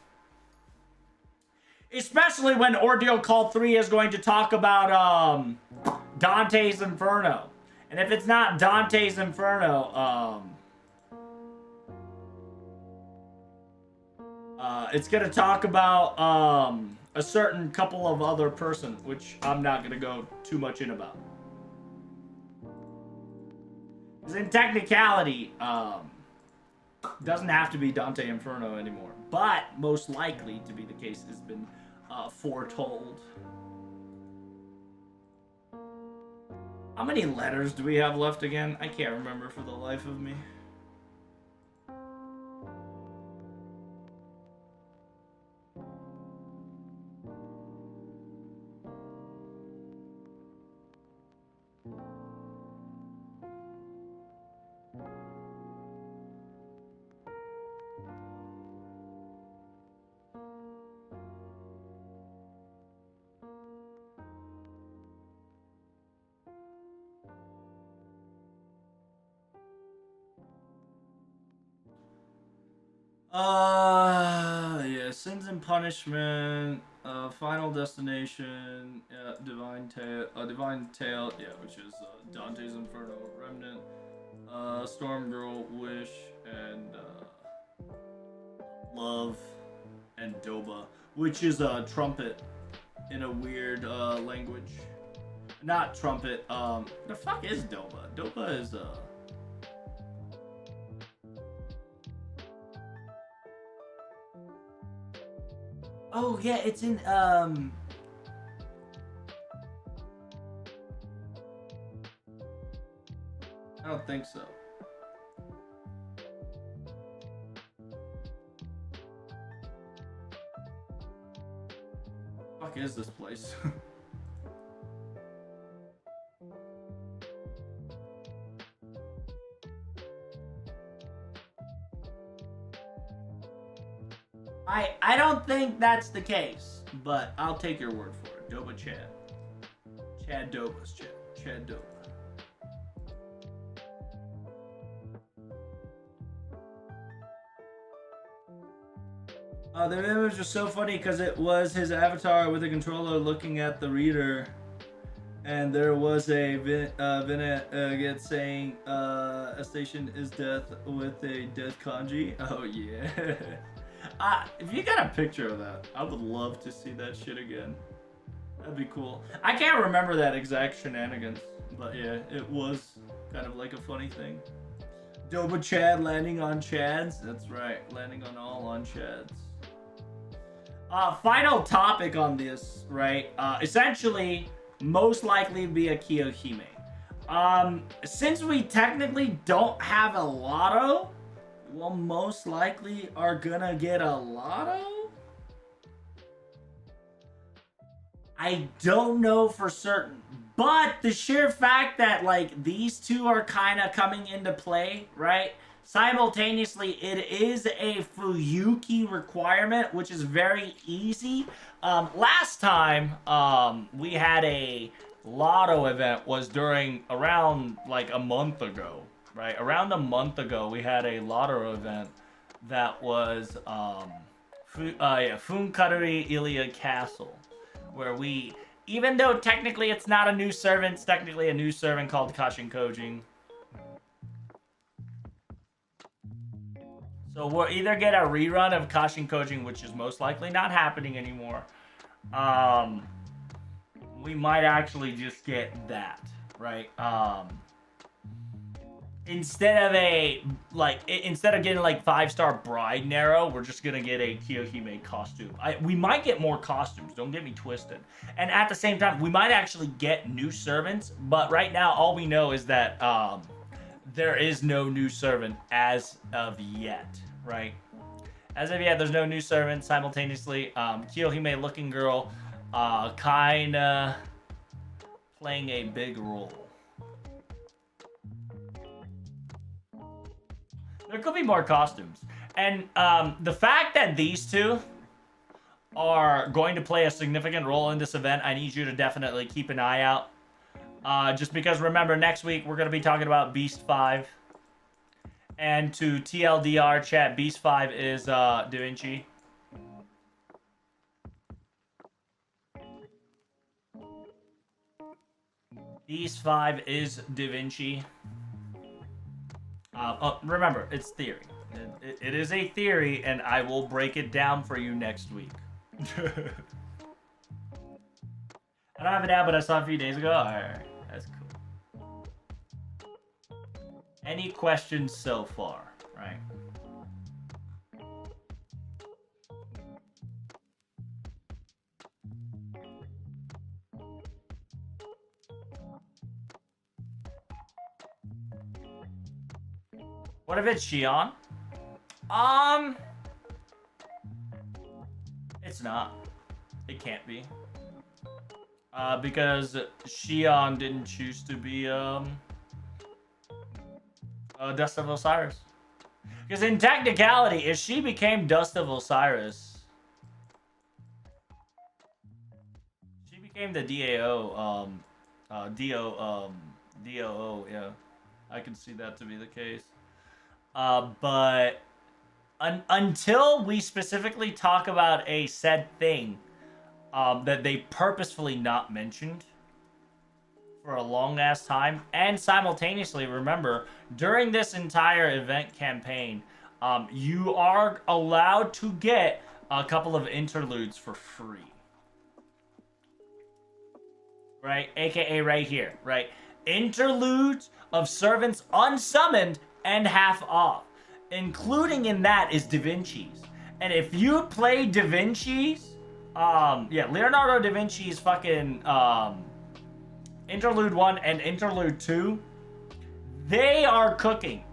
Especially when Ordeal Call 3 is going to talk about Dante's Inferno. And if it's not Dante's Inferno, it's going to talk about a certain couple of other person, which I'm not going to go too much in about. Because in technicality, doesn't have to be Dante Inferno anymore. But most likely to be the case has been foretold. How many letters do we have left again? I can't remember for the life of me. Yeah, Sins and Punishment, Final Destination, Divine Tale, yeah, which is Dante's Inferno, Remnant, Storm Girl, Wish, and Love, and Doba, which is a trumpet in a weird language. Not trumpet, the fuck is Doba? Doba is oh yeah, it's in I don't think so. Fuck is this place? I don't think that's the case, but I'll take your word for it. Doba Chad. Chad Doba's Chad. Chad Doba. The image was so funny because it was his avatar with a controller looking at the reader, and there was a vignette saying a station is death with a death kanji. Oh yeah. If you got a picture of that, I would love to see that shit again. That'd be cool. I can't remember that exact shenanigans, but yeah, it was kind of like a funny thing. Doba Chad landing on Chads. That's right, landing on Chads. Final topic on this, right? Essentially, most likely be a Kiyohime. Since we technically don't have a lotto, we'll most likely are gonna get a lotto? I don't know for certain. But the sheer fact that, like, these two are kind of coming into play, right? Simultaneously, it is a Fuyuki requirement, which is very easy. Last time we had a lotto event was during around, like, a month ago. Right, around a month ago, we had a lotto event that was Funkaruri Ilia Castle, where we, even though technically it's not a new servant, it's technically a new servant called Kashin Kojin. So we'll either get a rerun of Kashin Kojin, which is most likely not happening anymore. We might actually just get that, right? Instead of getting like 5-star bride Nero, we're just gonna get a Kiyohime costume. We might get more costumes, don't get me twisted. And at the same time, we might actually get new servants, but right now all we know is that there is no new servant as of yet, right? As of yet, there's no new servant. Simultaneously, Kiyohime looking girl kinda playing a big role. There could be more costumes. And the fact that these two are going to play a significant role in this event, I need you to definitely keep an eye out. Just because, remember, next week we're going to be talking about Beast 5. And to TLDR chat, Beast 5 is Da Vinci. Beast 5 is Da Vinci. Remember, it's theory. It is a theory, and I will break it down for you next week. I don't have it out, but I saw it a few days ago. Alright, that's cool. Any questions so far, right? What if it's Xion? It's not. It can't be. Because Xion didn't choose to be, Dust of Osiris. Because in technicality, if she became Dust of Osiris, she became the DAO, DOO, yeah. I can see that to be the case. But until we specifically talk about a said thing that they purposefully not mentioned for a long ass time, and simultaneously, remember, during this entire event campaign, you are allowed to get a couple of interludes for free. Right? AKA right here, right? Interludes of servants unsummoned and half off. Including in that is Da Vinci's. And if you play Da Vinci's, yeah, Leonardo da Vinci's fucking, Interlude 1 and Interlude 2, they are cooking.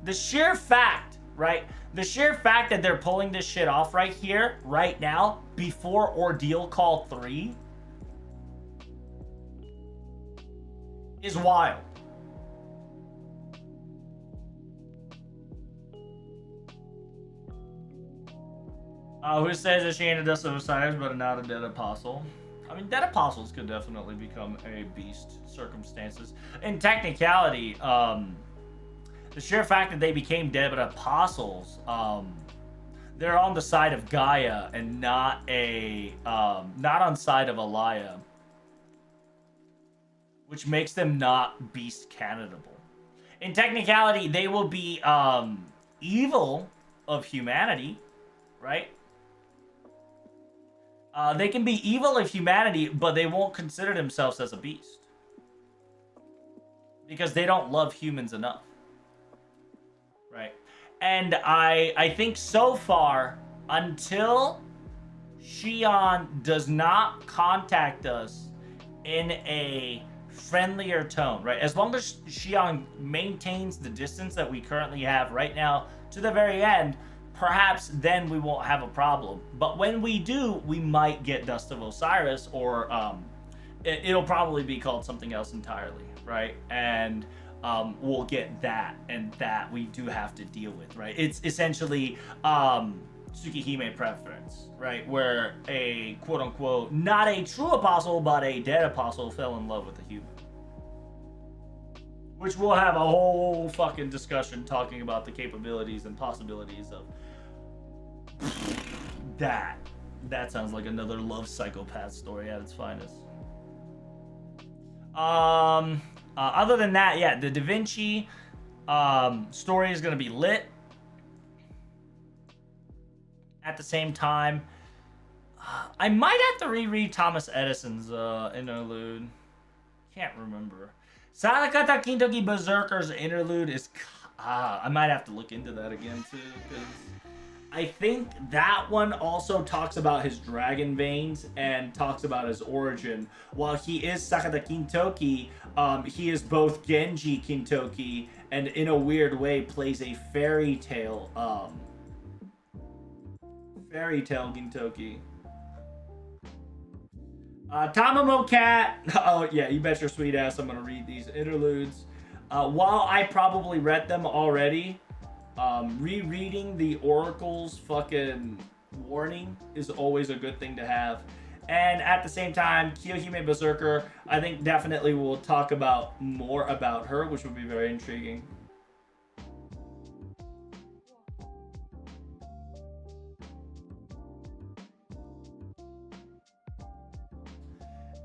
The sheer fact, right? The sheer fact that they're pulling this shit off right here, right now, before Ordeal Call 3, is wild. Who says that she ain't a Dust of Osiris, but not a Dead Apostle? I mean, Dead Apostles could definitely become a beast circumstances. In technicality, the sheer fact that they became Dead Apostles, they're on the side of Gaia and not on side of Alaya, which makes them not beast candidatable. In technicality, they will be evil of humanity, right? They can be evil of humanity, but they won't consider themselves as a beast. Because they don't love humans enough. Right? And I think so far, until Xion does not contact us in a friendlier tone, right? As long as Xion maintains the distance that we currently have right now to the very end, perhaps then we won't have a problem. But when we do, we might get Dust of Osiris, or it'll probably be called something else entirely, right? And we'll get that, and that we do have to deal with, right? It's essentially Tsukihime preference, right? Where a quote-unquote, not a true apostle, but a dead apostle fell in love with a human. Which we'll have a whole fucking discussion talking about the capabilities and possibilities of that. That sounds like another love psychopath story at its finest. Other than that, yeah, the Da Vinci story is going to be lit. At the same time, I might have to reread Thomas Edison's interlude. Can't remember. Sarakata Kintoki Berserker's interlude is... I might have to look into that again, too, because I think that one also talks about his dragon veins and talks about his origin. While he is Sakata Kintoki, he is both Genji Kintoki and, in a weird way, plays a fairy tale Gintoki. Tamamo Cat. Oh, yeah, you bet your sweet ass I'm going to read these interludes. While I probably read them already, Rereading the Oracle's fucking warning is always a good thing to have. And at the same time, Kiyohime Berserker, I think definitely we'll talk about more about her, which would be very intriguing.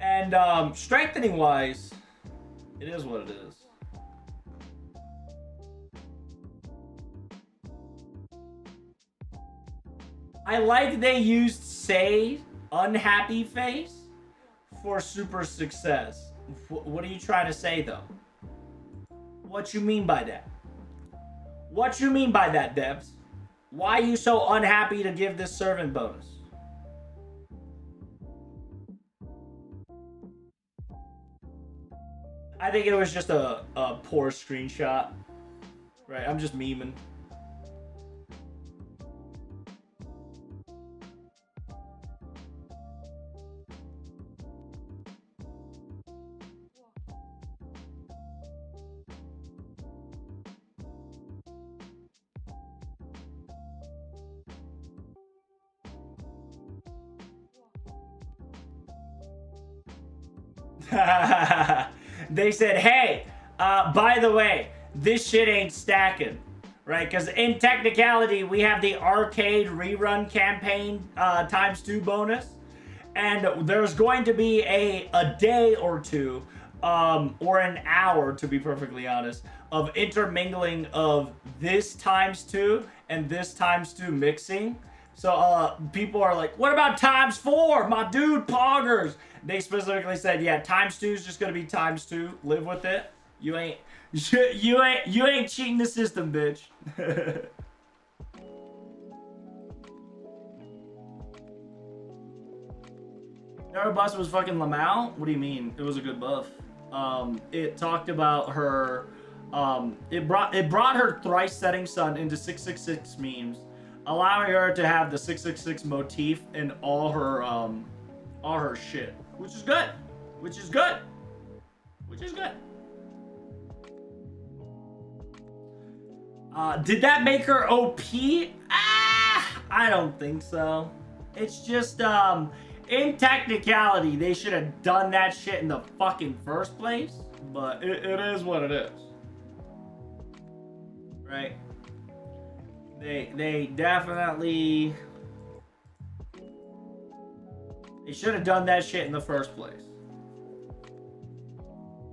And strengthening wise, it is what it is. I like they used Say unhappy face for super success. What are you trying to say though? What you mean by that? What you mean by that, devs? Why are you so unhappy to give this servant bonus? I think it was just a poor screenshot. Right, I'm just memeing. They said, hey, by the way, this shit ain't stacking, right? Because in technicality, we have the arcade rerun campaign ×2 bonus. And there's going to be a day or two, or an hour, to be perfectly honest, of intermingling of this ×2 and this ×2 mixing. So people are like, what about ×4? My dude, poggers. They specifically said, yeah, ×2 is just gonna be ×2. Live with it. You ain't cheating the system, bitch. Our bus was fucking Lamau? What do you mean? It was a good buff. It talked about her. It brought her thrice setting sun into 666 memes, allowing her to have the 666 motif in all her shit, which is good. Which is good. Which is good. Did that make her OP? I don't think so. It's just in technicality, they should have done that shit in the fucking first place. But it is what it is. Right? They definitely... They should have done that shit in the first place.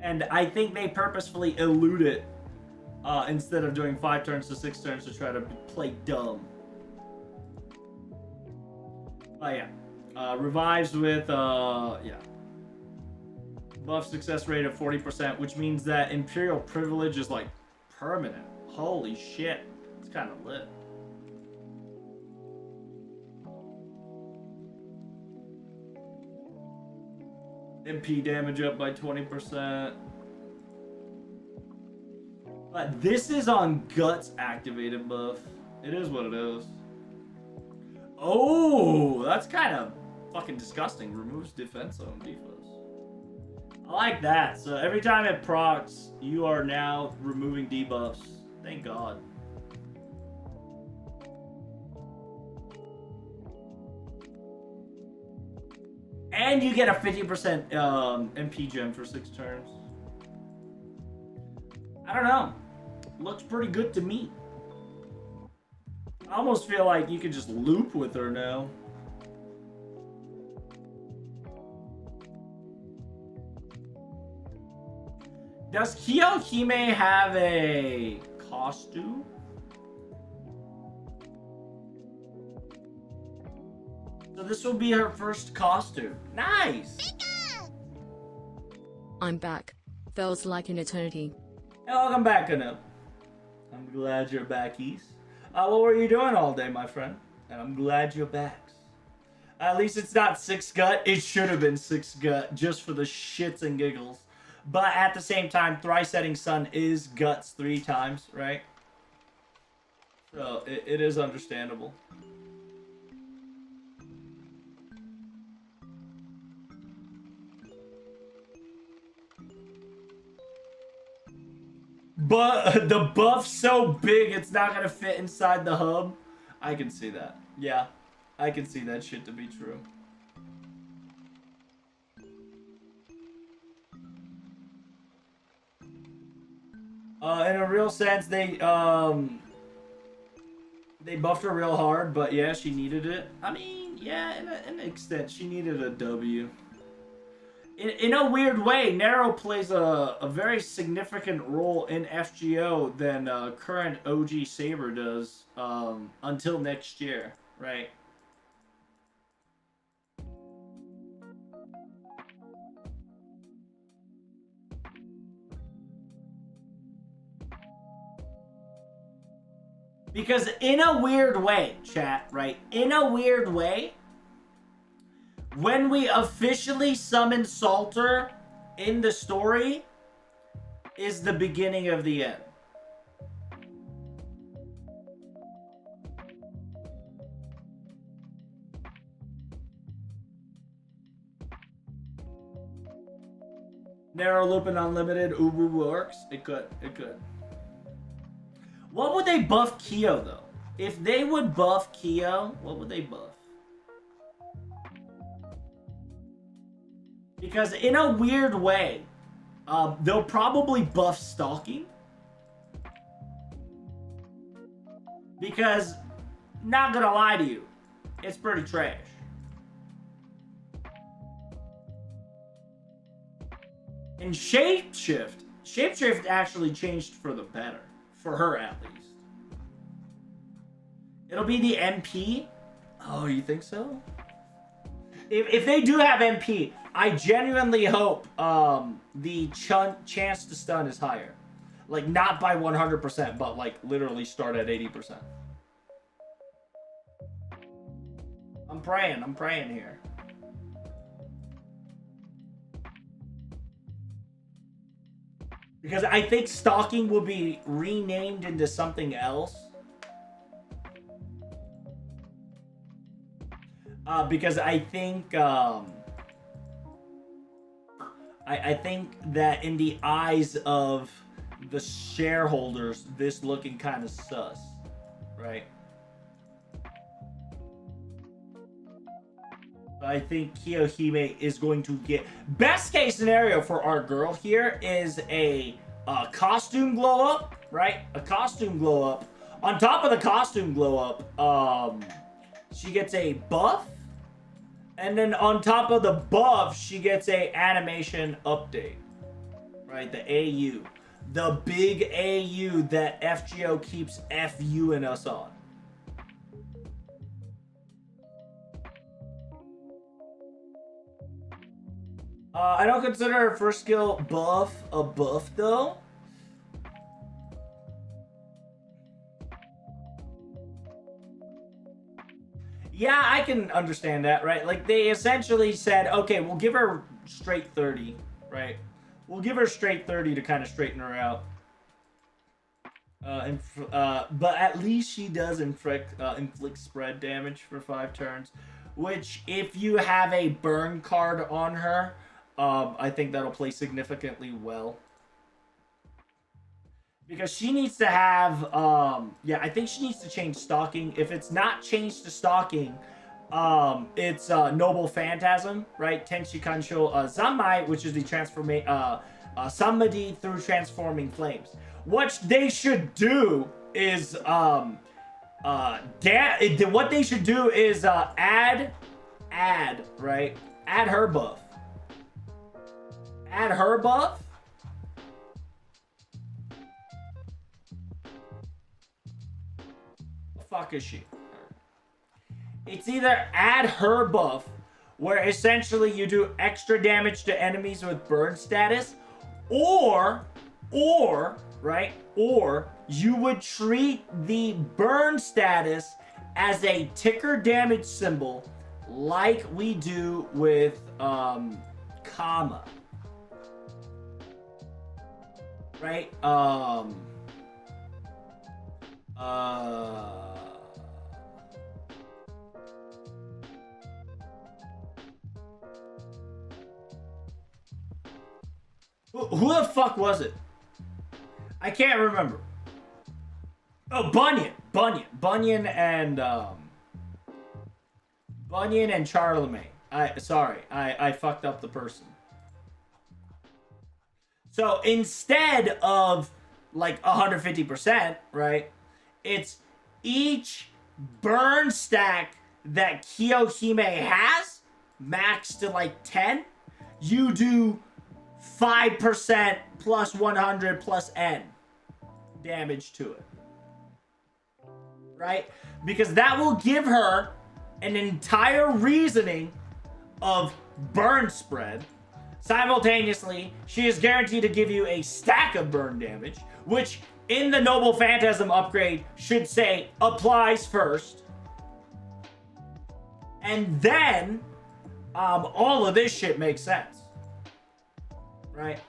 And I think they purposefully elude it instead of doing 5 turns to 6 turns to try to play dumb. But yeah. Revives with, yeah. Buff success rate of 40%, which means that Imperial Privilege is like permanent. Holy shit. It's kind of lit. MP damage up by 20%. But this is on Guts activated buff. It is what it is. Oh, that's kind of fucking disgusting. Removes defense on defense. I like that. So every time it procs, you are now removing debuffs. Thank God. And you get a 50% MP gem for 6 turns. I don't know. Looks pretty good to me. I almost feel like you could just loop with her now. Does Kiyohime have a costume? So this will be her first costume. Nice! I'm back. Feels like an eternity. Hey, welcome back, Anu. I'm glad you're back, East. What were you doing all day, my friend? And I'm glad you're back. At least it's not 6 gut. It should have been 6 gut, just for the shits and giggles. But at the same time, Thrice Setting Sun is guts 3 times, right? So it is understandable. But the buff's so big, it's not gonna fit inside the hub. I can see that. Yeah, I can see that shit to be true. In a real sense, they buffed her real hard, but yeah, she needed it. I mean, yeah, in an extent, she needed a W. In a weird way, Nero plays a very significant role in FGO than current OG Saber does until next year, right? Because in a weird way, chat, right? In a weird way, when we officially summon Salter in the story is the beginning of the end. Narrow Loop and Unlimited Ubu works. It could. It could. What would they buff Kyo, though? If they would buff Kyo, what would they buff? Because in a weird way, they'll probably buff Stalking. Because, not gonna lie to you, it's pretty trash. And Shapeshift actually changed for the better. For her, at least. It'll be the MP. Oh, you think so? If they do have MP, I genuinely hope the chance to stun is higher. Like, not by 100%, but, like, literally start at 80%. I'm praying here. Because I think Stalking will be renamed into something else. Because I think I think that in the eyes of the shareholders, this looking kind of sus, right? I think Kiyohime is going to get... Best case scenario for our girl here is a costume glow up, right? A costume glow up. On top of the costume glow up, she gets a buff. And then on top of the buff, she gets a animation update. Right? The AU. The big AU that FGO keeps FUing us on. I don't consider her first skill buff a buff, though. Yeah, I can understand that, right? Like, they essentially said, okay, we'll give her straight 30, right? We'll give her straight 30 to kind of straighten her out. But at least she does inflict spread damage for 5 turns. Which, if you have a burn card on her... I think that'll play significantly well. Because she needs to have, yeah, I think she needs to change Stalking. If it's not changed to Stalking, it's Noble Phantasm, right? Tenshi Kansho Zanmai, which is the Samadhi through Transforming Flames. What they should do is, what they should do is, add, right? Add her buff. Add her buff. The fuck is she? It's either add her buff, where essentially you do extra damage to enemies with burn status, or, right? Or you would treat the burn status as a ticker damage symbol, like we do with Kama. Right? Who the fuck was it? I can't remember. Oh, Bunyan and Charlemagne. I fucked up the person. So instead of like 150%, right? It's each burn stack that Kiyohime has, max to like 10, you do 5% plus 100 plus N damage to it. Right? Because that will give her an entire reasoning of burn spread. Simultaneously, she is guaranteed to give you a stack of burn damage, which in the Noble Phantasm upgrade should say applies first. And then all of this shit makes sense. Right?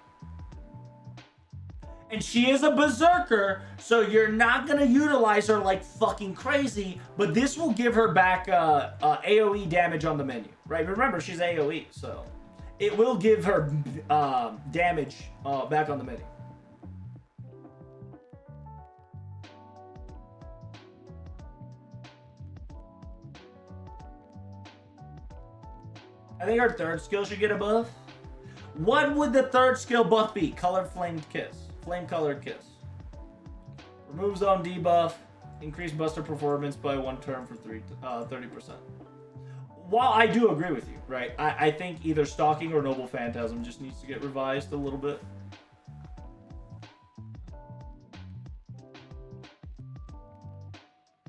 And she is a berserker, so you're not gonna utilize her like fucking crazy, but this will give her back AoE damage on the menu, right? Remember, she's AoE, so it will give her damage back on the menu. I think her third skill should get a buff. What would the third skill buff be? Colored Flamed Kiss. Flame Colored Kiss. Remove zone debuff. Increase Buster performance by 1 turn for 30%. While I do agree with you, right? I think either Stalking or Noble Phantasm just needs to get revised a little bit.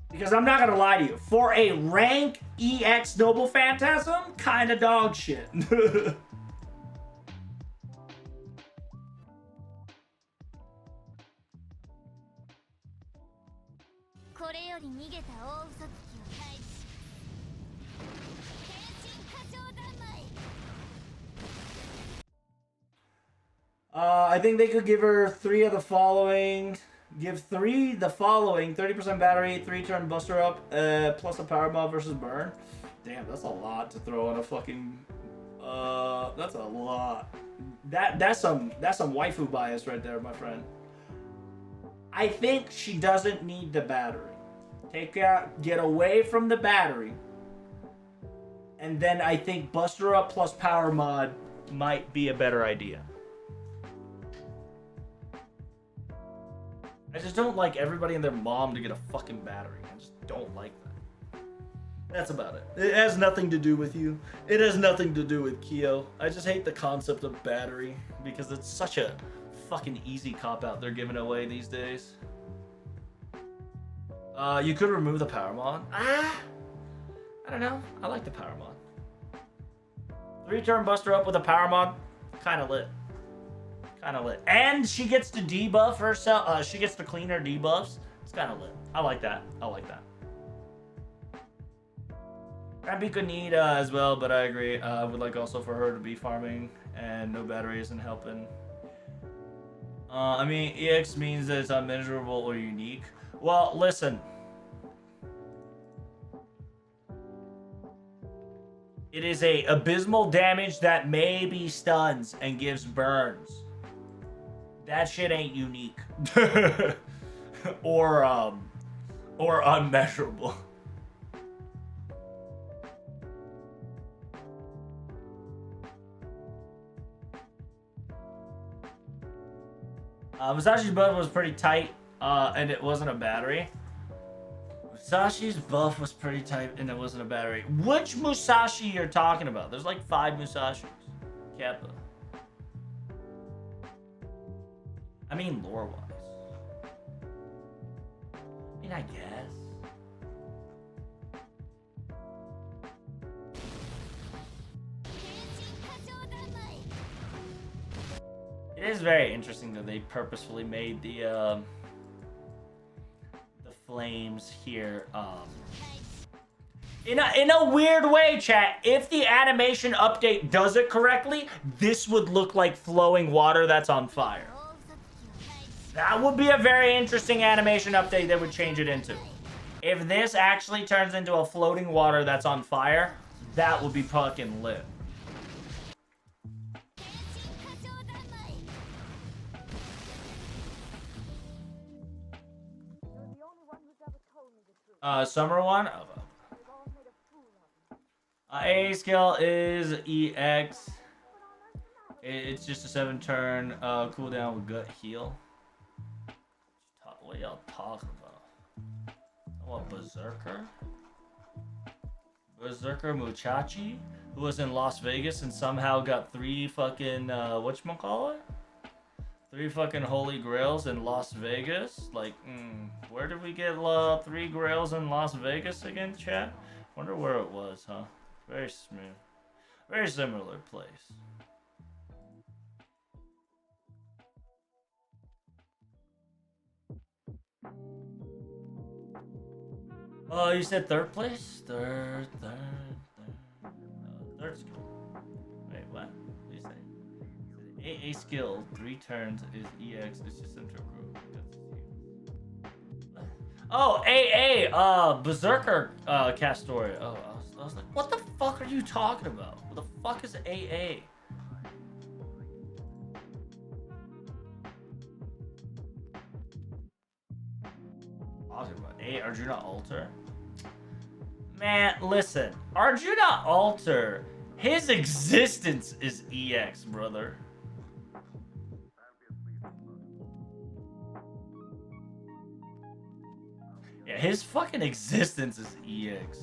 Because I'm not gonna lie to you, for a rank EX Noble Phantasm, kinda dog shit. I think they could give her 3 of the following. Give 3 the following: 30% battery, 3-turn buster up, plus a power mob versus burn. Damn, that's a lot to throw on a fucking. That's a lot. That's some waifu bias right there, my friend. I think she doesn't need the battery. Get away from the battery, and then I think buster up plus power mod might be a better idea. I just don't like everybody and their mom to get a fucking battery. I just don't like that. That's about it. It has nothing to do with you. It has nothing to do with Kyo. I just hate the concept of battery because it's such a fucking easy cop-out they're giving away these days. You could remove the power mod. I don't know. I like the power mod. 3-turn buster up with a power mod, kind of lit. Kind of lit. And she gets to debuff herself. She gets to clean her debuffs. It's kind of lit. I like that. I like that. Rampy could need as well, but I agree. I would like also for her to be farming, and no battery isn't helping. I mean, EX means that it's unmeasurable or unique. Well, listen. It is a abysmal damage that maybe stuns and gives burns. That shit ain't unique. or unmeasurable. Musashi's buff was pretty tight, and it wasn't a battery. Musashi's buff was pretty tight, and it wasn't a battery. Which Musashi you're talking about? There's like 5 Musashis. Kappa. I mean, lore-wise. I mean, I guess. It is very interesting that they purposefully made the flames here. In a weird way, chat. If the animation update does it correctly, this would look like flowing water that's on fire. That would be a very interesting animation update that would change it into. If this actually turns into a floating water that's on fire, that would be fucking lit. Summer one. AA skill is EX. It's just a 7-turn cooldown with gut heal. What y'all talking about? What, Berserker? Berserker Muchachi, who was in Las Vegas and somehow got 3 fucking whatchamacallit? 3 fucking holy grails in Las Vegas. Like, where did we get 3 grails in Las Vegas again, chat? Wonder where it was, huh? Very smooth. Very similar place. Oh, you said 3rd place? Third skill. Wait, what? What do you say? AA skill, 3 turns is EX. It's just intro group. Oh, AA, Berserker, Castoria. Oh, I was like, what the fuck are you talking about? What the fuck is AA? Talking about Arjuna Alter? Man, listen, Arjuna Alter, his existence is EX, brother. Yeah, his fucking existence is EX.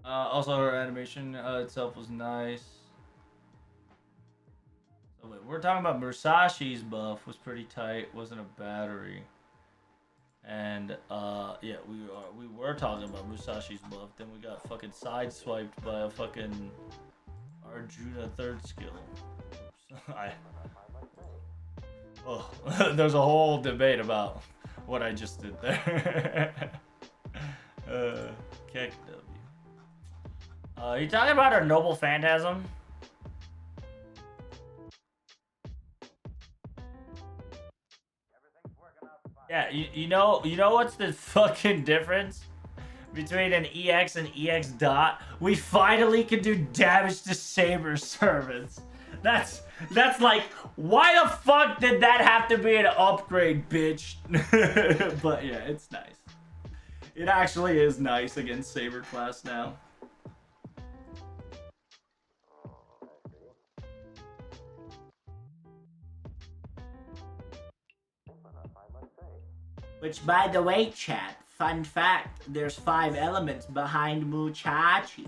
Also, her animation itself was nice. So wait, we're talking about Musashi's buff was pretty tight. Wasn't a battery. And yeah, we were talking about Musashi's buff. Then we got fucking sideswiped by a fucking Arjuna 3rd skill. Oops. There's a whole debate about what I just did there. Keck W. You talking about our noble phantasm? Yeah, you know what's the fucking difference between an EX and EX dot? We finally can do damage to Saber servants. That's like, why the fuck did that have to be an upgrade, bitch? But yeah, it's nice. It actually is nice against Saber class now. Which, by the way, chat, fun fact, there's 5 elements behind Muchachi.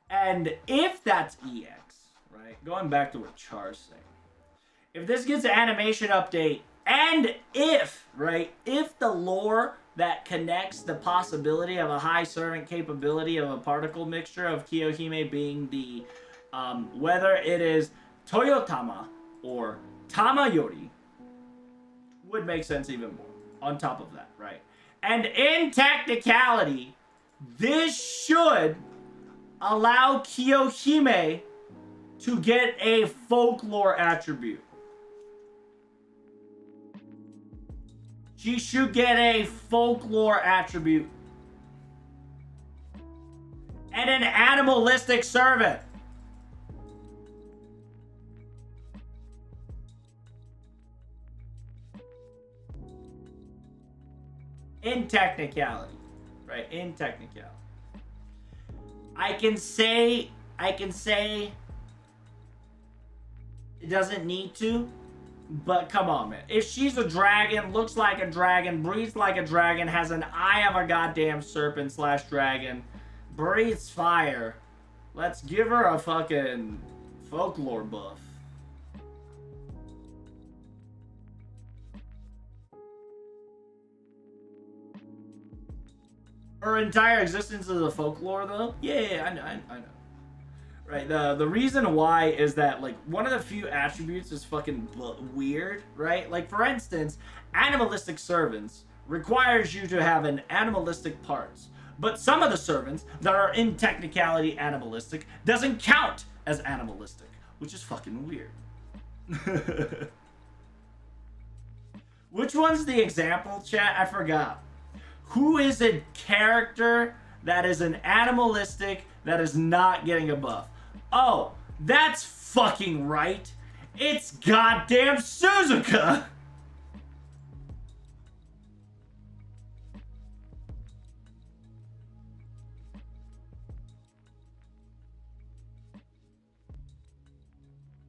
And if that's EX, right, going back to what Char's saying, if this gets an animation update, and if, right, if the lore that connects the possibility of a high servant capability of a particle mixture of Kiyohime being the, whether it is Toyotama or Tamayori, would make sense even more on top of that, right? And in technicality, this should allow Kiyohime to get a folklore attribute. She should get a folklore attribute. And an animalistic servant. In technicality. Right, in technicality. I can say it doesn't need to, but come on, man. If she's a dragon, looks like a dragon, breathes like a dragon, has an eye of a goddamn serpent / dragon, breathes fire, let's give her a fucking folklore buff. Her entire existence is a folklore, though? Yeah, I know. Right, the reason why is that, like, one of the few attributes is fucking weird, right? Like, for instance, animalistic servants, requires you to have an animalistic parts. But some of the servants that are in technicality animalistic doesn't count as animalistic, which is fucking weird. Which one's the example, chat? I forgot. Who is a character that is an animalistic that is not getting a buff? Oh, that's fucking right. It's goddamn Suzuka!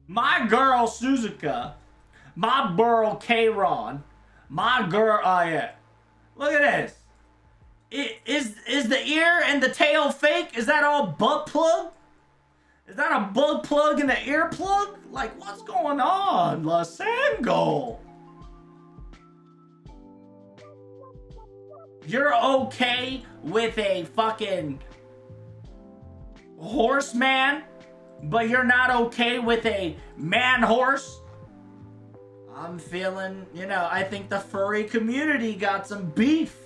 My girl Suzuka, my girl K-Ron, my girl, oh yeah. Look at this. Is the ear and the tail fake? Is that all butt plug? Is that a butt plug and an ear plug? Like, what's going on, Lasango? You're okay with a fucking horseman, but you're not okay with a man horse? I'm feeling, you know, I think the furry community got some beef.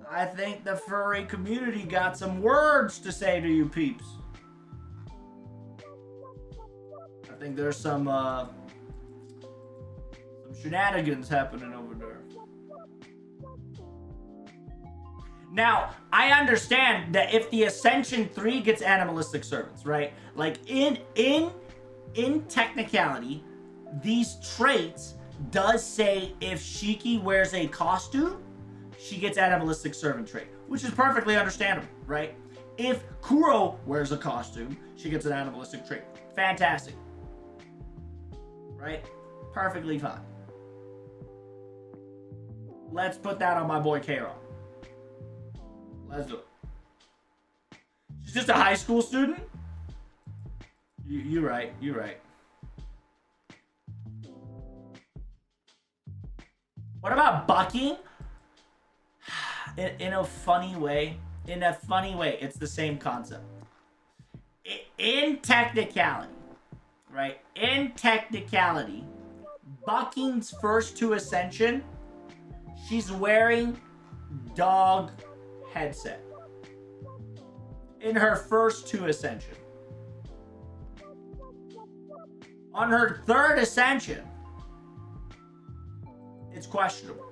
I think the furry community got some words to say to you peeps. I think there's some shenanigans happening over there. Now, I understand that if the Ascension 3 gets animalistic servants, right? Like in technicality, these traits does say if Shiki wears a costume, she gets animalistic servant trait, which is perfectly understandable, right? If Kuro wears a costume, she gets an animalistic trait. Fantastic. Right? Perfectly fine. Let's put that on my boy K-Ron. Let's do it. She's just a high school student? You're right. You're right. What about bucking? In a funny way. In a funny way, it's the same concept. In technicality, right? In technicality, Bucking's first 2 Ascension, she's wearing dog headset. In her first 2 Ascension. On her 3rd Ascension, it's questionable.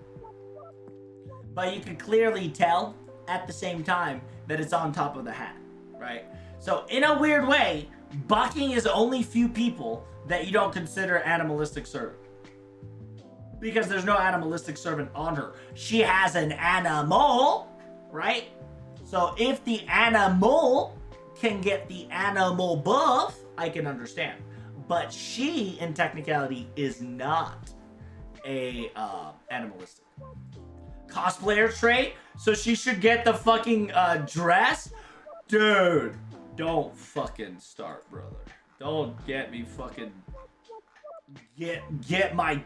But you can clearly tell at the same time that it's on top of the hat, right? So in a weird way, bucking is only few people that you don't consider animalistic servant. Because there's no animalistic servant on her. She has an animal, right? So if the animal can get the animal buff, I can understand. But she, in technicality, is not a animalistic. Cosplayer trait, so she should get the fucking dress? Dude, don't fucking start, brother. Don't get me fucking... Get my...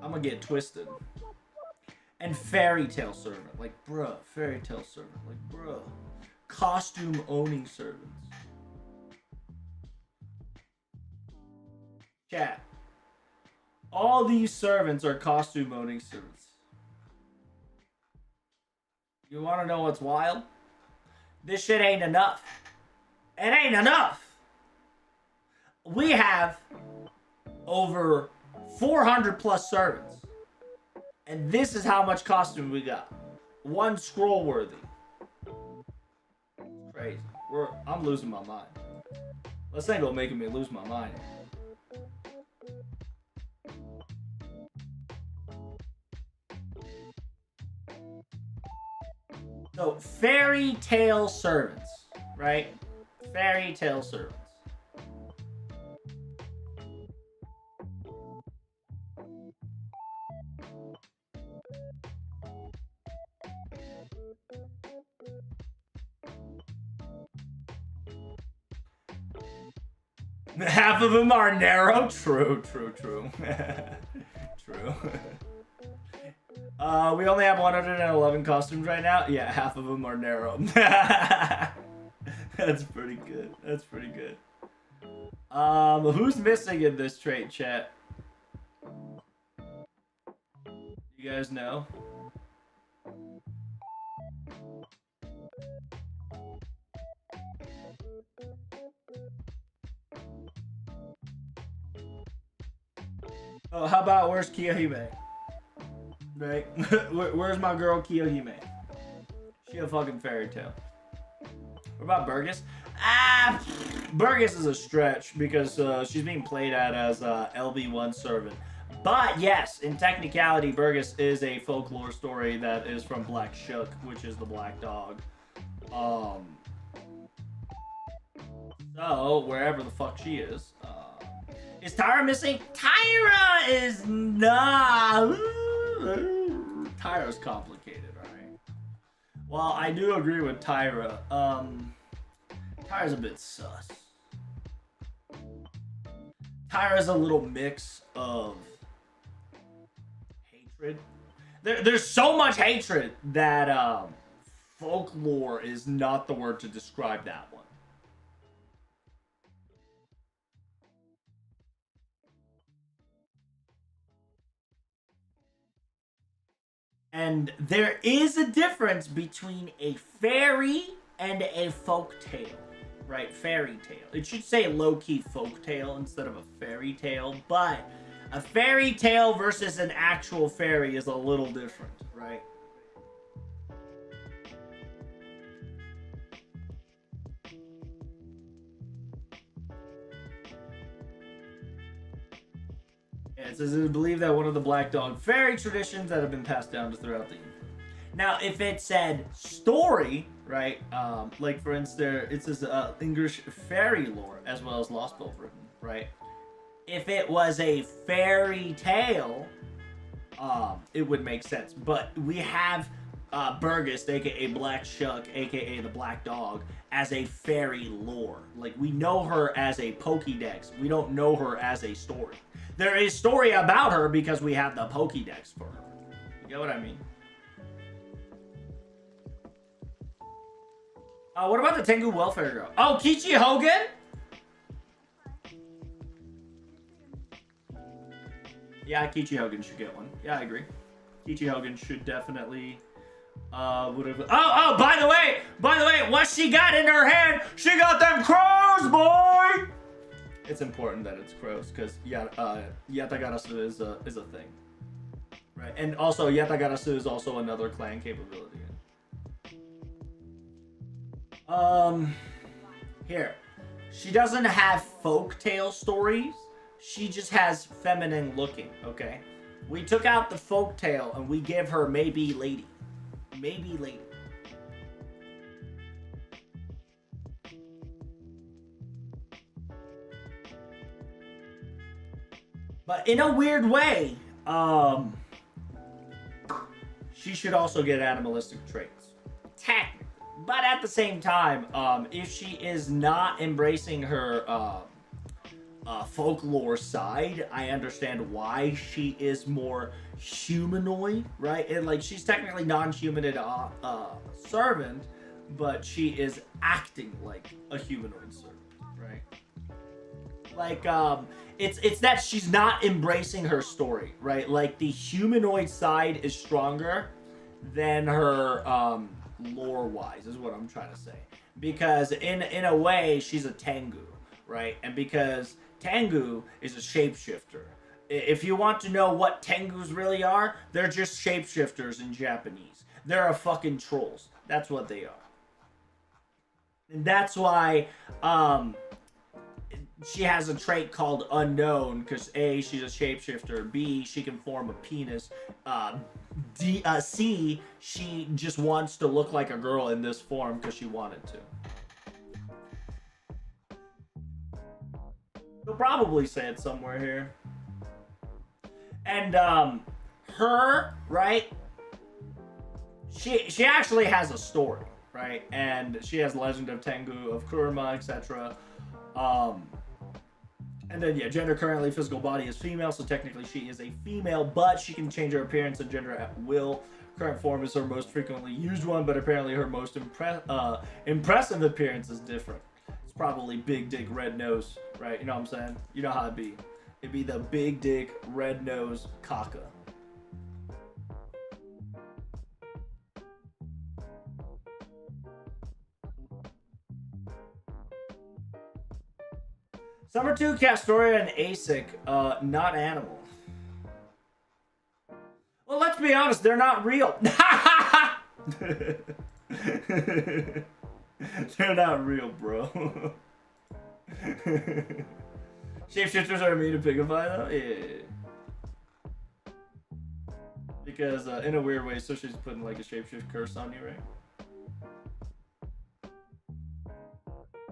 I'm gonna get twisted. And fairy tale servant. Like, bruh. Fairy tale servant. Like, bruh. Costume owning servants. Chat. All these servants are costume owning servants. You wanna know what's wild? This shit ain't enough. It ain't enough. We have over 400 plus servants. And this is how much costume we got. 1 scroll worthy. Crazy. I'm losing my mind. This ain't gonna making me lose my mind. So, fairy tale servants, right? Fairy tale servants. Half of them are narrow. True. True. We only have 111 costumes right now. Yeah, half of them are narrow. That's pretty good. That's pretty good. Who's missing in this trait, chat? You guys know? Oh, how about where's Kiyohime? Right? Where's my girl Kiyohime? She a fucking fairy tale. What about Burgess? Burgess is a stretch because she's being played at as LB1 servant. But yes, in technicality, Burgess is a folklore story that is from Black Shook, which is the black dog. So wherever the fuck she is Tyra missing? Tyra is not. Tyra's complicated, alright. Well, I do agree with Tyra. Tyra's a bit sus. Tyra's a little mix of hatred. There's so much hatred that folklore is not the word to describe that one. And there is a difference between a fairy and a folk tale, right? Fairy tale. It should say low-key folk tale instead of a fairy tale, but a fairy tale versus an actual fairy is a little different, right? It says it is believed that one of the black dog fairy traditions that have been passed down throughout the universe. Now, if it said story, right? Like for instance, it says English fairy lore as well as Lost Bolt written, right? If it was a fairy tale, it would make sense. But we have Burgess, aka Black Shuck, aka the Black Dog, as a fairy lore. Like we know her as a Pokédex. We don't know her as a story. There is story about her because we have the Pokédex for her. You get what I mean? What about the Tengu welfare girl? Oh, Kichi Hogan? Yeah, Kichi Hogan should get one. Yeah, I agree. Kichi Hogan should definitely whatever. Oh, by the way, what she got in her hand? She got them crows, boy. It's important that it's crows because Yatagarasu is a thing, right? And also Yatagarasu is also another clan capability. Here, she doesn't have folktale stories. She just has feminine looking. Okay, we took out the folktale and we give her maybe lady. But in a weird way, she should also get animalistic traits. Technically. But at the same time, if she is not embracing her folklore side, I understand why she is more humanoid, right? And like she's technically non-humanid servant, but she is acting like a humanoid servant, right? Like it's that she's not embracing her story, right? Like the humanoid side is stronger than her lore-wise, is what I'm trying to say. Because in a way, she's a Tengu, right? And because Tengu is a shapeshifter. If you want to know what Tengus really are, they're just shapeshifters in Japanese. They're a fucking trolls. That's what they are. And that's why she has a trait called unknown, because A, she's a shapeshifter, B, she can form a penis, C, she just wants to look like a girl in this form because she wanted to. You'll probably say it somewhere here. And her, right, she actually has a story, right? And she has Legend of Tengu, of Kurama, etc. And then, yeah, gender currently, physical body is female, so technically she is a female, but she can change her appearance and gender at will. Current form is her most frequently used one, but apparently her most impressive appearance is different. It's probably big dick, red nose, right? You know what I'm saying? You know how it'd be. It'd be the big dick, red nose, caca. Summer 2, Castoria, and Asic, not animal. Well, let's be honest, they're not real. They're not real, bro. Shapeshifters are immune to pigify, though? Yeah. Because, in a weird way, so she's putting, like, a shapeshift curse on you, right?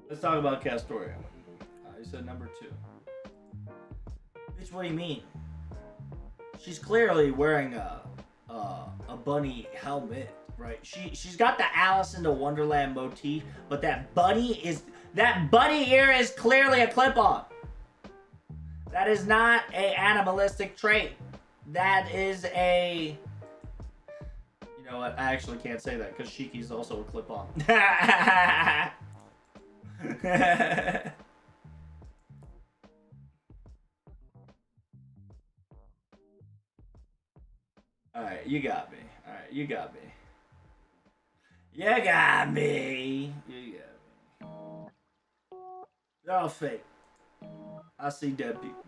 Let's talk about Castoria. You said number 2. Bitch, what do you mean? She's clearly wearing a bunny helmet, right? She's got the Alice in the Wonderland motif, but that bunny ear is clearly a clip-on. That is not a animalistic trait. That is a... You know what? I actually can't say that because Shiki's also a clip-on. Alright, you got me. Alright, you got me. You got me. You got me. They're all fake. I see dead people.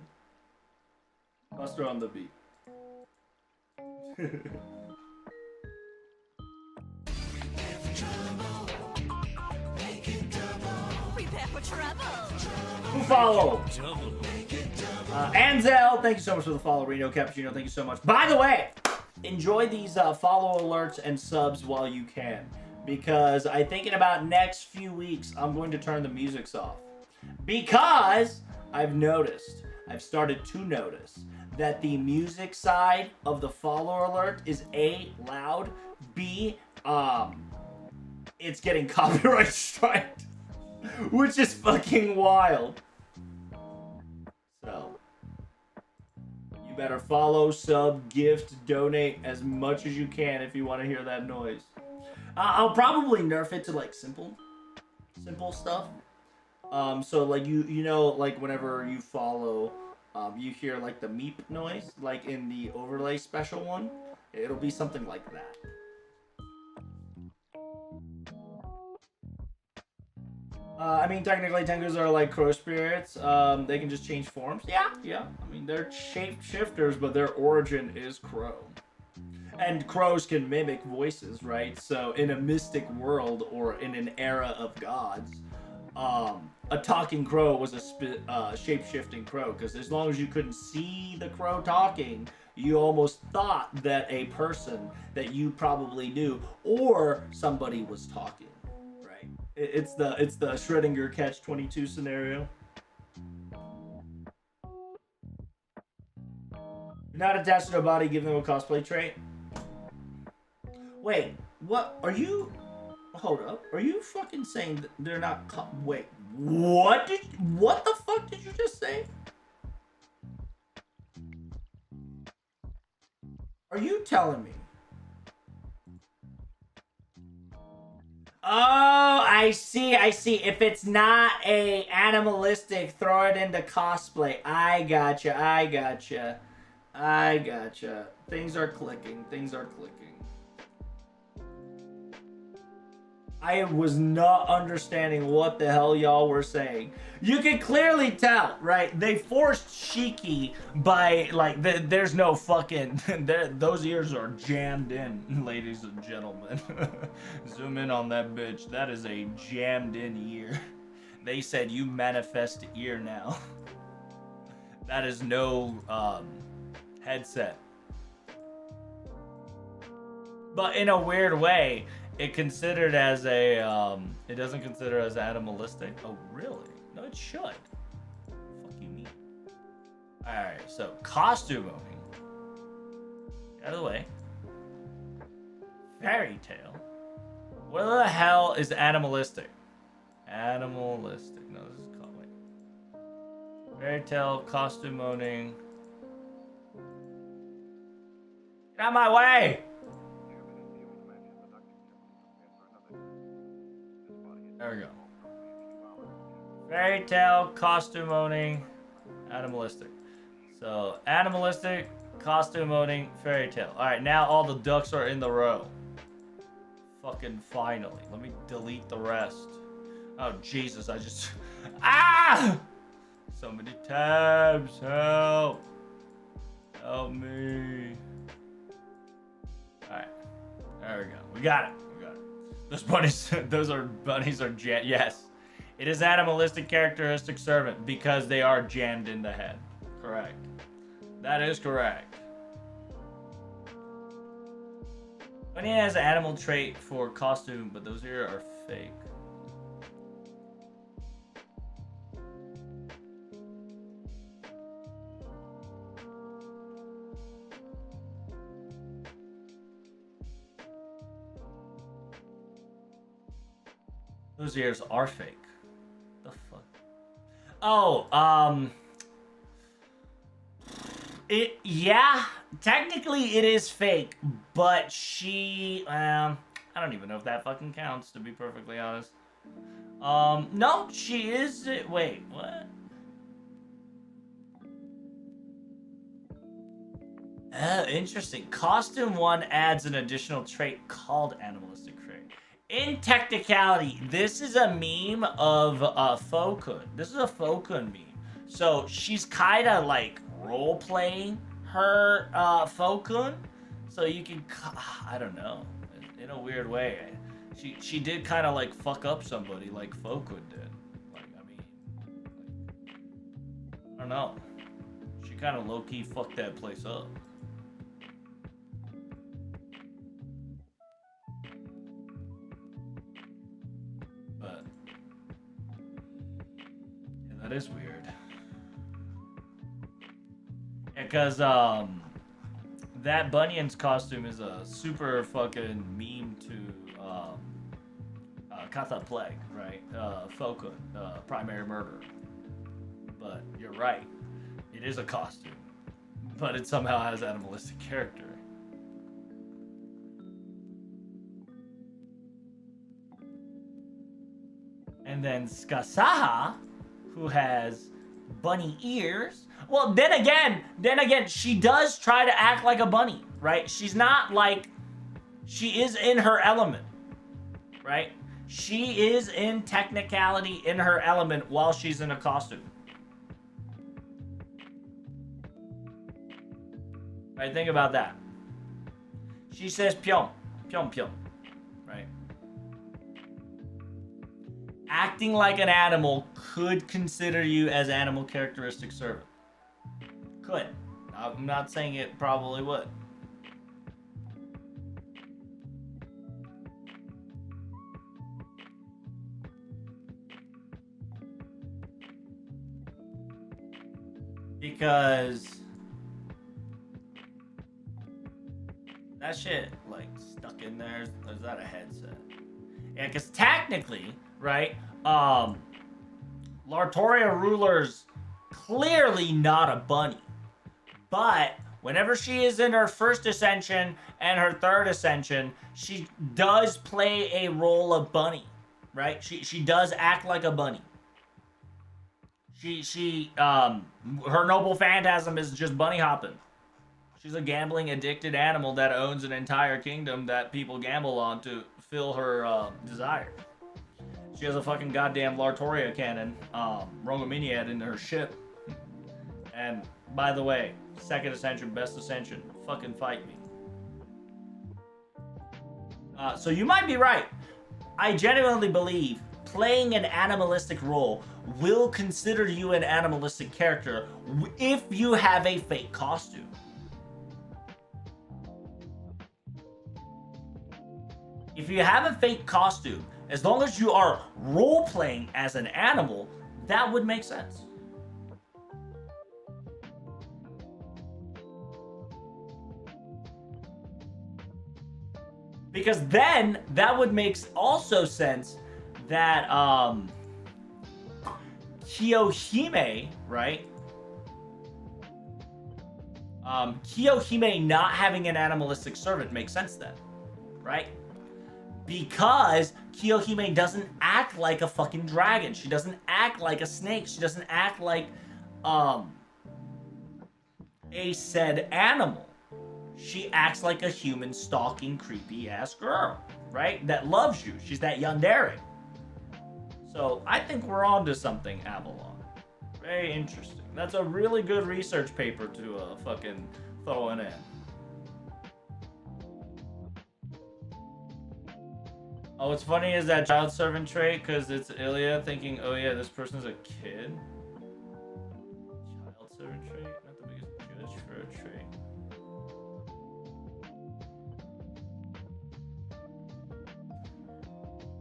Buster on the beat. Who follow? Anzel, thank you so much for the follow. Reno Cappuccino, thank you so much. By the way, enjoy these follow alerts and subs while you can, because I think in about next few weeks I'm going to turn the music off, because I've started to notice that the music side of the follow alert is A, loud, B, it's getting copyright striked, which is fucking wild. So you better follow, sub, gift, donate as much as you can if you want to hear that noise. I'll probably nerf it to like simple stuff. So like you know, like whenever you follow, you hear like the meep noise, like in the overlay special one. It'll be something like that. I mean, technically, Tengus are like crow spirits. They can just change forms. Yeah. I mean, they're shapeshifters, but their origin is crow. And crows can mimic voices, right? So in a mystic world or in an era of gods, a talking crow was a shape-shifting crow, because as long as you couldn't see the crow talking, you almost thought that a person that you probably knew or somebody was talking, right? It's the Schrödinger catch-22 scenario. You're not attached to a body, give them a cosplay trait. Wait, what are you? Hold up. Are you fucking saying that they're not? Wait, what the fuck did you just say? Are you telling me? Oh, I see. If it's not a animalistic, throw it into cosplay. I gotcha. Things are clicking. I was not understanding what the hell y'all were saying. You can clearly tell, right? They forced Shiki by, like, there's no fucking... those ears are jammed in, ladies and gentlemen. Zoom in on that bitch. That is a jammed in ear. They said you manifest ear now. That is no headset. But in a weird way, it considered as a, it doesn't consider as animalistic. Oh, really? No, it should. Fuck you mean? Alright, so costume owning. Out of the way. Fairy tale. What the hell is animalistic? Animalistic. No, this is called, wait. Fairy tale, costume owning. Get out of my way! There we go. Fairy tale, costume owning, animalistic. So, animalistic, costume owning, fairy tale. Alright, now all the ducks are in the row. Fucking finally. Let me delete the rest. Oh, Jesus, I just... Ah! So many tabs. Help. Help me. Alright. There we go. We got it. We got it. Those bunnies, bunnies are yes. It is animalistic characteristic servant because they are jammed in the head. Correct. That is correct. Bunny has an animal trait for costume, but those here are fake. Those ears are fake. The fuck? Oh, yeah, technically it is fake, but she, I don't even know if that fucking counts, to be perfectly honest. No, she is, wait, what? Interesting. Costume 1 adds an additional trait called animalistic trait. In technicality, this is a meme of Fokun. This is a Fokun meme. So she's kind of like role-playing her Fokun. So you can, I don't know, in a weird way. She did kind of like fuck up somebody like Fokun did. Like, I mean, like, I don't know. She kind of low-key fucked that place up. But yeah, that is weird. Because that Bunyan's costume is a super fucking meme to Katha Plague, right? Fokun, primary murder. But you're right, it is a costume, but it somehow has animalistic character. And then Skasaha, who has bunny ears. Well, then again, she does try to act like a bunny, right? She's not like, she is in her element, right? She is in technicality in her element while she's in a costume. Right, think about that. She says pyong, pyong, pyong, right? Acting like an animal could consider you as animal characteristic servant. Could. I'm not saying it probably would. Because that shit, like, stuck in there. Is that a headset? Yeah, because technically, right, Lartoria Ruler's clearly not a bunny. But whenever she is in her first ascension and her third ascension, she does play a role of bunny, right? She does act like a bunny. Her noble phantasm is just bunny hopping. She's a gambling addicted animal that owns an entire kingdom that people gamble on to fill her desire. She has a fucking goddamn Lartoria cannon, Rongominiad in her ship. And by the way, second ascension, best ascension, fucking fight me. So you might be right. I genuinely believe playing an animalistic role will consider you an animalistic character if you have a fake costume. If you have a fake costume, as long as you are role-playing as an animal, that would make sense. Because then, that would make also sense that, Kiyohime, right? Kiyohime not having an animalistic servant makes sense then, right? Because Kiyohime doesn't act like a fucking dragon. She doesn't act like a snake. She doesn't act like, a said animal. She acts like a human stalking creepy ass girl, right? That loves you. She's that yandere. So I think we're on to something, Avalon. Very interesting. That's a really good research paper to fucking throw in. Oh, what's funny is that child servant trait, because it's Ilya thinking, oh yeah, this person's a kid. Child servant trait, not the biggest judge for a trait.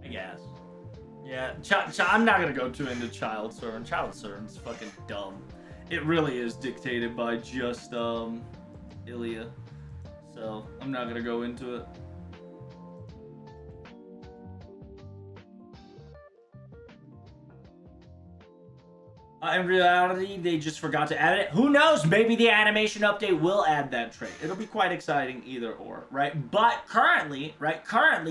I guess. Yeah, I'm not gonna go too into child servant. Child servant's fucking dumb. It really is dictated by just Ilya, so I'm not gonna go into it. In reality, they just forgot to add it. Who knows? Maybe the animation update will add that trait. It'll be quite exciting either or, right? But currently,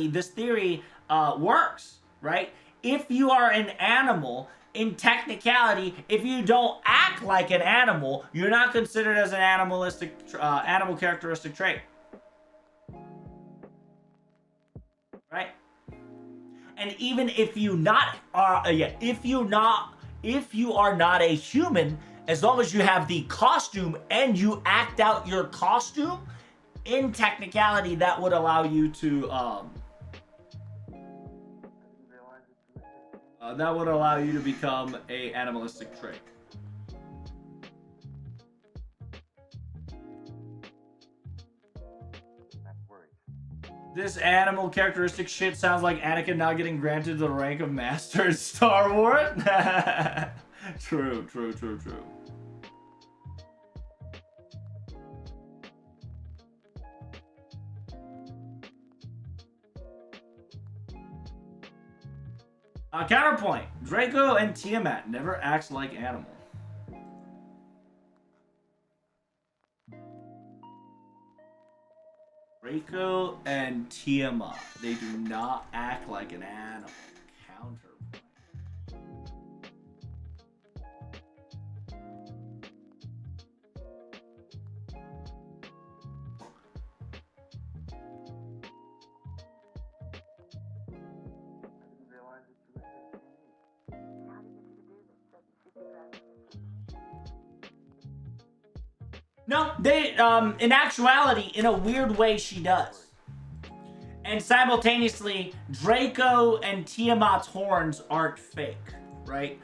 this theory works, right? If you are an animal, in technicality, if you don't act like an animal, you're not considered as an animal characteristic trait. Right? And even if you are not a human, as long as you have the costume and you act out your costume, in technicality, that would allow you to become a animalistic trait. This animal characteristic shit sounds like Anakin not getting granted the rank of Master in Star Wars. True. Counterpoint. Draco and Tiamat never acts like animal. Draco and Tiamat, they do not act like an animal. Counterpoint. No, they, in actuality, in a weird way, she does. And simultaneously, Draco and Tiamat's horns aren't fake, right?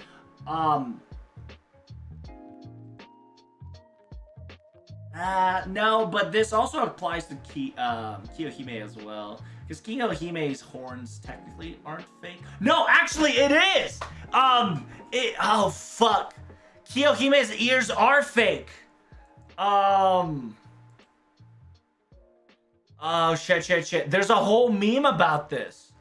No, but this also applies to Kiyohime as well. Because Kiyohime's horns technically aren't fake. No, actually, it is! Oh, fuck. Kiyohime's ears are fake. Oh, shit. There's a whole meme about this.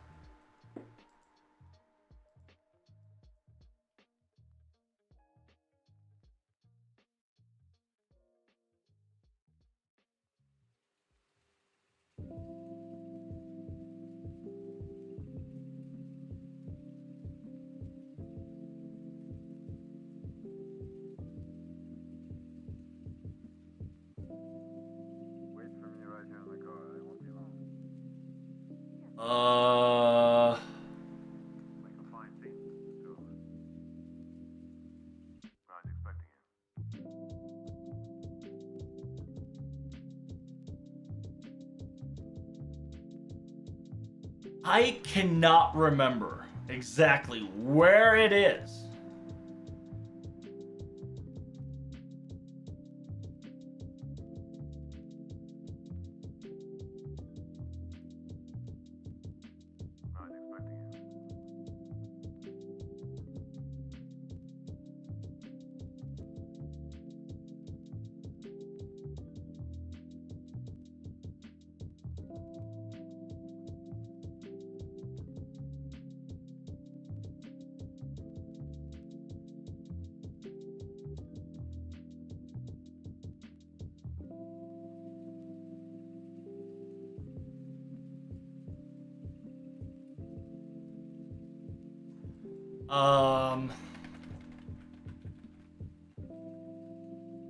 I cannot remember exactly where it is.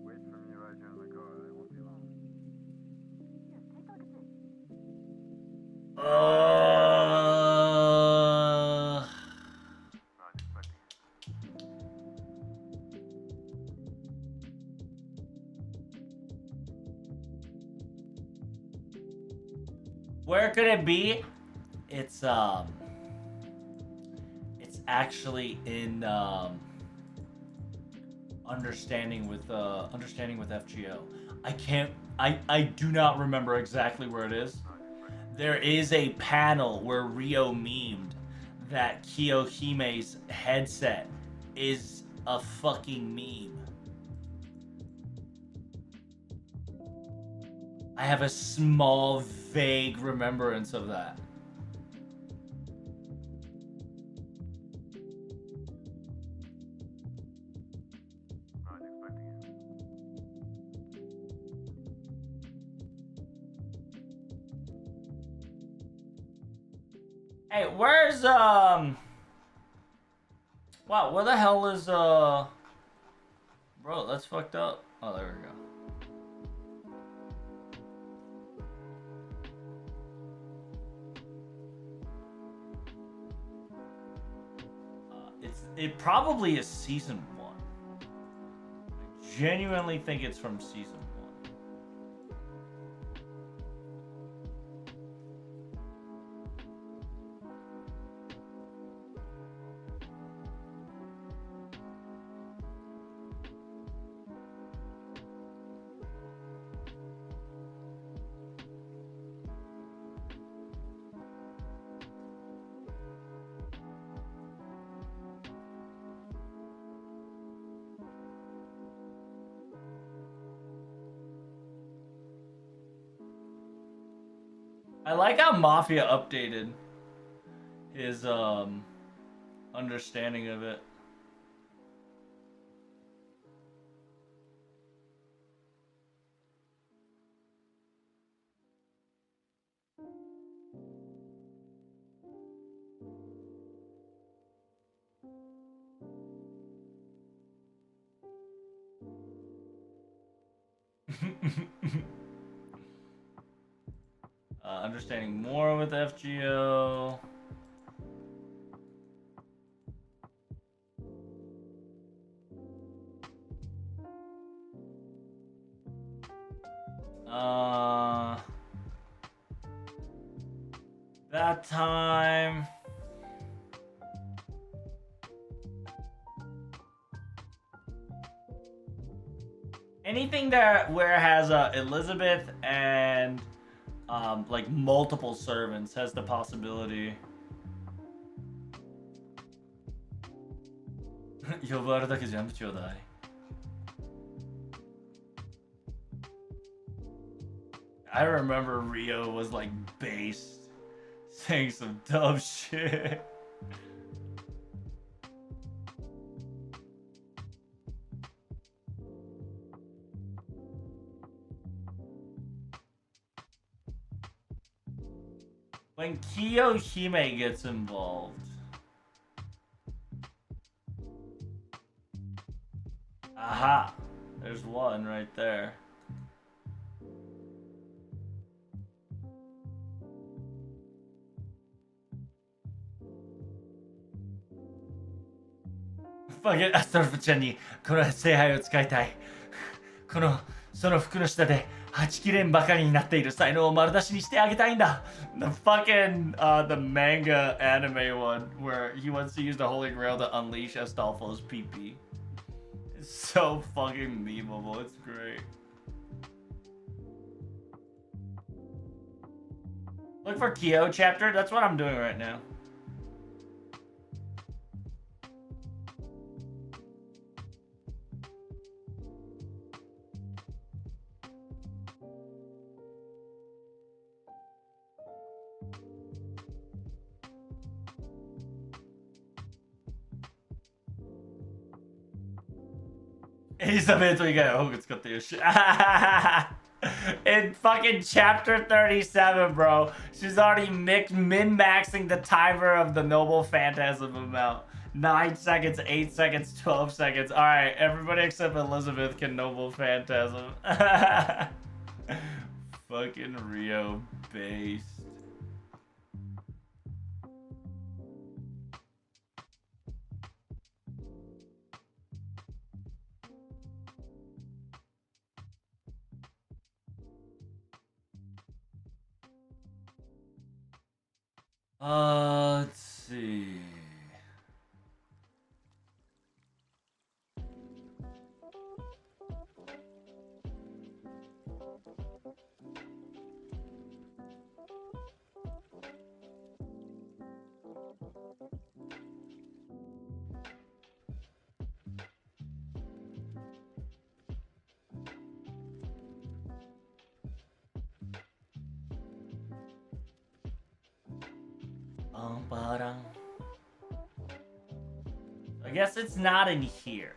Wait for me right here in the car. I won't be long. Not expecting it. Where could it be? It's actually in understanding with FGO. I do not remember exactly where it is. There is a panel where Rio memed that Kiyohime's headset is a fucking meme. I have a small, vague remembrance of that. Not expecting it. Hey, where's wow, where the hell is bro, that's fucked up. Oh, there we go. It probably is season 1. I genuinely think it's from season 1. I like how Mafia updated his understanding of it. Understanding more with FGO. That time. Anything that where it has Elizabeth and like multiple servants has the possibility. 呼ばれるだけ全部ちょうだい. I remember Rio was like based, saying some dumb shit. When Kiyohime gets involved. Aha! There's one right there. Fuck it, アストロフちゃんにこの聖杯を使いたい。その服の下ではちきれんばかりになっている才能を丸出しにしてあげたいんだ。The fucking the manga anime one where he wants to use the Holy Grail to unleash Astolfo's PP. It's so fucking memeable. It's great. Look for Kyo chapter. That's what I'm doing right now. Elizabeth, you got Hogan's got the shit. In fucking chapter 37, bro. She's already min-maxing the timer of the Noble Phantasm amount. 9 seconds, 8 seconds, 12 seconds. Alright, everybody except Elizabeth can Noble Phantasm. Fucking Rio based. Let's see. I guess it's not in here.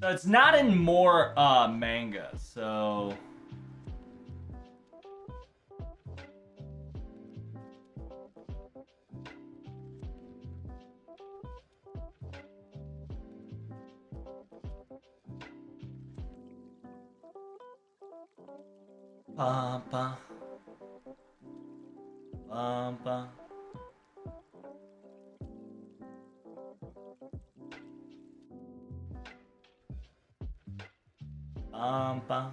So it's not in more manga, so Pampa. Pampa. Pampa.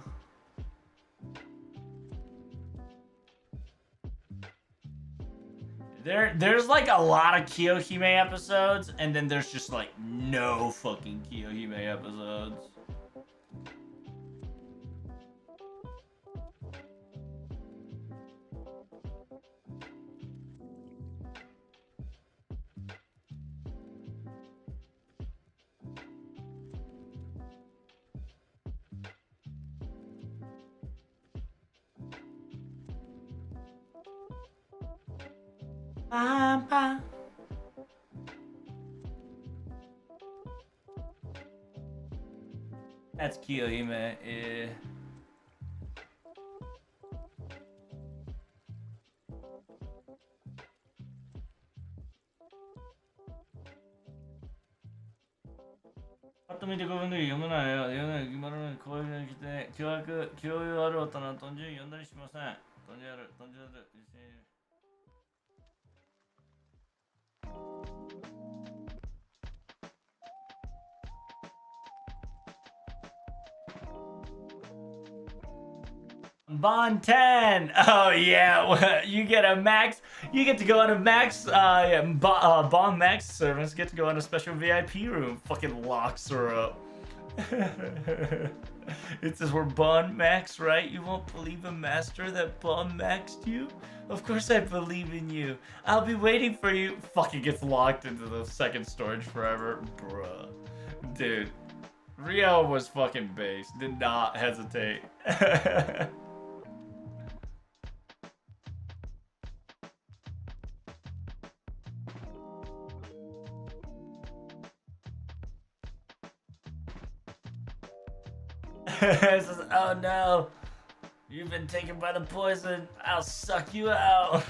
There's like a lot of Kiyohime episodes, and then there's just like no fucking Kiyohime episodes. Pampa. That's Kiyohime. Eh.パッと見て5分で読むなよ。読むなよ。決まるのにこういうのに来て、教養ある大人はとんじゅう読んだりしません。とんじゅうある。Bond 10. Oh yeah, you get a max. You get to go on a max. Bond Max servants get to go on a special VIP room. Fucking locks her up. It says we're Bond Max, right? You won't believe a master that Bond Maxed you? Of course I believe in you. I'll be waiting for you. Fucking gets locked into the second storage forever, bruh. Dude, Rio was fucking based. Did not hesitate. It says, oh no, you've been taken by the poison. I'll suck you out.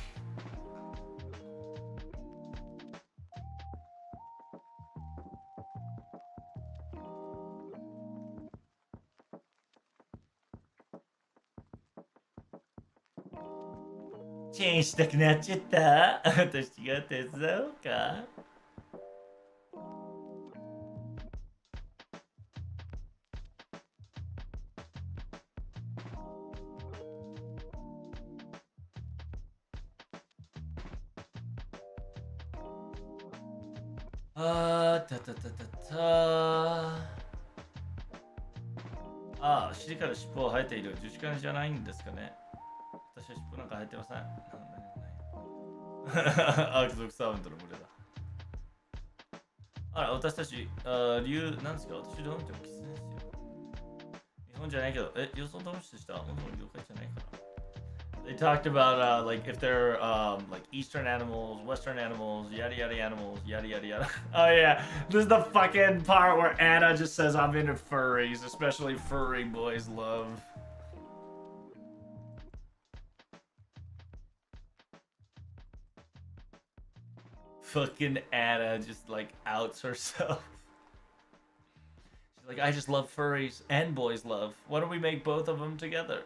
Change したくなっちゃった。私が手伝おうか。尻から尻尾は生えている。樹脂管じゃないんですかね。私は尻尾なんか生えてません。アーク族サーベントの群れだ。あら、私たち、理由なんですか？私どう見てもキツネですよ。日本じゃないけど、予想どうしてした？本当の業界じゃないから。They talked about like if they're like Eastern animals, Western animals, yada yada animals, yada yada yada. Oh yeah, this is the fucking part where Anna just says I'm into furries, especially furry boys love. Fucking Anna just like outs herself. She's like, I just love furries and boys love. Why don't we make both of them together?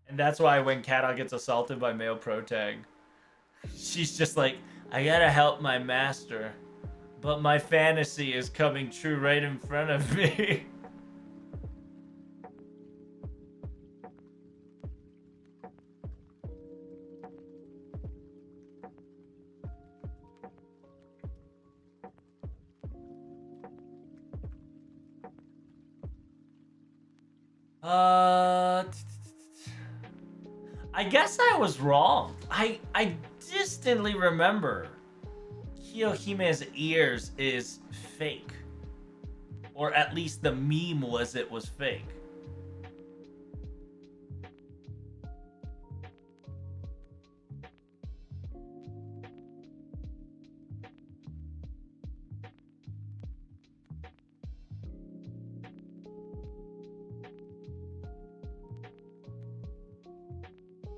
And that's why when Cat gets assaulted by male protag, she's just like, I gotta help my master, but my fantasy is coming true right in front of me. I guess I was wrong. I distantly remember Kiyohime's ears is fake. Or at least the meme was it was fake.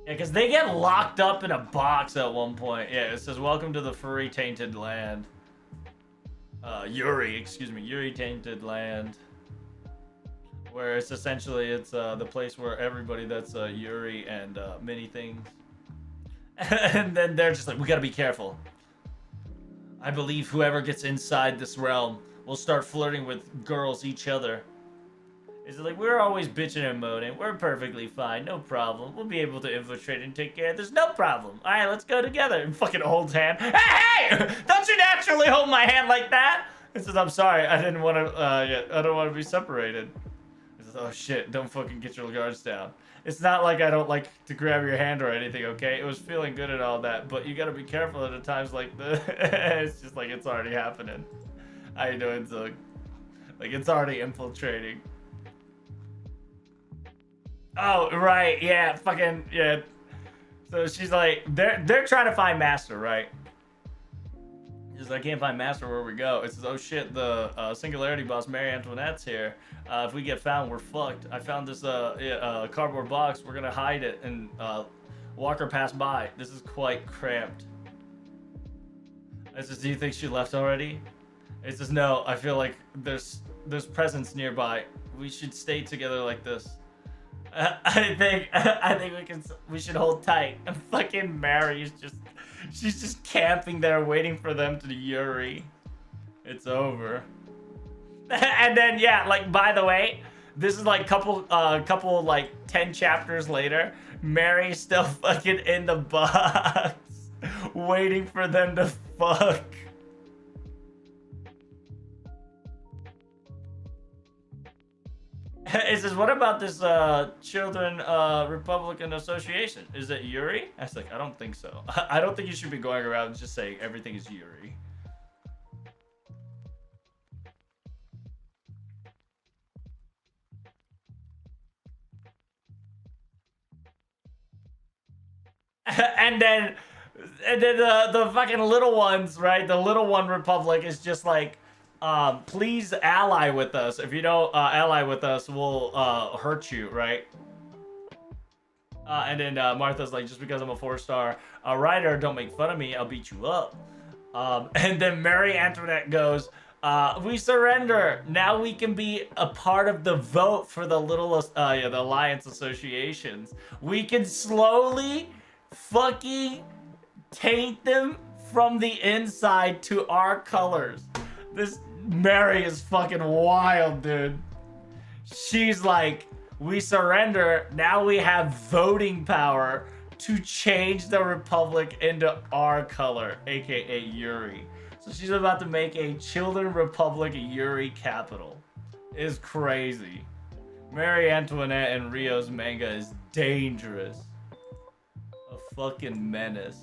Yeah, because they get locked up in a box at one point. Yeah, it says, welcome to the furry tainted land. Yuri tainted land. Where it's essentially, it's the place where everybody that's Yuri and many things. And then they're just like, we gotta be careful. I believe whoever gets inside this realm will start flirting with girls each other. It's like, we're always bitching and moaning. We're perfectly fine. No problem. We'll be able to infiltrate and take care. There's no problem. All right, let's go together. And fucking holds hand. Hey! Don't you naturally hold my hand like that? It says, I'm sorry. I didn't want to, I don't want to be separated. It says, oh shit. Don't fucking get your guards down. It's not like I don't like to grab your hand or anything, okay? It was feeling good and all that, but you gotta be careful at times like this. It's just like, it's already happening. How you doing, Zug? Like, it's already infiltrating. Oh, right, yeah, fucking, yeah. So she's like, they're trying to find Master, right? She's like, I can't find Master, where we go? It says, oh shit, the Singularity boss, Marie Antoinette's here. If we get found, we're fucked. I found this cardboard box. We're gonna hide it and walk her pass by. This is quite cramped. It says, do you think she left already? It says, no, I feel like there's presence nearby. We should stay together like this. I think we should hold tight. And fucking Mary's she's just camping there waiting for them to Yuri. It's over. And then yeah, like, by the way, this is like couple like 10 chapters later, Mary's still fucking in the box waiting for them to fuck. It says, what about this Children Republican Association? Is it Yuri? I was like, I don't think so. I don't think you should be going around just saying everything is Yuri. and then the fucking little ones, right? The little one Republic is just like, please ally with us. If you don't ally with us, we'll hurt you, right? And then Martha's like, just because I'm a 4-star writer, don't make fun of me. I'll beat you up. And then Marie Antoinette goes, we surrender. Now we can be a part of the vote for the the Alliance Associations. We can slowly fucking taint them from the inside to our colors. This Mary is fucking wild, dude. She's like, we surrender. Now we have voting power to change the Republic into our color, aka Yuri. So she's about to make a Children Republic Yuri capital. It's crazy. Marie Antoinette and Rio's manga is dangerous. A fucking menace.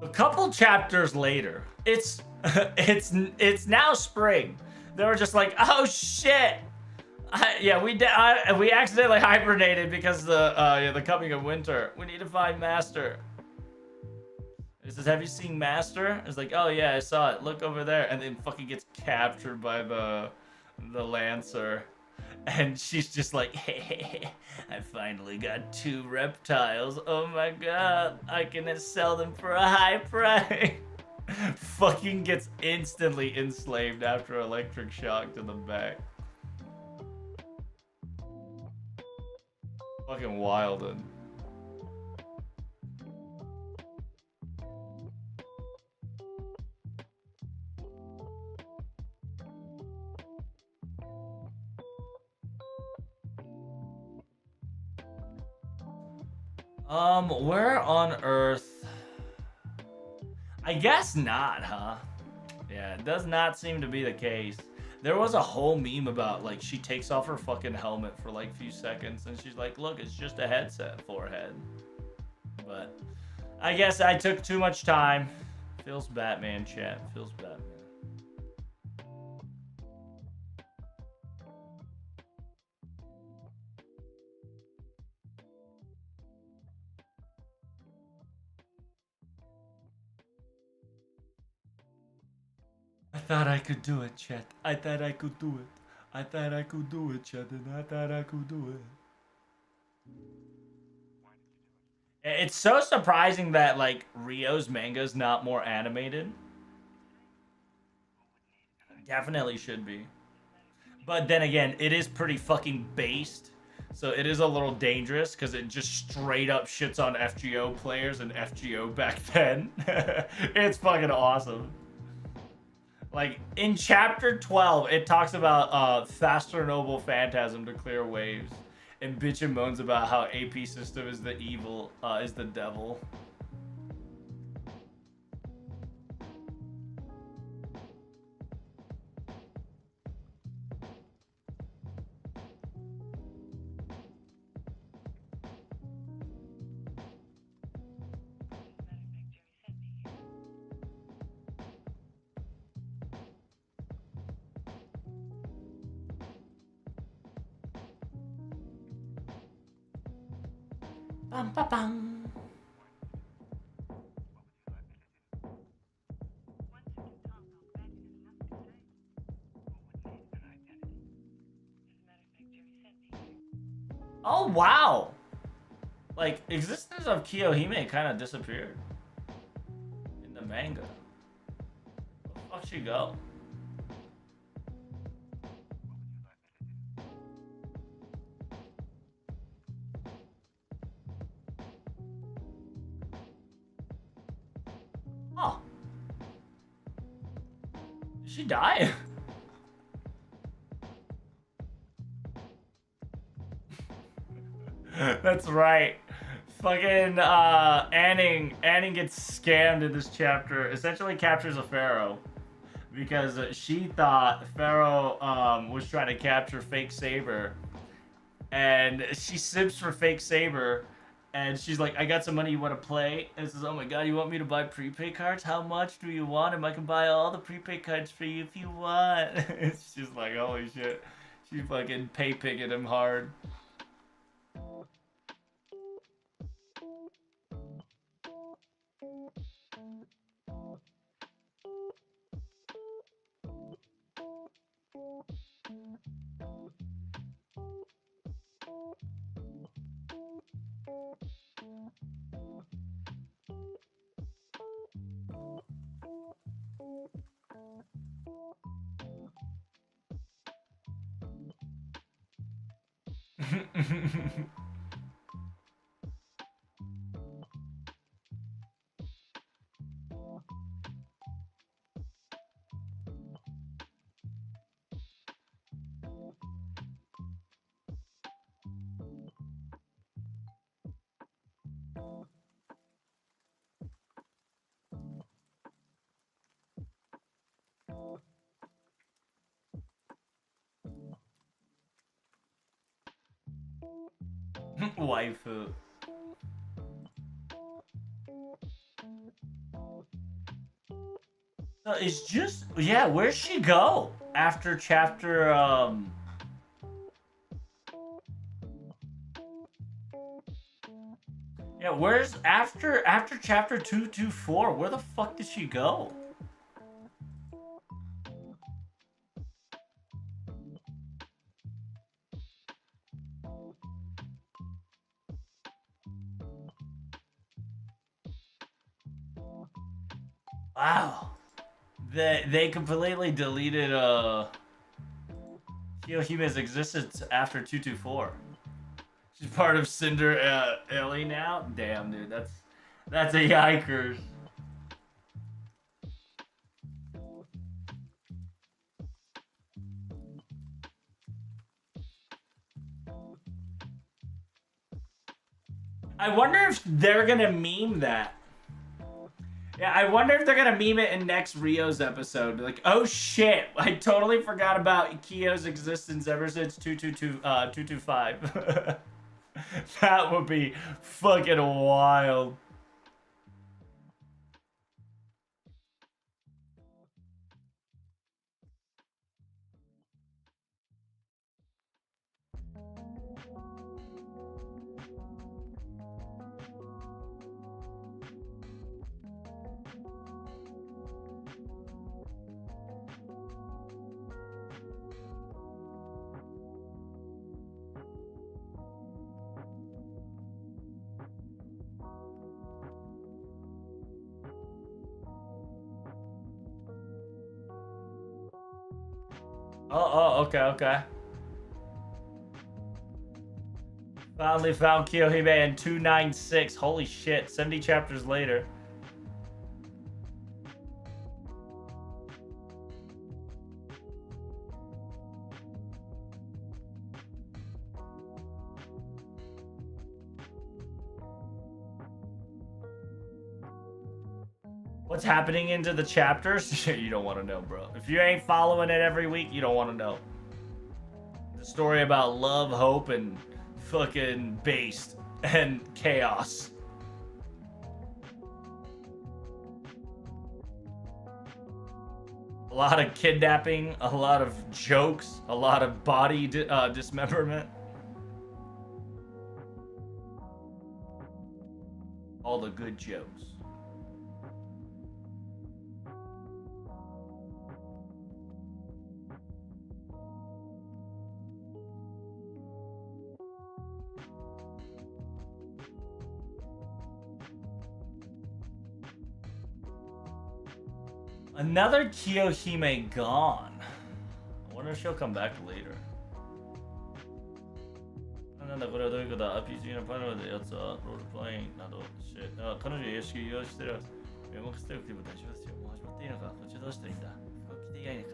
A couple chapters later, it's now spring. They were just like, oh shit, we accidentally hibernated because the coming of winter. We need to find Master. It says, have you seen Master? It's like, oh yeah, I saw it. Look over there, and then fucking gets captured by the Lancer. And she's just like, hey, I finally got 2 reptiles. Oh my god, I can sell them for a high price. Fucking gets instantly enslaved after electric shock to the back. Fucking wild. Where on Earth? I guess not, huh? Yeah, it does not seem to be the case. There was a whole meme about, like, she takes off her fucking helmet for, like, a few seconds, and she's like, look, it's just a headset forehead. But I guess I took too much time. Feels Batman, chat. Feels Batman. I thought I could do it, chat. I thought I could do it. I thought I could do it, chat, and I thought I could do it. It's so surprising that, like, Rio's manga's not more animated. Definitely should be. But then again, it is pretty fucking based. So it is a little dangerous because it just straight up shits on FGO players and FGO back then. It's fucking awesome. Like, in chapter 12, it talks about faster noble phantasm to clear waves. And bitch and moans about how AP system is the evil, is the devil. Bum, ba, bum. Oh, wow. Like, existence of Kiyohime kind of disappeared in the manga. Where the fuck she go? Oh. Did she die? That's right. Fucking Anning gets scammed in this chapter. Essentially captures a pharaoh because she thought Pharaoh was trying to capture fake Saber, and she sips for fake Saber, and she's like, I got some money, you want to play? And says, oh my god, you want me to buy prepaid cards? How much do you want? And I can buy all the prepaid cards for you if you want. She's like, holy shit. She fucking picking him hard. Waifu. So it's just, yeah, where'd she go after chapter yeah, where's after chapter 224, where the fuck did she go? Wow. They completely deleted Kiyohime's existence after 224. She's part of Cinder Ellie now? Damn, dude, that's a yikers. I wonder if they're gonna meme that. Yeah, I wonder if they're gonna meme it in next Rio's episode. Like, oh shit, I totally forgot about Kiyo's existence ever since 225. That would be fucking wild. Oh, okay. Finally found Kiyohime in 296. Holy shit, 70 chapters later. What's happening into the chapters? You don't want to know, bro. If you ain't following it every week, you don't want to know. The story about love, hope, and fucking based and chaos. A lot of kidnapping, a lot of jokes, a lot of body dismemberment. All the good jokes. Another Kiyohime gone. I wonder if she'll come back later. なんだこれはどういうことだ ?RPG のパネルでやつはロールプレイングなどして、彼女よしき用意してる。名目ステークティブ大丈夫ですよ。もう始まっていいのかこっちどうしたらいいんだ服着ていないのか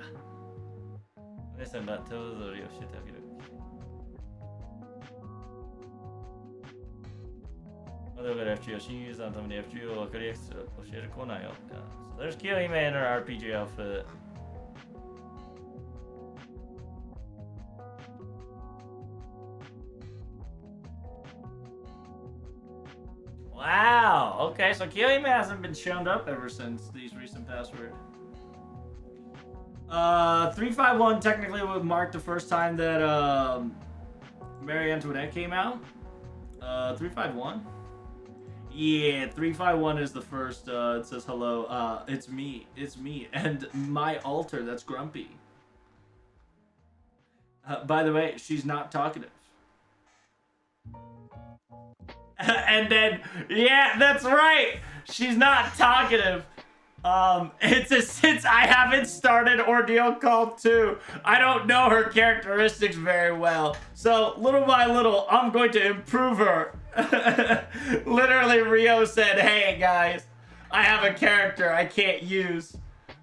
お姉さんが手踊りを教えてあげる。まだから FG を新ユーザーのために FG を分かりやすく教えるコーナーよ。So there's Kiyohime in her RPG outfit. Wow. Okay, so Kiyohime hasn't been shown up ever since these recent passwords. 351 technically would mark the first time that Marie Antoinette came out. 351. Yeah, 351 is the first. It says hello. It's me, and my alter. That's Grumpy. By the way, she's not talkative. And then, yeah, that's right. She's not talkative. Since I haven't started Ordeal Call 2, I don't know her characteristics very well. So little by little, I'm going to improve her. Literally, Rio said, "Hey guys, I have a character I can't use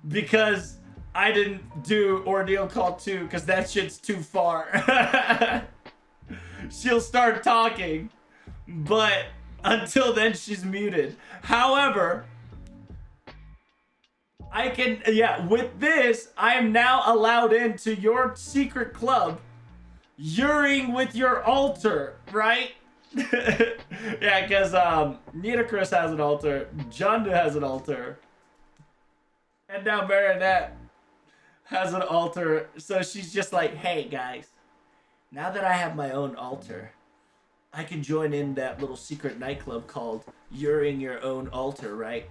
because I didn't do Ordeal Call 2 because that shit's too far." She'll start talking, but until then, she's muted. However, I can, with this, I am now allowed into your secret club. Youring with your altar, right? Yeah, because Nitocris has an altar, Jondu has an altar, and now Marinette has an altar. So she's just like, hey guys, now that I have my own altar, I can join in that little secret nightclub called Youring Your Own Altar, right?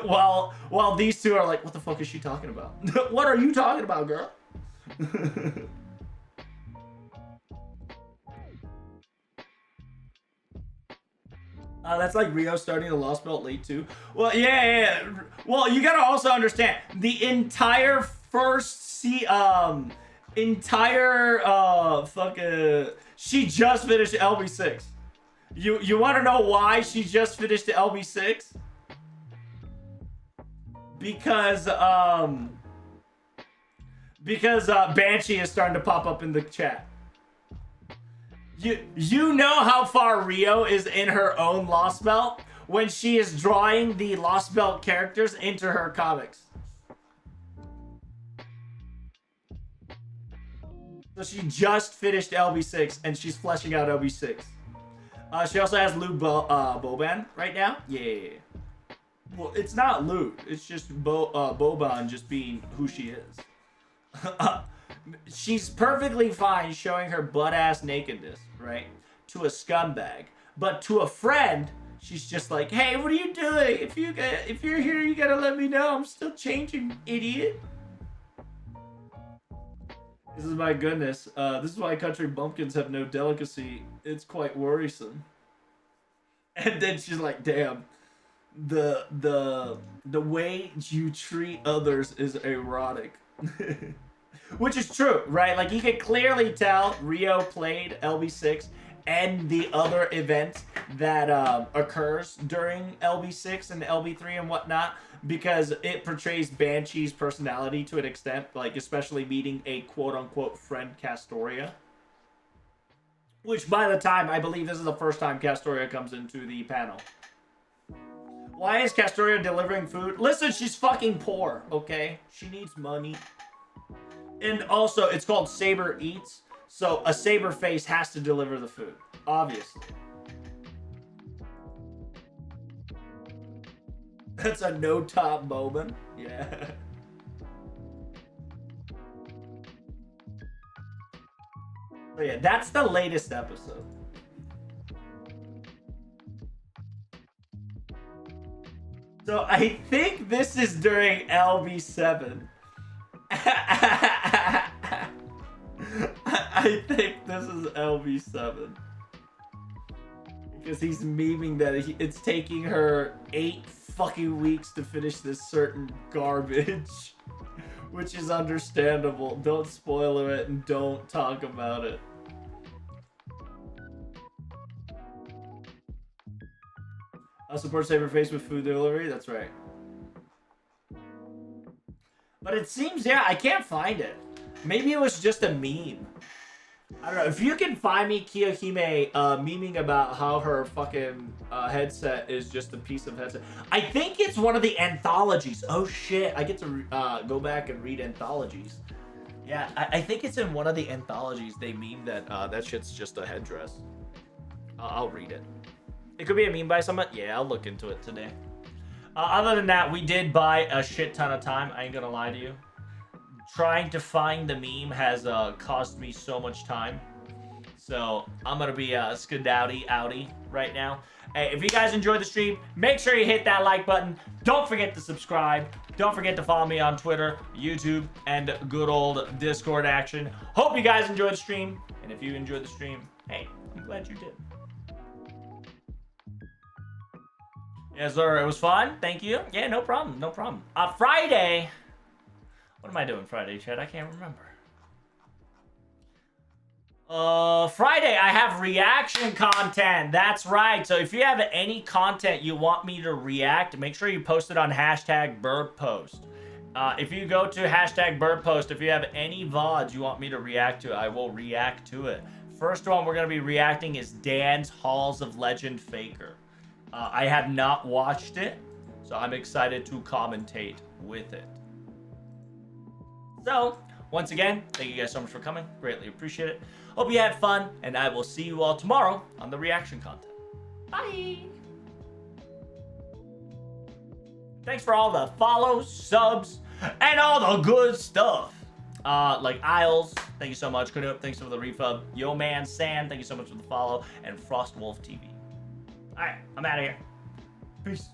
while these two are like, what the fuck is she talking about? What are you talking about, girl? That's like Rio starting the Lost Belt late too. Well, yeah. Well, you gotta also understand the entire she just finished LB6. You want to know why she just finished the LB6? Because Banshee is starting to pop up in the chat. You know how far Rio is in her own Lost Belt when she is drawing the Lost Belt characters into her comics. So she just finished LB6 and she's fleshing out LB6. She also has Lou Boban right now. Yeah. Well, it's not Lou. It's just Boban just being who she is. She's perfectly fine showing her butt-ass nakedness, right? To a scumbag. But to a friend, she's just like, hey, what are you doing? If you're here, you gotta let me know. I'm still changing, idiot. This is my goodness. This is why country bumpkins have no delicacy. It's quite worrisome. And then she's like, damn. The way you treat others is erotic. Which is true, right? Like, you can clearly tell Rio played LB6 and the other event that occurs during LB6 and LB3 and whatnot, because it portrays Banshee's personality to an extent, like especially meeting a quote-unquote friend Castoria. Which, by the time, I believe this is the first time Castoria comes into the panel. Why is Castoria delivering food? Listen, she's fucking poor, okay? She needs money. And also, it's called Saber Eats, so a saber face has to deliver the food, obviously. That's a no-top moment. Yeah. So yeah, that's the latest episode. So I think this is during LB7. I think this is LB7. Because he's memeing that it's taking her 8 fucking weeks to finish this certain garbage. Which is understandable. Don't spoil it and don't talk about it. I'll support Saberface with food delivery. That's right. But it seems, yeah, I can't find it. Maybe it was just a meme. I don't know. If you can find me Kiyohime memeing about how her fucking headset is just a piece of headset. I think it's one of the anthologies. Oh shit, I get to go back and read anthologies. Yeah, I think it's in one of the anthologies they meme that that shit's just a headdress. I'll read it. It could be a meme by someone. Yeah, I'll look into it today. Other than that, we did buy a shit ton of time. I ain't gonna lie to you. Trying to find the meme has cost me so much time. So I'm gonna be skedaddle-outy right now. Hey, if you guys enjoyed the stream, make sure you hit that like button. Don't forget to subscribe. Don't forget to follow me on Twitter, YouTube, and good old Discord action. Hope you guys enjoyed the stream. And if you enjoyed the stream, hey, I'm glad you did. Yes, sir. It was fun. Thank you. Yeah, no problem. No problem. Friday. What am I doing Friday, Chad? I can't remember. Friday, I have reaction content. That's right. So if you have any content you want me to react, make sure you post it on #BirdPost. If you go to #BirdPost, if you have any VODs you want me to react to, I will react to it. First one we're going to be reacting is Dan's Halls of Legend Faker. I have not watched it, so I'm excited to commentate with it. So, once again, thank you guys so much for coming. Greatly appreciate it. Hope you had fun, and I will see you all tomorrow on the reaction content. Bye! Thanks for all the follows, subs, and all the good stuff. Like Isles, thank you so much. Canup, thanks for the refub. Yo Man Sand, thank you so much for the follow. And Frostwolf TV. Alright, I'm out of here. Peace.